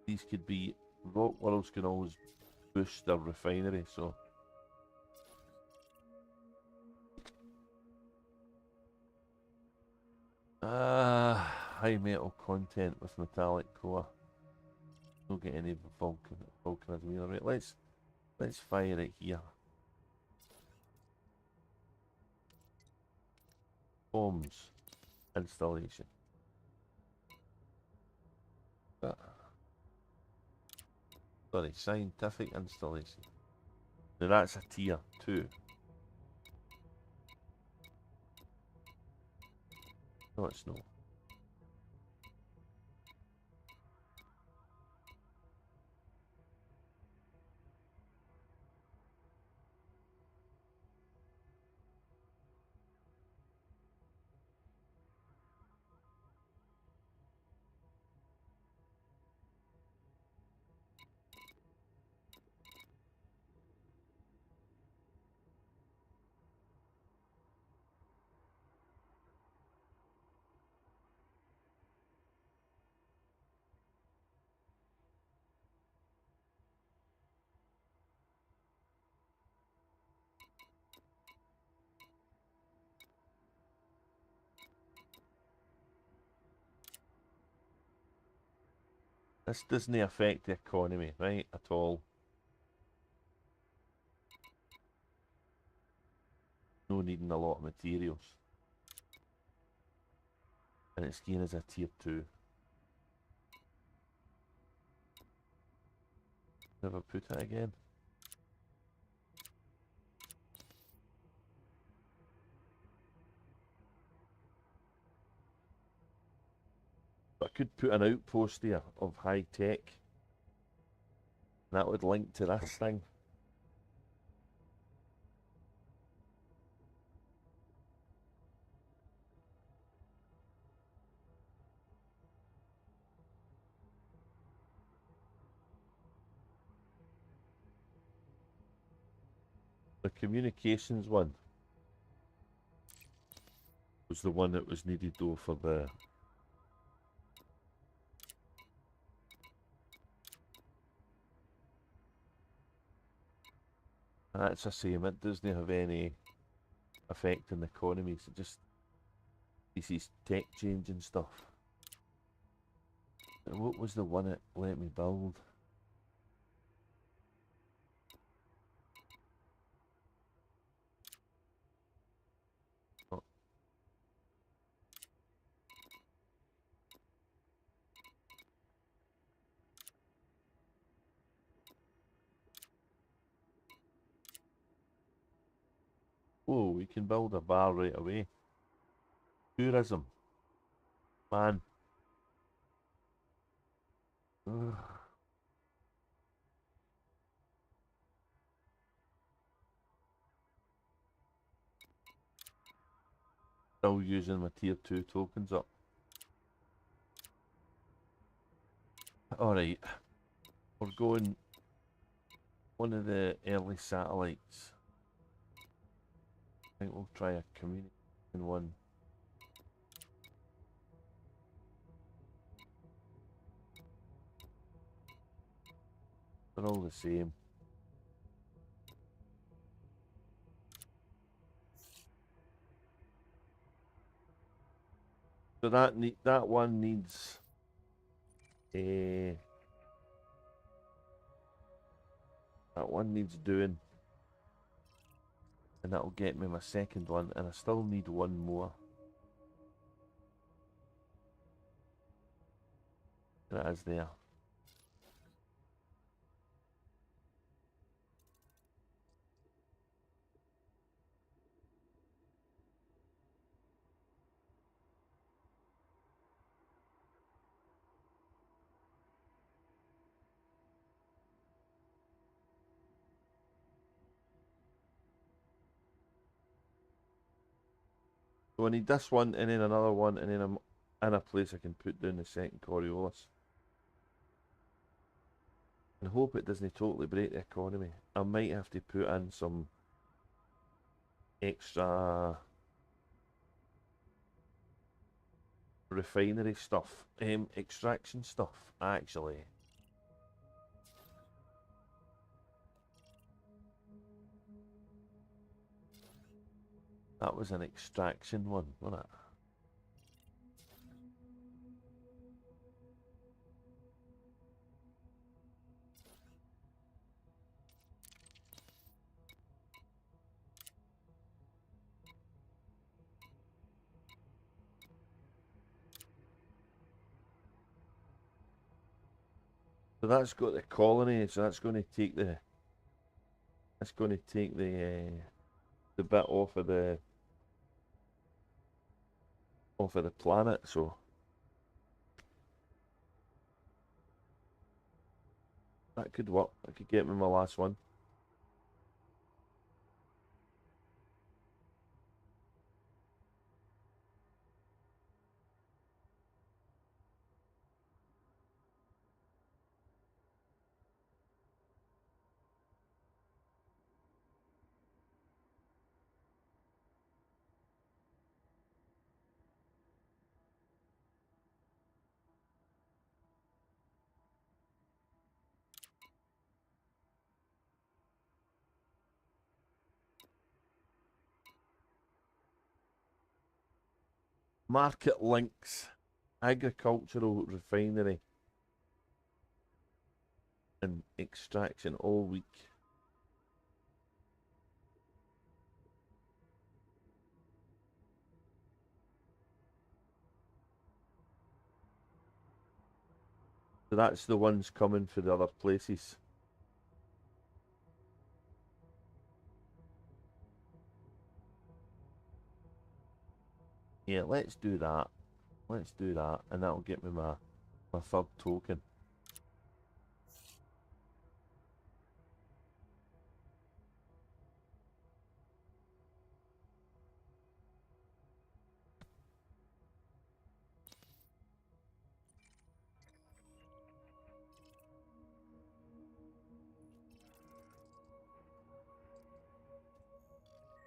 These could be, rock worlds can always boost their refinery, so high metal content with metallic core. Don't get any volcanism either. Right, let's fire it here. Bombs installation. Sorry, scientific installation. Now that's a tier 2. No, it's not. This doesn't affect the economy, right, at all. No needing a lot of materials. And it's gained as a tier 2. Never put it again. But I could put an outpost there of high tech. And that would link to this thing. The communications one was the one that was needed though for the that's the same, it doesn't have any effect on the economies, it just is tech change and stuff. And what was the one it let me build? Oh, we can build a bar right away. Tourism. Man. Ugh. Still using my tier 2 tokens up. Alright. We're going one of the early satellites. I think we'll try a communication one. They're all the same. So that one needs a that one needs doing. And that'll get me my second one, and I still need one more. That is there. So I need this one, and then another one, and then I'm in a place I can put down the second Coriolis. And hope it doesn't totally break the economy. I might have to put in some extra refinery stuff, extraction stuff, actually. That was an extraction one, wasn't it? So that's got the colony, so that's going to take the bit off of the planet, so that could work. I could get me my last one. Market links, agricultural refinery, and extraction all week. So that's the ones coming for the other places. Yeah, let's do that. Let's do that, and that'll get me my third token.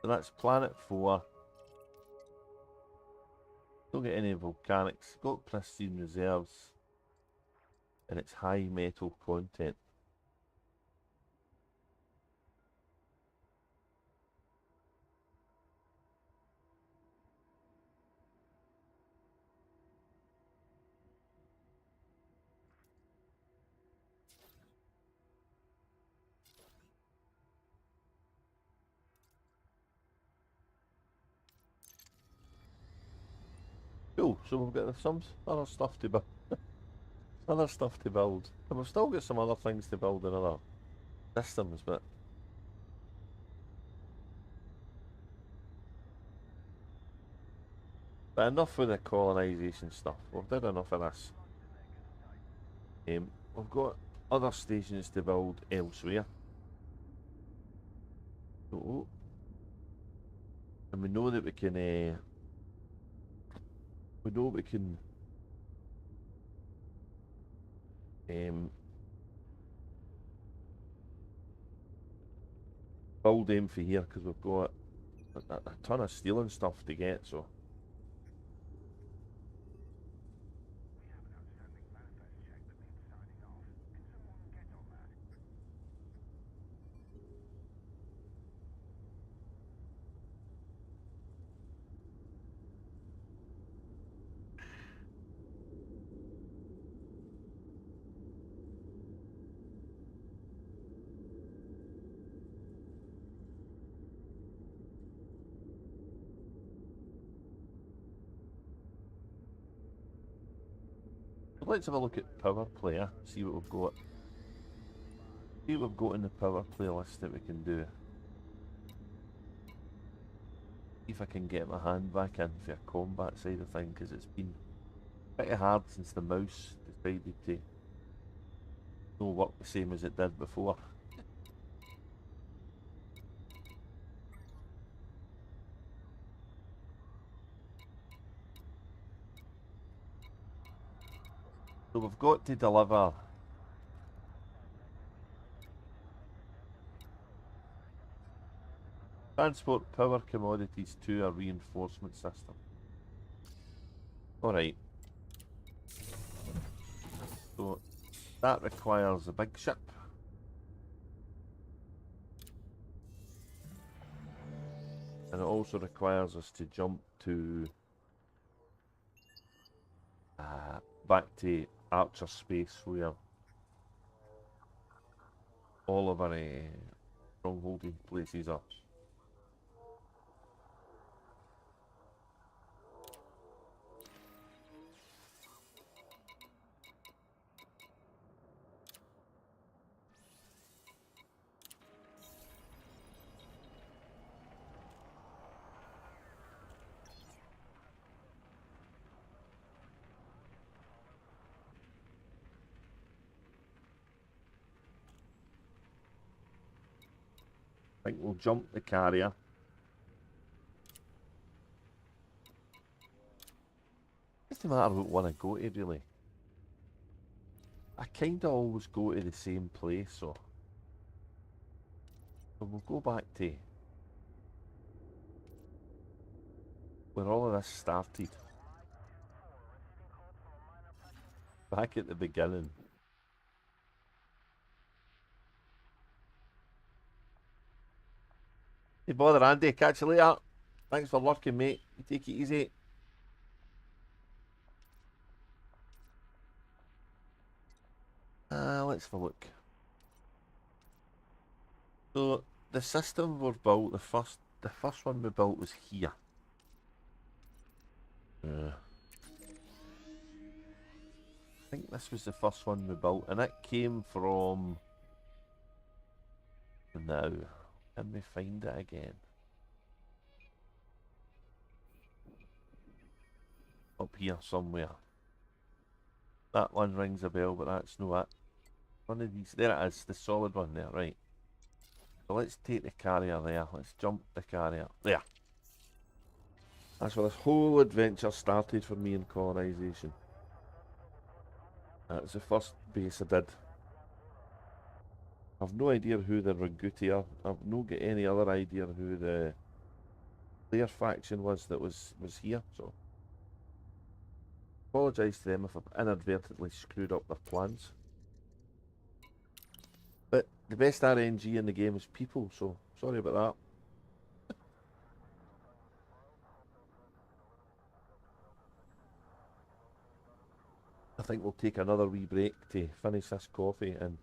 So that's planet 4. Don't get any volcanics. Got pristine reserves, and it's high metal content. Cool. So we've got some other stuff to build. Other stuff to build, and we've still got some other things to build in other systems, but enough with the colonisation stuff. We've done enough of this. We've got other stations to build elsewhere. So, and we know that we can. We know we can. Build them for here because we've got a ton of steel and stuff to get. So. Let's have a look at power player, see what we've got. See what we've got in the power playlist that we can do. See if I can get my hand back in for a combat side of things, because it's been pretty hard since the mouse decided to not work the same as it did before. So we've got to deliver transport power commodities to a reinforcement system. Alright. So that requires a big ship. And it also requires us to jump to back to Archer space where all of our strongholding places are. I think we'll jump the carrier. It doesn't matter what one I go to, really. I kind of always go to the same place, so we'll go back to where all of this started. Back at the beginning. Hey, bother, Andy. Catch you later. Thanks for lurking, mate. You take it easy. Let's have a look. So the system we built, the first one we built was here. I think this was the first one we built, and it came from. Now, can we find it again? Up here somewhere. That one rings a bell, but that's no it. One of these. There it is, the solid one there, right. So let's take the carrier there. Let's jump the carrier. There. That's where this whole adventure started for me in colonisation. That's the first base I did. I've no idea who the Raguti are. I've no got any other idea who the player faction was that was here, so apologise to them if I've inadvertently screwed up their plans. But the best RNG in the game is people, so sorry about that. I think we'll take another wee break to finish this coffee and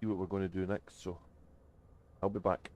see what we're going to do next, so I'll be back.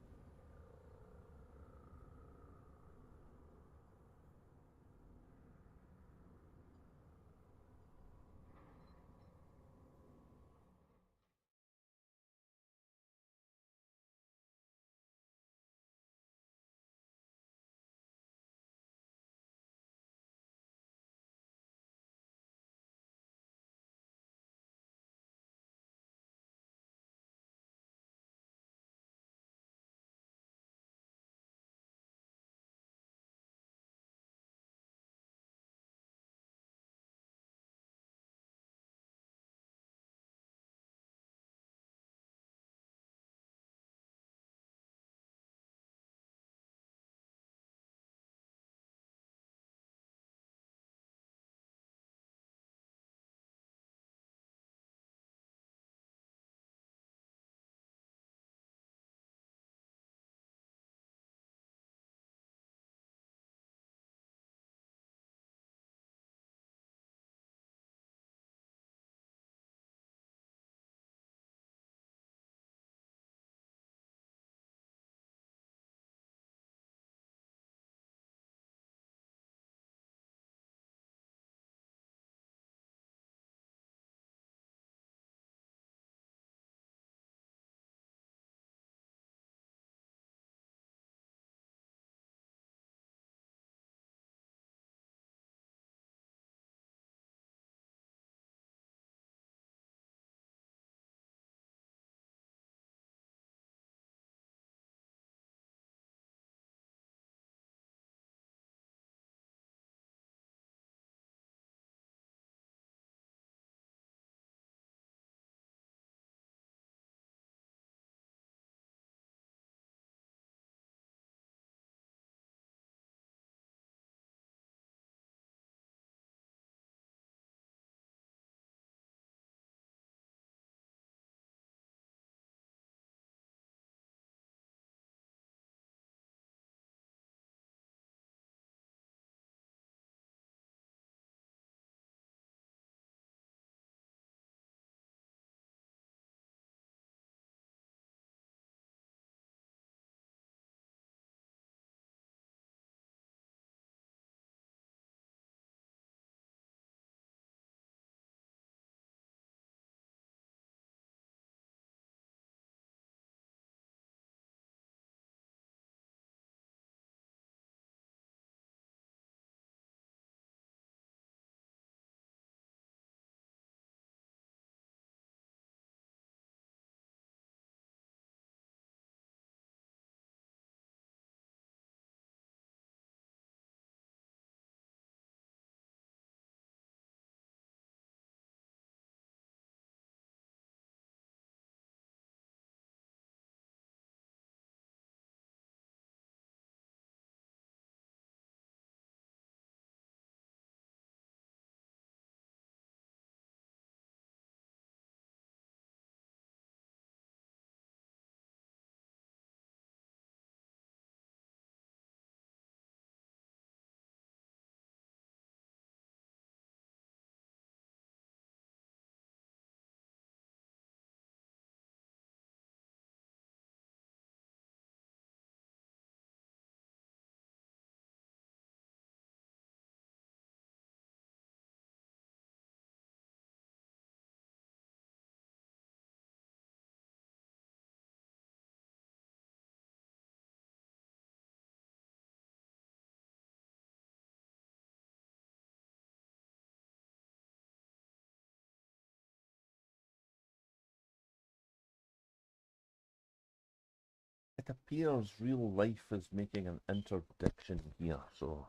it appears real life is making an interdiction here, so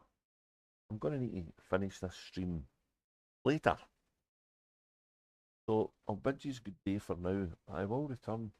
I'm going to need to finish this stream later. So I'll bid you good day for now. I will return